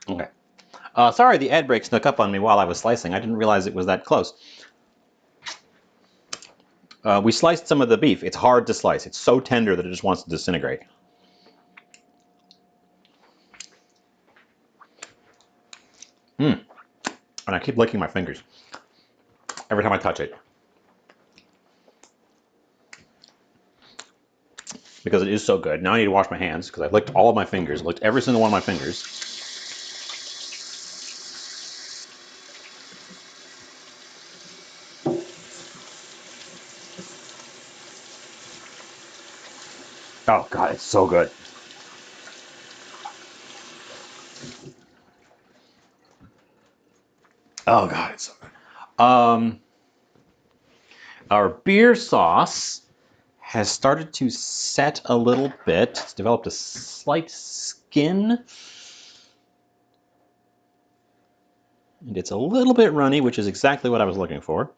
Okay. Sorry the ad break snuck up on me while I was slicing. I didn't realize it was that close. We sliced some of the beef. It's hard to slice. It's so tender that it just wants to disintegrate. And I keep licking my fingers every time I touch it. Because it is so good. Now I need to wash my hands because I licked all of my fingers. Licked every single one of my fingers. Oh God, it's so good. Oh God, it's so good. Our beer sauce has started to set a little bit. It's developed a slight skin. And it's a little bit runny, which is exactly what I was looking for.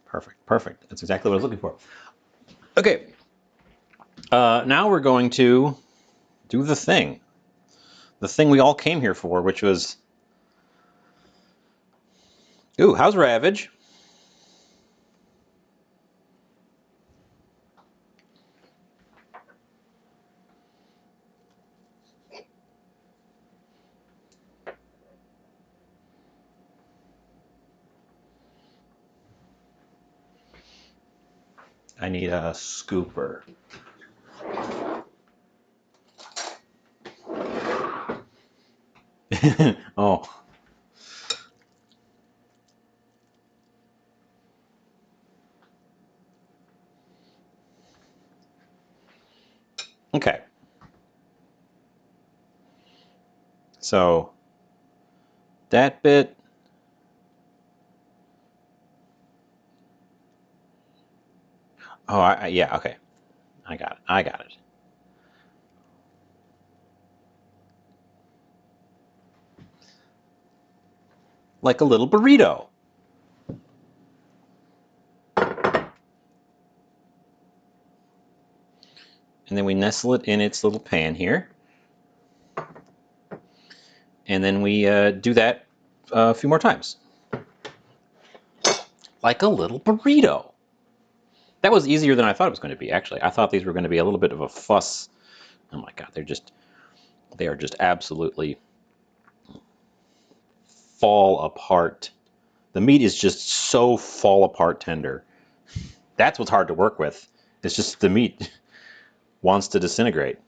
Perfect, perfect. That's exactly what I was looking for. Okay, now we're going to do the thing we all came here for, which was, ooh, how's Ravage? I need a scooper. Oh. Okay. So that bit. Oh, yeah, okay. I got it. I got it. Like a little burrito. And then we nestle it in its little pan here. And then we do that a few more times. Like a little burrito. That was easier than I thought it was going to be, actually. I thought these were going to be a little bit of a fuss. Oh my God, they are just absolutely fall apart. The meat is just so fall apart tender. That's what's hard to work with. It's just the meat wants to disintegrate.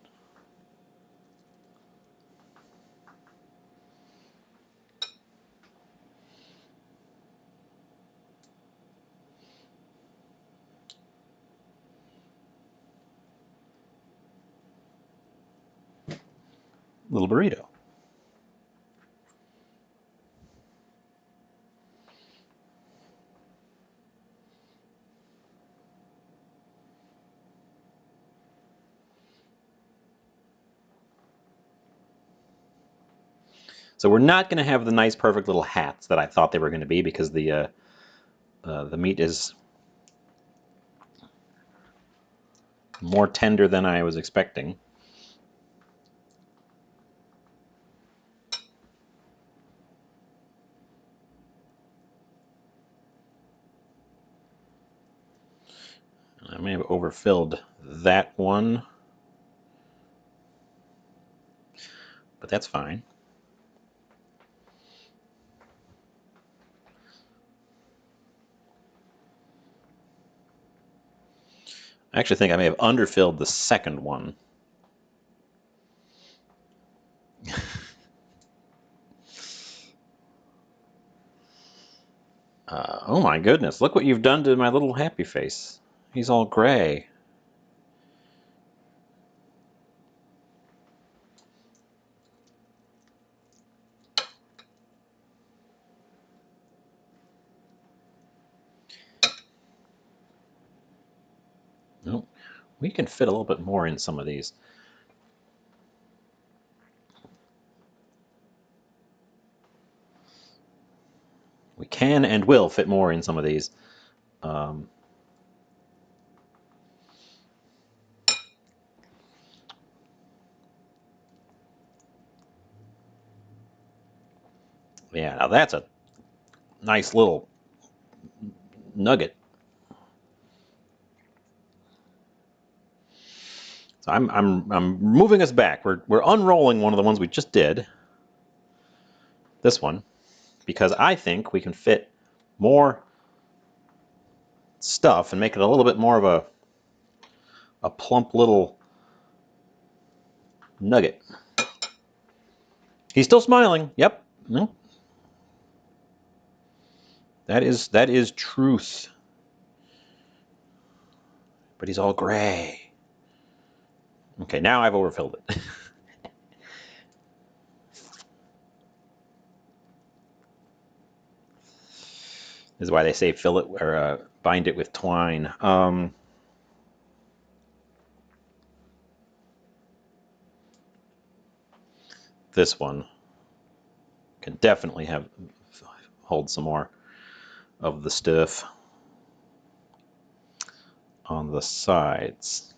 Little burrito. So we're not going to have the nice, perfect little hats that I thought they were going to be because the meat is more tender than I was expecting. I may have overfilled that one, but that's fine. I actually think I may have underfilled the second one. Oh my goodness, look what you've done to my little happy face. He's all gray. We can fit a little bit more in some of these. We can and will fit more in some of these. Yeah, now that's a nice little nugget. So I'm moving us back. We're unrolling one of the ones we just did. This one, because I think we can fit more stuff and make it a little bit more of a plump little nugget. He's still smiling. Yep. No. That is truth. But he's all gray. Okay, now I've overfilled it. This is why they say fill it or bind it with twine. This one can definitely hold some more of the stuff on the sides.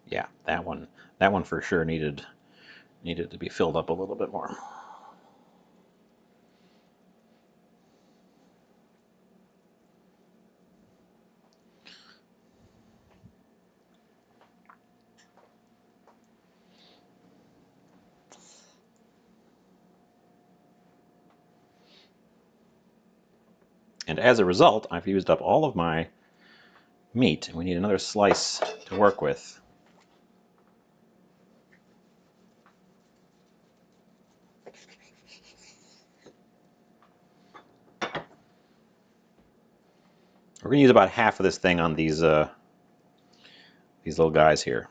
Yeah, that one for sure needed to be filled up a little bit more. And as a result, I've used up all of my meat, and we need another slice to work with. We're going to use about half of this thing on these little guys here.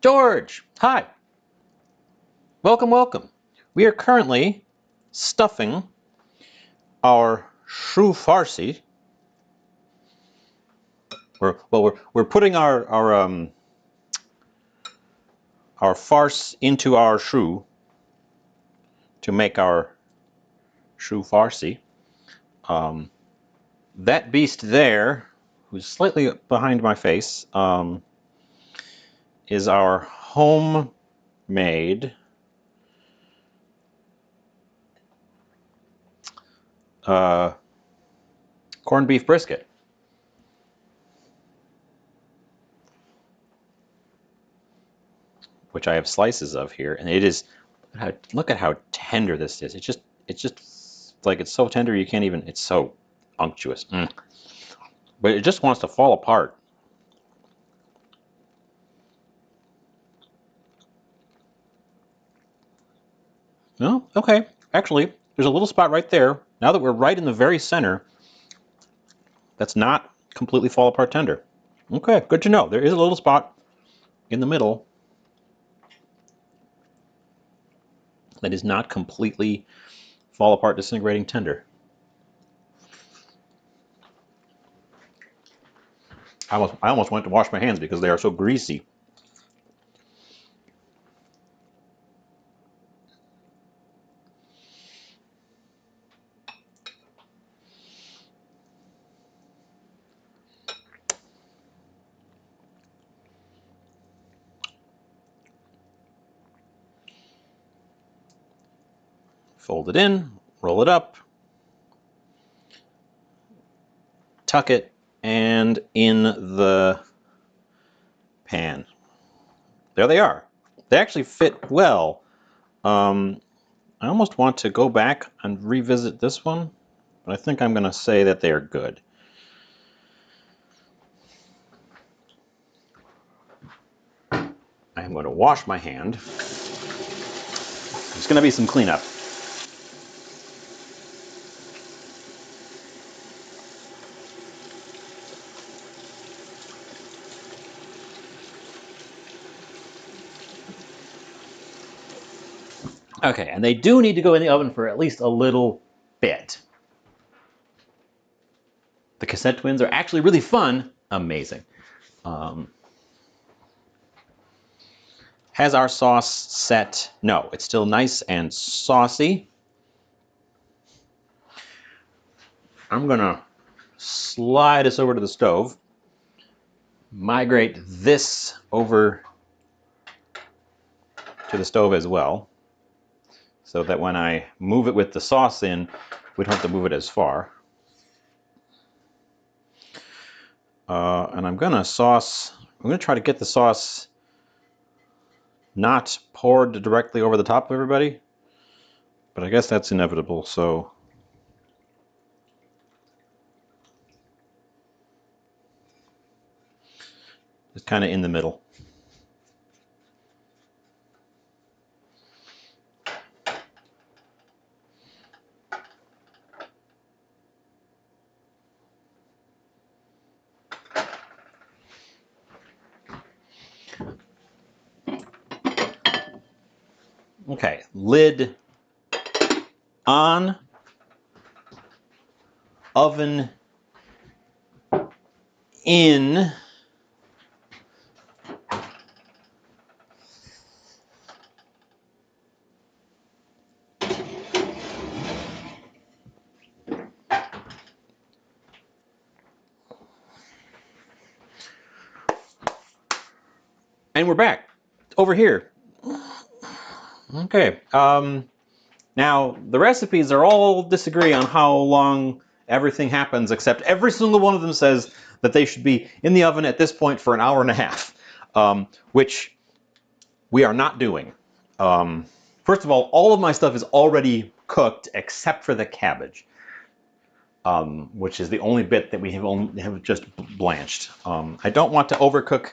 George, hi. Welcome, welcome. We are currently stuffing our Chou Farcis. We're putting our farce into our chou to make our Chou Farcis. That beast there, who's slightly behind my face, is our homemade corned beef brisket, which I have slices of here, and it is. Look at how tender this is. It's just like it's so tender you can't even. It's so unctuous, but it just wants to fall apart. No, okay. Actually, there's a little spot right there. Now that we're right in the very center, that's not completely fall apart tender. Okay, good to know. There is a little spot in the middle that is not completely fall apart disintegrating tender. I almost went to wash my hands because they are so greasy. Fold it in, roll it up, tuck it, and in the pan. There they are. They actually fit well. I almost want to go back and revisit this one, but I think I'm going to say that they are good. I'm going to wash my hand. There's going to be some cleanup. Okay, and they do need to go in the oven for at least a little bit. The cassette twins are actually really fun. Amazing. Has our sauce set? No, it's still nice and saucy. I'm gonna slide this over to the stove. Migrate this over to the stove as well, so that when I move it with the sauce in, we don't have to move it as far. And I'm gonna try to get the sauce not poured directly over the top of everybody, but I guess that's inevitable, so. It's kind of in the middle. Okay, lid on, oven in. And we're back over here. Okay. Now, the recipes are all disagree on how long everything happens, except every single one of them says that they should be in the oven at this point for an hour and a half, which we are not doing. First of all of my stuff is already cooked except for the cabbage, which is the only bit that we have just blanched. I don't want to overcook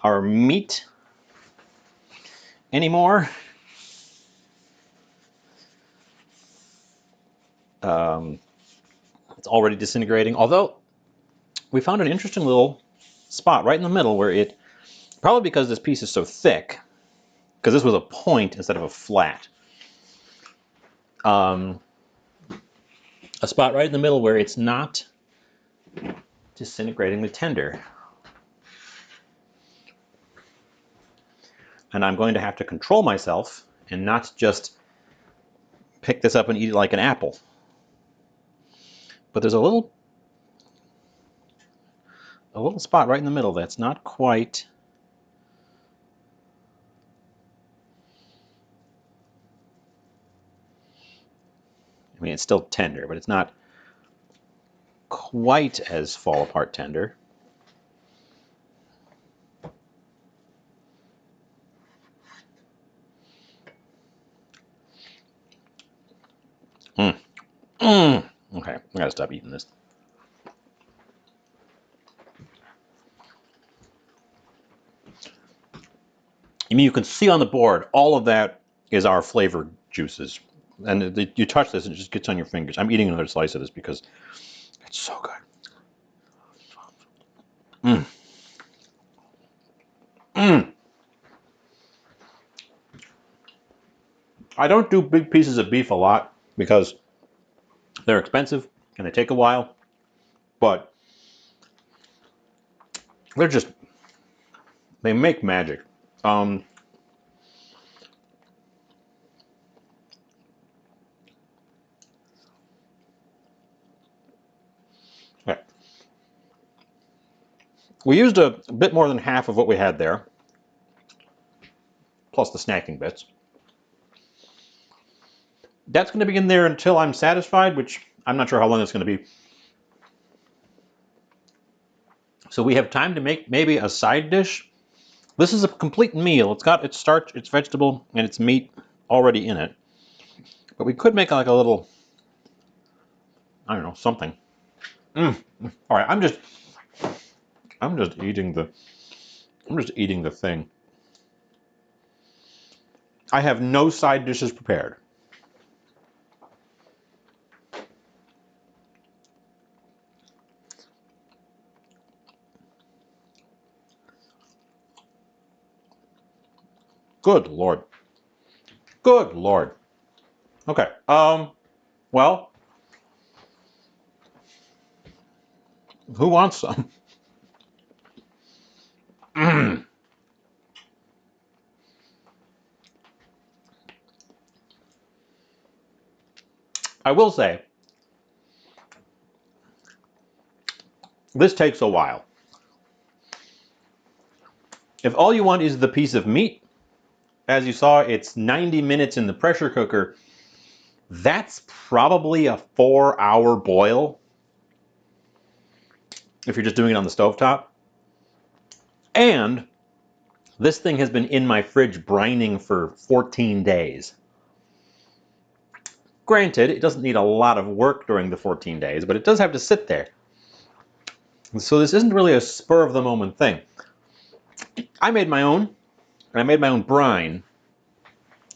our meat anymore. It's already disintegrating, although we found an interesting little spot right in the middle where it, probably because this piece is so thick, because this was a point instead of a flat, a spot right in the middle where it's not disintegratingly tender. And I'm going to have to control myself and not just pick this up and eat it like an apple. But there's a little spot right in the middle that's not quite. I mean, it's still tender, but it's not quite as fall apart tender. Okay, I gotta stop eating this. I mean, you can see on the board, all of that is our flavored juices. And you touch this and it just gets on your fingers. I'm eating another slice of this because it's so good. I don't do big pieces of beef a lot because they're expensive and they take a while, but they make magic. Okay. We used a bit more than half of what we had there, plus the snacking bits. That's going to be in there until I'm satisfied, which I'm not sure how long it's going to be. So we have time to make maybe a side dish. This is a complete meal. It's got its starch, its vegetable, and its meat already in it. But we could make like a little, I don't know, something. All right, I'm just eating the thing. I have no side dishes prepared. Good Lord. Good Lord. Okay. Well, who wants some? I will say, this takes a while. If all you want is the piece of meat, as you saw, it's 90 minutes in the pressure cooker. That's probably a 4-hour boil if you're just doing it on the stovetop. And this thing has been in my fridge brining for 14 days. Granted, it doesn't need a lot of work during the 14 days, but it does have to sit there. So this isn't really a spur of the moment thing. I made my own, and I made my own brine.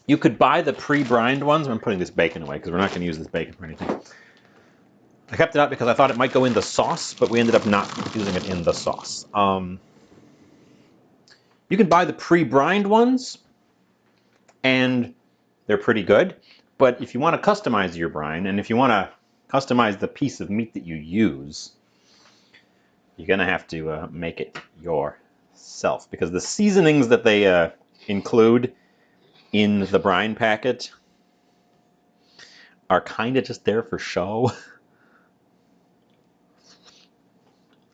You could buy the pre-brined ones. I'm putting this bacon away because we're not going to use this bacon for anything. I kept it out because I thought it might go in the sauce, but we ended up not using it in the sauce. You can buy the pre-brined ones, and they're pretty good. But if you want to customize your brine, and if you want to customize the piece of meat that you use, you're going to have to make it yourself. Because the seasonings that they include in the brine packet are kind of just there for show.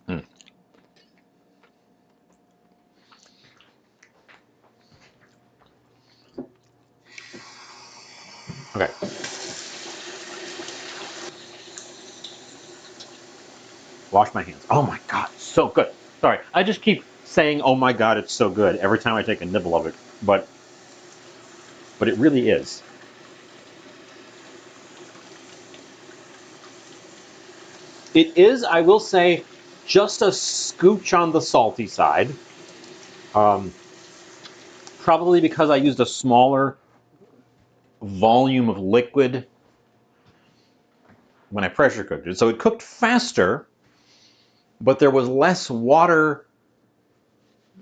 Mm. Okay. Wash my hands. Oh my god, so good. Sorry, I just keep saying, "Oh my god, it's so good" every time I take a nibble of it, but it really is. It is, I will say, just a scooch on the salty side. Um, Probably because I used a smaller volume of liquid when I pressure cooked it. So it cooked faster, but there was less water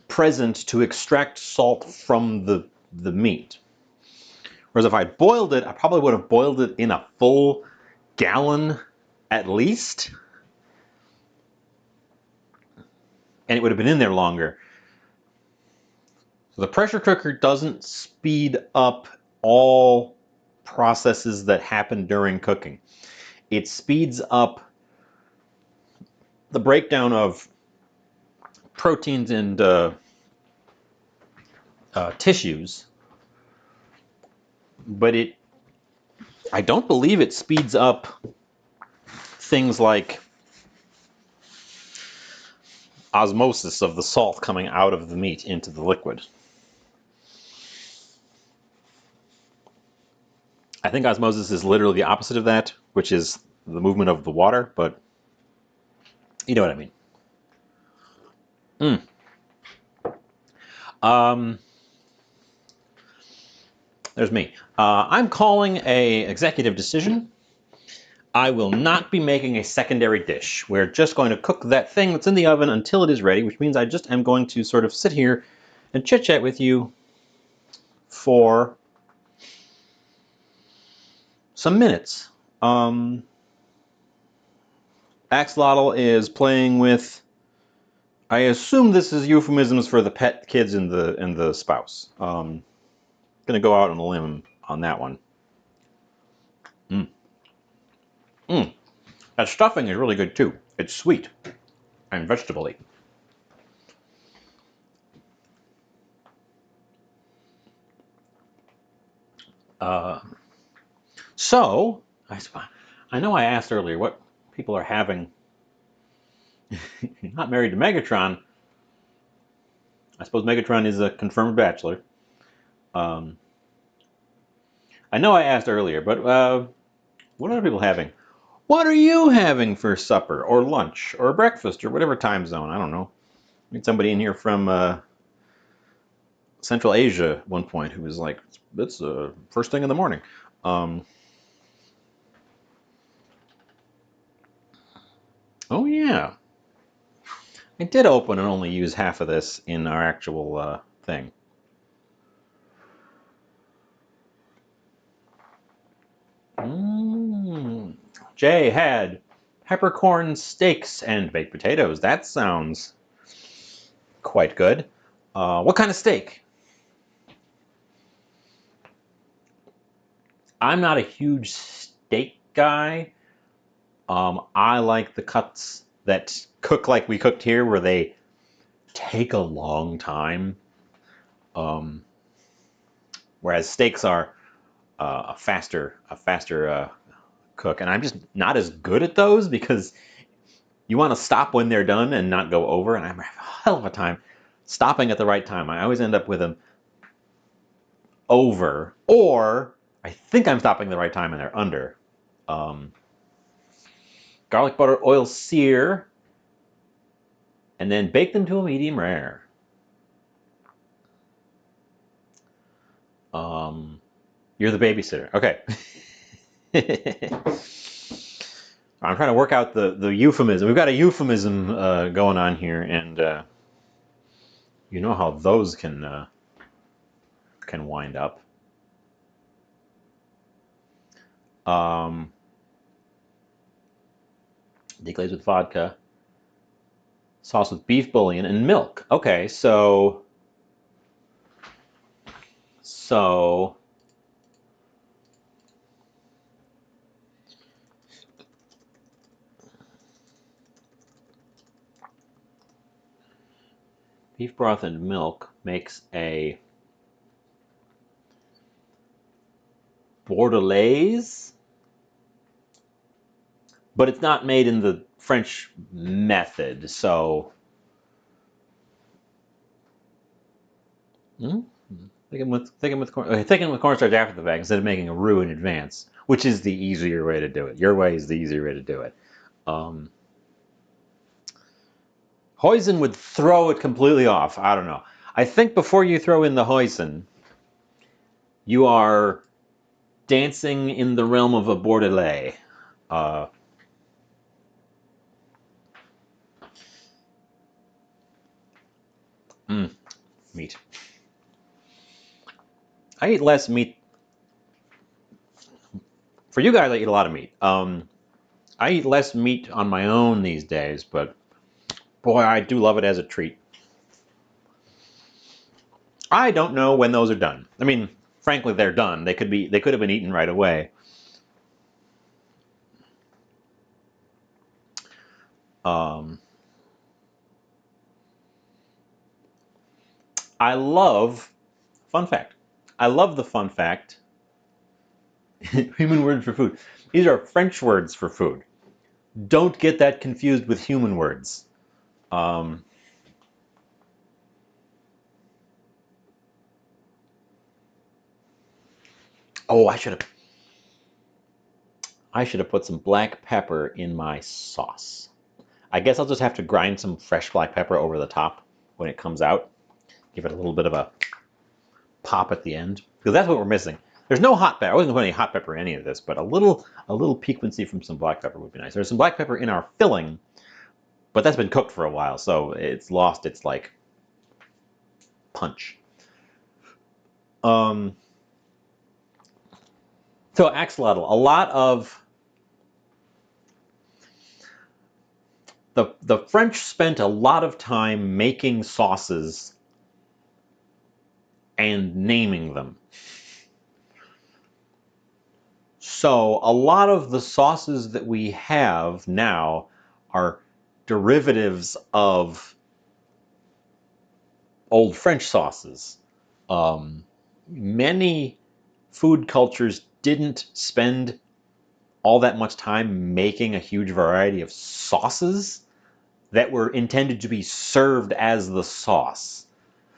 present to extract salt from the meat. Whereas if I boiled it, I probably would have boiled it in a full gallon at least, and it would have been in there longer. So the pressure cooker doesn't speed up all processes that happen during cooking. It speeds up the breakdown of proteins and tissues, but I don't believe it speeds up things like osmosis of the salt coming out of the meat into the liquid. I think osmosis is literally the opposite of that, which is the movement of the water, but you know what I mean. Mm. Um, there's me. I'm calling a executive decision. I will not be making a secondary dish. We're just going to cook that thing that's in the oven until it is ready, which means I just am going to sort of sit here and chit-chat with you for some minutes. Axolotl is playing with, I assume this is euphemisms for the pet, kids, and the spouse. Gonna go out on a limb on that one. Mm. Mm. That stuffing is really good too. It's sweet and vegetable-y. Uh, so, I know I asked earlier what people are having. You're not married to Megatron. I suppose Megatron is a confirmed bachelor. Um, I know I asked earlier, but what are people having? What are you having for supper or lunch or breakfast or whatever time zone? I don't know. Meet somebody in here from Central Asia at one point who was like, "It's first thing in the morning." Um, oh yeah, I did open and only use half of this in our actual thing. Jay had peppercorn steaks and baked potatoes. That sounds quite good. What kind of steak? I'm not a huge steak guy. I like the cuts that cook like we cooked here, where they take a long time. Whereas steaks are a faster cook, and I'm just not as good at those because you want to stop when they're done and not go over. And I'm a hell of a time stopping at the right time. I always end up with them over, or I think I'm stopping the right time and they're under. Garlic butter oil sear, and then bake them to a medium rare. You're the babysitter. Okay. I'm trying to work out the euphemism. We've got a euphemism going on here, and you know how those can wind up. Deglaze with vodka, sauce with beef bouillon, and milk. Okay, so beef broth and milk makes a bordelaise, but it's not made in the French method, so thicken with cornstarch after the fact instead of making a roux in advance, which is the easier way to do it. Your way is the easier way to do it. Hoisin would throw it completely off. I don't know. I think before you throw in the hoisin, you are dancing in the realm of a bordelais. Meat. I eat less meat. For you guys, I eat a lot of meat. I eat less meat on my own these days, but boy, I do love it as a treat. I don't know when those are done. I mean, frankly, they're done. They could have been eaten right away. I love fun fact. I love the fun fact. Human words for food. These are French words for food. Don't get that confused with human words. Oh, I should have put some black pepper in my sauce. I guess I'll just have to grind some fresh black pepper over the top when it comes out. Give it a little bit of a pop at the end, because that's what we're missing. There's no hot pepper. I wasn't going to put any hot pepper in any of this, but a little piquancy from some black pepper would be nice. There's some black pepper in our filling, but that's been cooked for a while, so it's lost its like punch. So axolotl, a lot of the French spent a lot of time making sauces and naming them. So a lot of the sauces that we have now are derivatives of old French sauces. Many food cultures didn't spend all that much time making a huge variety of sauces that were intended to be served as the sauce.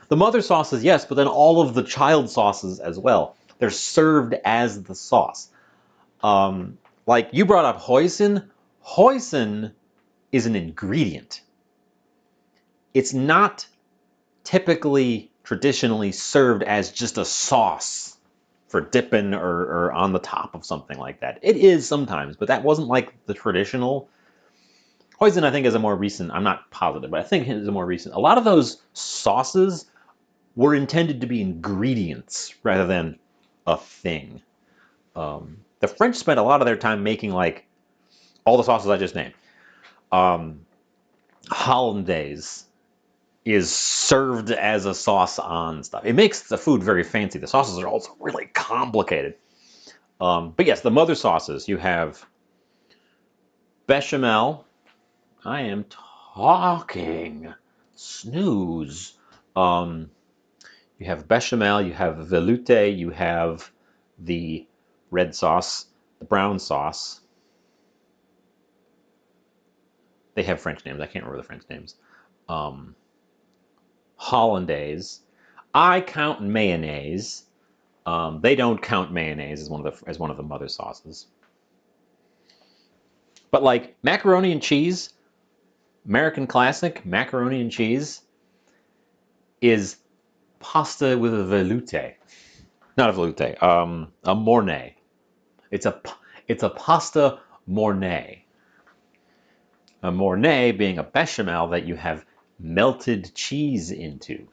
The mother sauces, yes, but then all of the child sauces as well. They're served as the sauce. Like you brought up hoisin. Hoisin is an ingredient. It's not typically traditionally served as just a sauce for dipping or on the top of something like that. It is sometimes, but that wasn't like the traditional. Hoisin, I think, is a more recent, I'm not positive, but I think it is a more recent. A lot of those sauces were intended to be ingredients rather than a thing. The French spent a lot of their time making like All the sauces I just named. Hollandaise is served as a sauce on stuff. It makes the food very fancy. The sauces are also really complicated. But yes, the mother sauces. You have bechamel. I am talking. Snooze. You have bechamel. You have velouté. You have the red sauce, the brown sauce. They have French names. I can't remember the French names. Hollandaise. I count mayonnaise. They don't count mayonnaise as one of the mother sauces. But like macaroni and cheese, American classic macaroni and cheese is pasta with a velouté. Not a velouté, a mornay. It's a pasta mornay. A mornay being a bechamel that you have melted cheese into.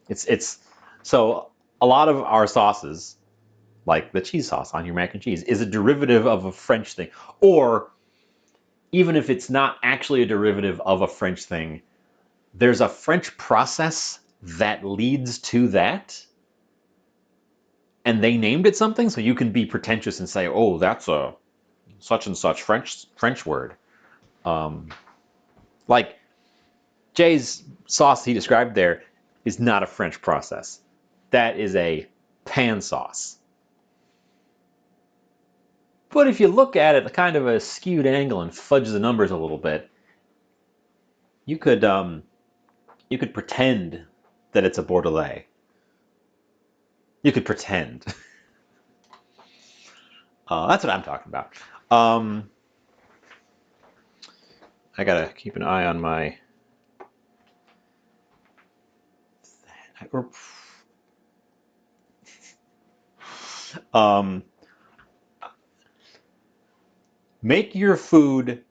It's so a lot of our sauces, like the cheese sauce on your mac and cheese, is a derivative of a French thing. Or even if it's not actually a derivative of a French thing, there's a French process that leads to that. And they named it something, so you can be pretentious and say, "Oh, that's a such and such French word." Like Jay's sauce he described there is not a French process. That is a pan sauce. But if you look at it at kind of a skewed angle and fudge the numbers a little bit, you could pretend that it's a Bordelais. You could pretend. That's what I'm talking about. I gotta keep an eye on my. Make your food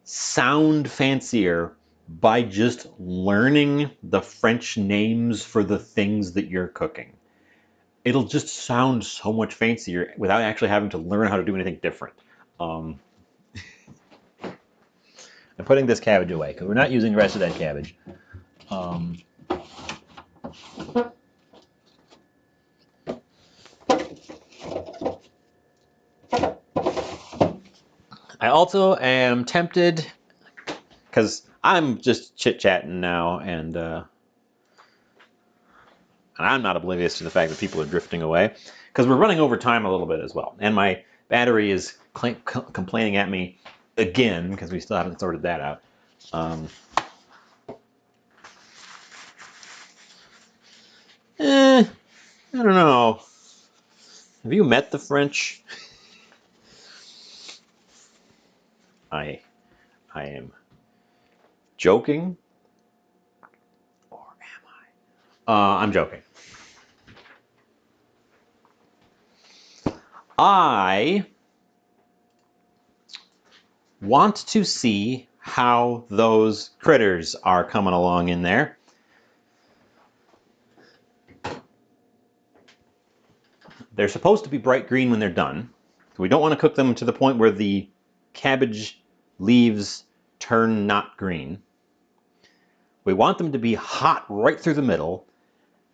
sound fancier by just learning the French names for the things that you're cooking. It'll just sound so much fancier without actually having to learn how to do anything different. I'm putting this cabbage away because we're not using the rest of that cabbage. I also am tempted, because I'm just chit-chatting now, and I'm not oblivious to the fact that people are drifting away, because we're running over time a little bit as well. And my battery is complaining at me again, because we still haven't sorted that out. I don't know. Have you met the French? I am joking, or am I? I'm joking. I want to see how those critters are coming along in there. They're supposed to be bright green when they're done. So we don't want to cook them to the point where the cabbage leaves turn not green. We want them to be hot right through the middle.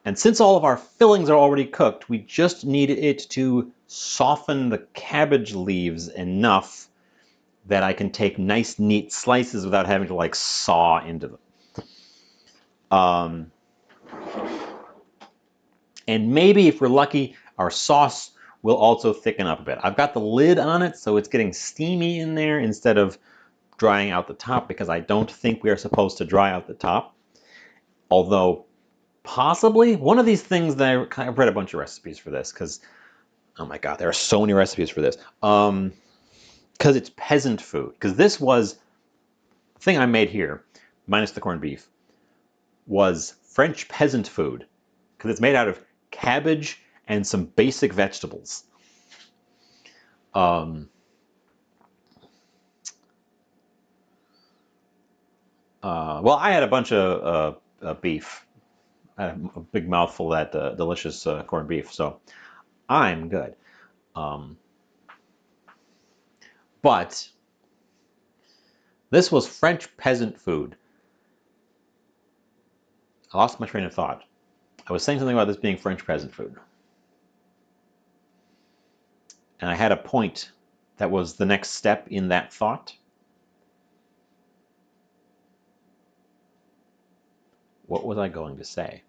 And since all of our fillings are already cooked, we just need it to soften the cabbage leaves enough that I can take nice, neat slices without having to like saw into them. And maybe if we're lucky, our sauce will also thicken up a bit. I've got the lid on it, so it's getting steamy in there instead of drying out the top, because I don't think we are supposed to dry out the top. Although, possibly, one of these things that I've read a bunch of recipes for this, because, oh my god, there are so many recipes for this. Because it's peasant food. Because this was, the thing I made here, minus the corned beef, was French peasant food. Because it's made out of cabbage and some basic vegetables. Well, I had a bunch of beef. I had a big mouthful of that delicious corned beef, so I'm good. But this was French peasant food. I lost my train of thought. I was saying something about this being French peasant food. And I had a point that was the next step in that thought. What was I going to say?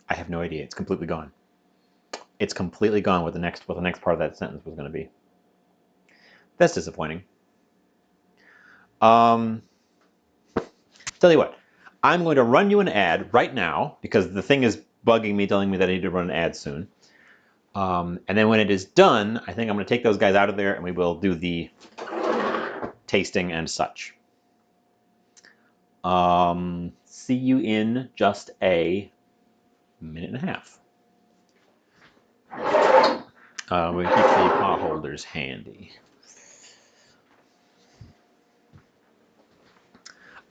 I have no idea. It's completely gone. It's completely gone what the next part of that sentence was going to be. That's disappointing. Tell you what, I'm going to run you an ad right now because the thing is bugging me, telling me that I need to run an ad soon. And then when it is done, I think I'm going to take those guys out of there and we will do the tasting and such. See you in just a minute and a half. We keep the pot holders handy.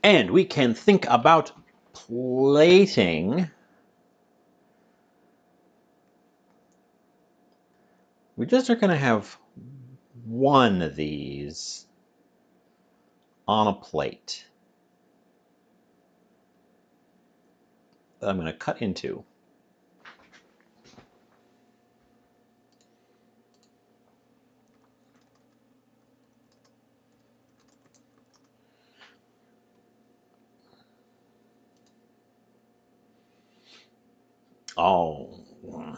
And we can think about plating. We just are going to have one of these on a plate that I'm going to cut into. Oh,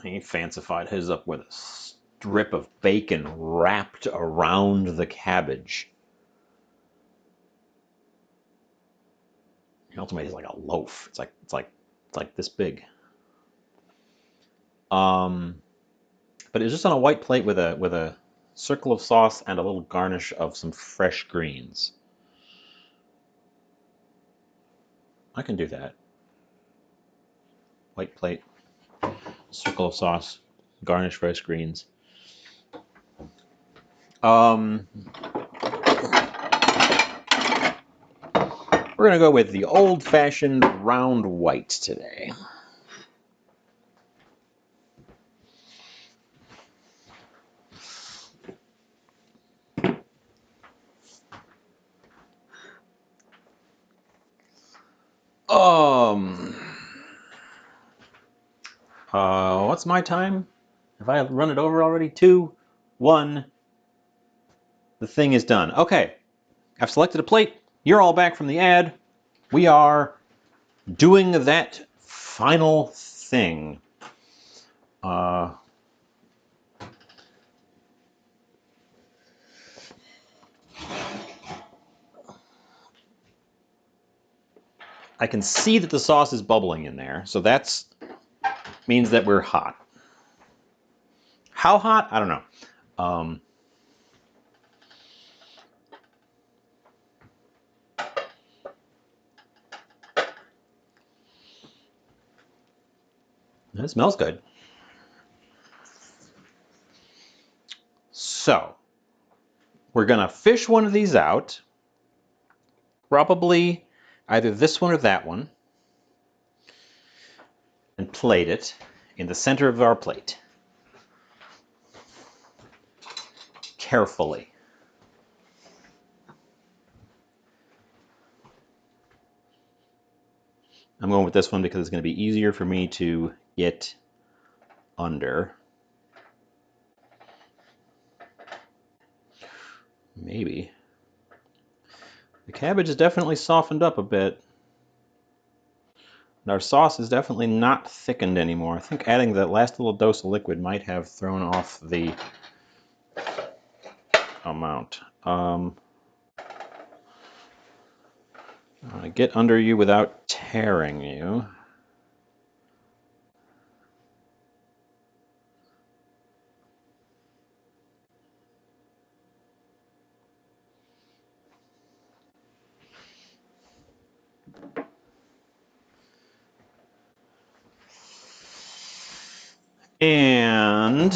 he fancified his up with a strip of bacon wrapped around the cabbage. He also made it like a loaf. It's like this big. But it's just on a white plate with a circle of sauce and a little garnish of some fresh greens. I can do that. White plate, circle of sauce, garnish fresh greens. We're gonna go with the old-fashioned round white today. What's my time? Have I run it over already? 2, 1. The thing is done. Okay, I've selected a plate. You're all back from the ad. We are doing that final thing. I can see that the sauce is bubbling in there, so that means that we're hot. How hot? I don't know. It smells good. So, we're going to fish one of these out. Probably either this one or that one. And plate it in the center of our plate. Carefully. I'm going with this one because it's going to be easier for me to get under. Maybe. The cabbage is definitely softened up a bit. And our sauce is definitely not thickened anymore. I think adding that last little dose of liquid might have thrown off the amount. Get under you without tearing you. And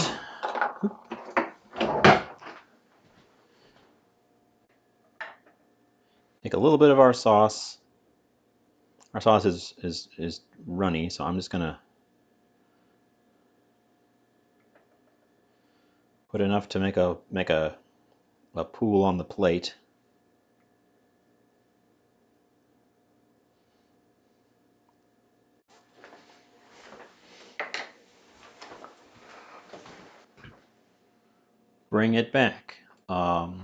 take a little bit of our sauce, Our sauce is runny, so I'm just gonna put enough to make a pool on the plate. Bring it back. The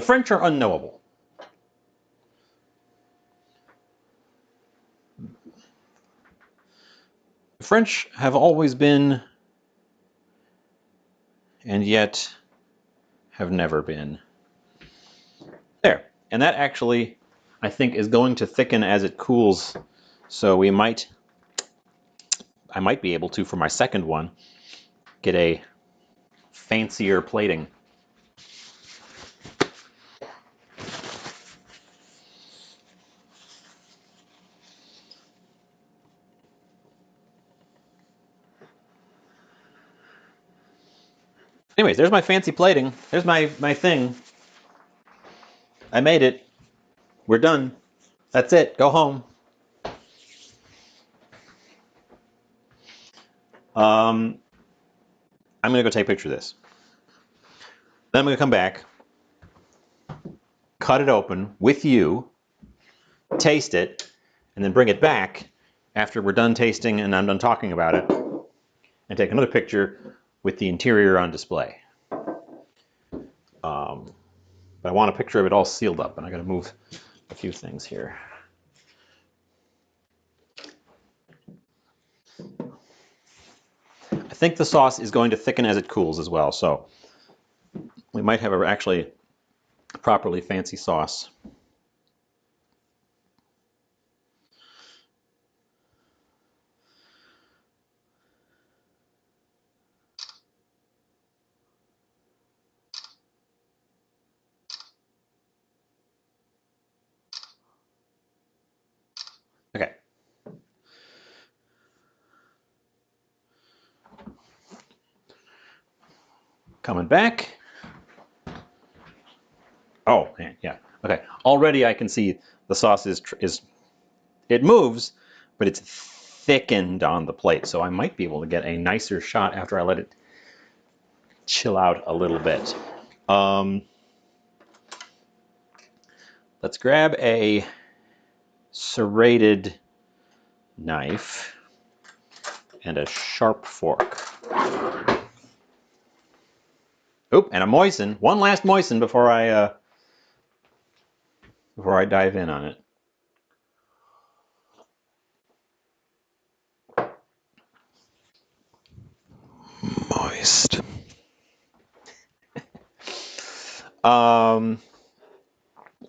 French are unknowable. The French have always been, and yet have never been. There. And that actually, I think, is going to thicken as it cools. So I might be able to, for my second one, get a fancier plating. Anyways, there's my fancy plating. There's my thing. I made it. We're done. That's it. Go home. I'm going to go take a picture of this. Then I'm going to come back, cut it open with you, taste it, and then bring it back after we're done tasting and I'm done talking about it, and take another picture with the interior on display. But I want a picture of it all sealed up, and I got to move a few things here. I think the sauce is going to thicken as it cools as well, so we might have actually properly fancy sauce. Okay. Coming back. Oh, man, yeah. Okay. Already I can see the sauce is it moves, but it's thickened on the plate. So I might be able to get a nicer shot after I let it chill out a little bit. Let's grab a serrated knife and a sharp fork. Oop, and a moisten. One last moisten before I dive in on it. Moist.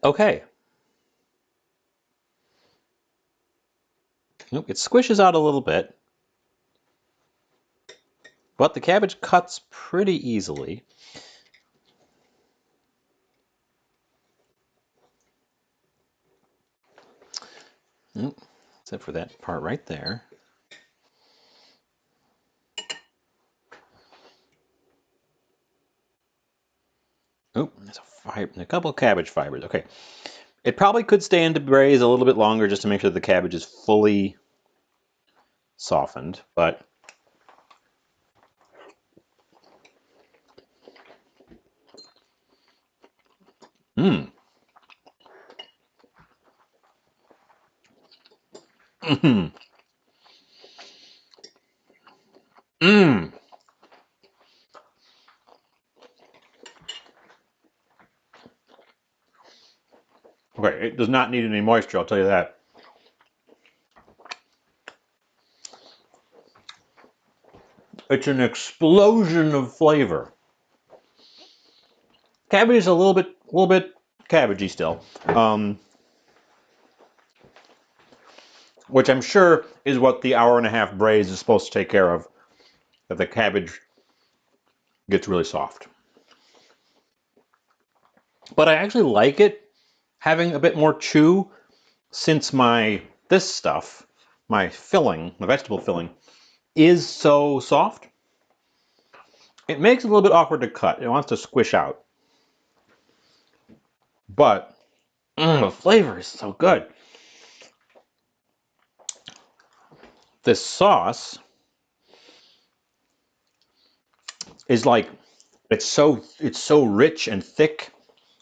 Okay. Oop, it squishes out a little bit, but the cabbage cuts pretty easily. Oop, except for that part right there. Oop, there's a couple of cabbage fibers. Okay. It probably could stand to braise a little bit longer just to make sure the cabbage is fully softened, but mmm. Mmm. Mmm. Okay, it does not need any moisture, I'll tell you that. It's an explosion of flavor. Cabbage is a little bit cabbagey still, which I'm sure is what the hour-and-a-half braise is supposed to take care of, that the cabbage gets really soft. But I actually like it having a bit more chew, since this stuff, my filling, the vegetable filling, is so soft. It makes it a little bit awkward to cut. It wants to squish out. But the flavor is so good. This sauce is like, it's so rich and thick.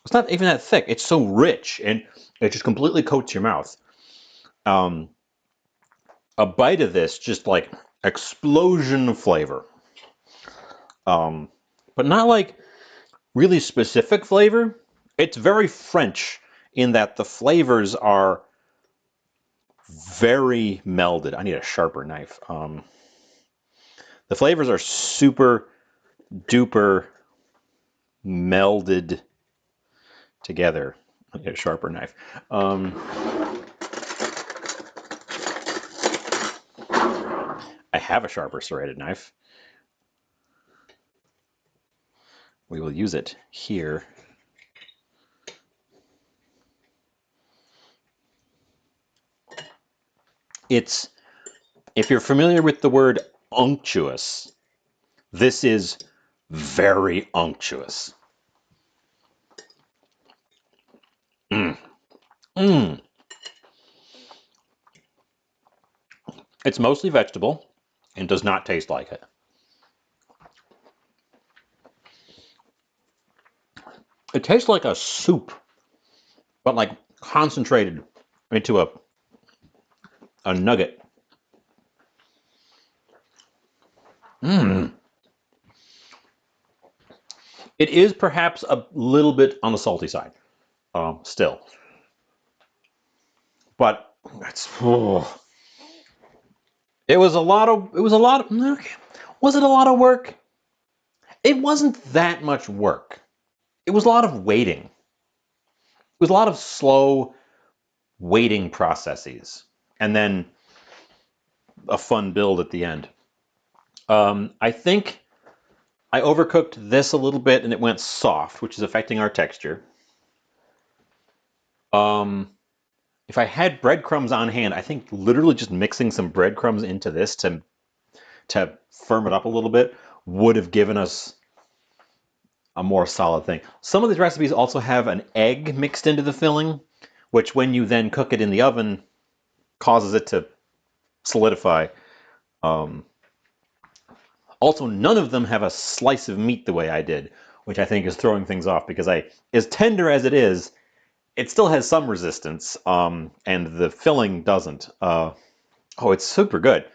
It's not even that thick. It's so rich and it just completely coats your mouth. A bite of this, just like explosion of flavor. But not like really specific flavor. It's very French in that the flavors are very melded. I need a sharper knife. The flavors are super duper melded together. I need a sharper knife. I have a sharper serrated knife. We will use it here. It's, if you're familiar with the word unctuous, this is very unctuous. Mm. Mm. It's mostly vegetable and does not taste like it. It tastes like a soup, but like concentrated into a nugget. Mm. It is perhaps a little bit on the salty side, still, but it's. Oh. It was a lot of. It was a lot of. Okay. Was it a lot of work? It wasn't that much work. It was a lot of waiting. It was a lot of slow waiting processes, and then a fun build at the end. I think I overcooked this a little bit and it went soft, which is affecting our texture. If I had breadcrumbs on hand, I think literally just mixing some breadcrumbs into this to firm it up a little bit would have given us a more solid thing. Some of these recipes also have an egg mixed into the filling, which when you then cook it in the oven causes it to solidify. Also, none of them have a slice of meat the way I did, which I think is throwing things off because as tender as it is, it still has some resistance, and the filling doesn't. Oh, it's super good.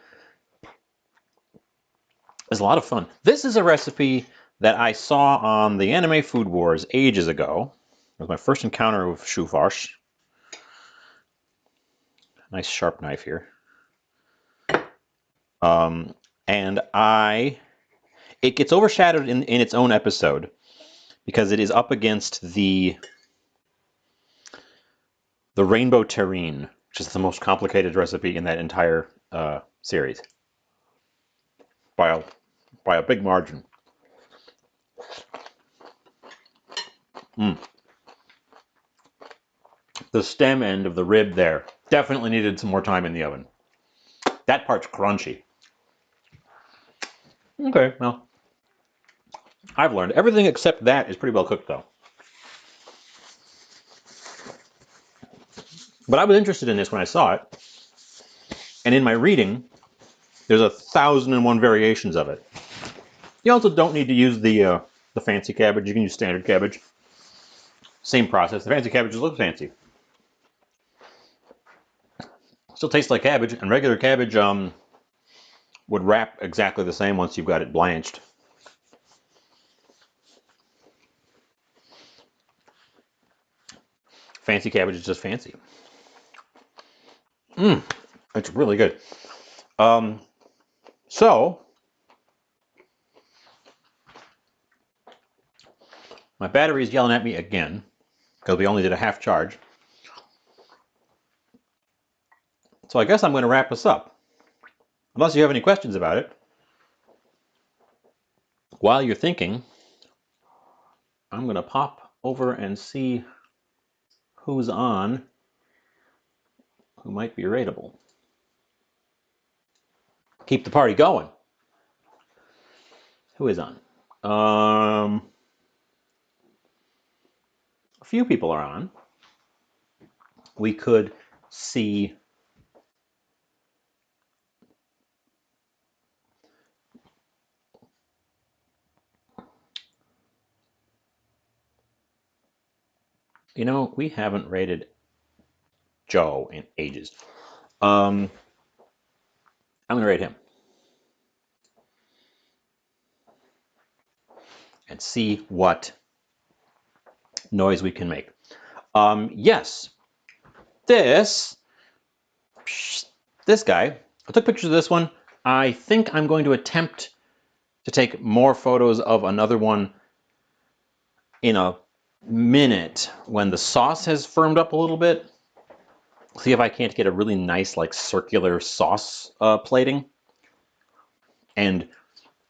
It's a lot of fun. This is a recipe that I saw on the Anime Food Wars ages ago. It was my first encounter with Chou Farcis. Nice sharp knife here. And it gets overshadowed in its own episode because it is up against the rainbow terrine, which is the most complicated recipe in that entire series by a big margin. The stem end of the rib there definitely needed some more time in the oven. That part's crunchy. Okay, well, I've learned. Everything except that is pretty well cooked, though. But I was interested in this when I saw it, and in my reading, there's 1,001 variations of it. You also don't need to use the fancy cabbage. You can use standard cabbage. Same process. The fancy cabbages look fancy. Still tastes like cabbage, and regular cabbage would wrap exactly the same once you've got it blanched. Fancy cabbage is just fancy. It's really good. So, my battery is yelling at me again because we only did a half charge. So I guess I'm going to wrap this up. Unless you have any questions about it. While you're thinking, I'm going to pop over and see who's on who might be rateable. Keep the party going. Who is on? A few people are on. We could see You know, we haven't rated Joe in ages. I'm gonna rate him and see what noise we can make. Yes, this guy. I took pictures of this one. I think I'm going to attempt to take more photos of another one in a minute when the sauce has firmed up a little bit. See if I can't get a really nice like circular sauce plating and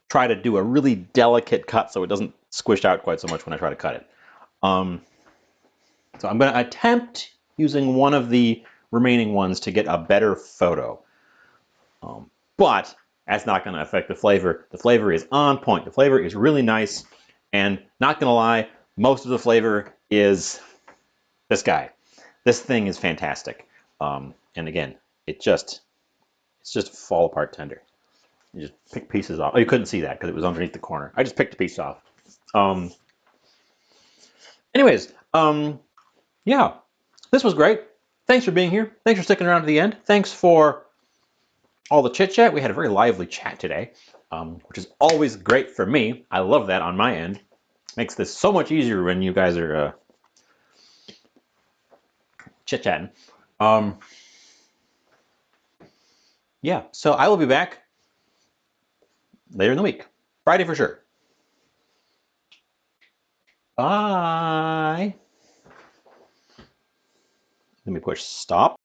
try to do a really delicate cut so it doesn't squish out quite so much when I try to cut it. So I'm going to attempt using one of the remaining ones to get a better photo. But that's not going to affect the flavor. The flavor is on point. The flavor is really nice. And not going to lie, most of the flavor is this guy. This thing is fantastic. And again, it's just fall apart tender. You just pick pieces off. Oh, you couldn't see that because it was underneath the corner. I just picked a piece off. Anyways, yeah, this was great. Thanks for being here. Thanks for sticking around to the end. Thanks for all the chit chat. We had a very lively chat today, which is always great for me. I love that on my end. Makes this so much easier when you guys are chit chatting. Yeah, so I will be back later in the week, Friday for sure. Bye. Let me push stop.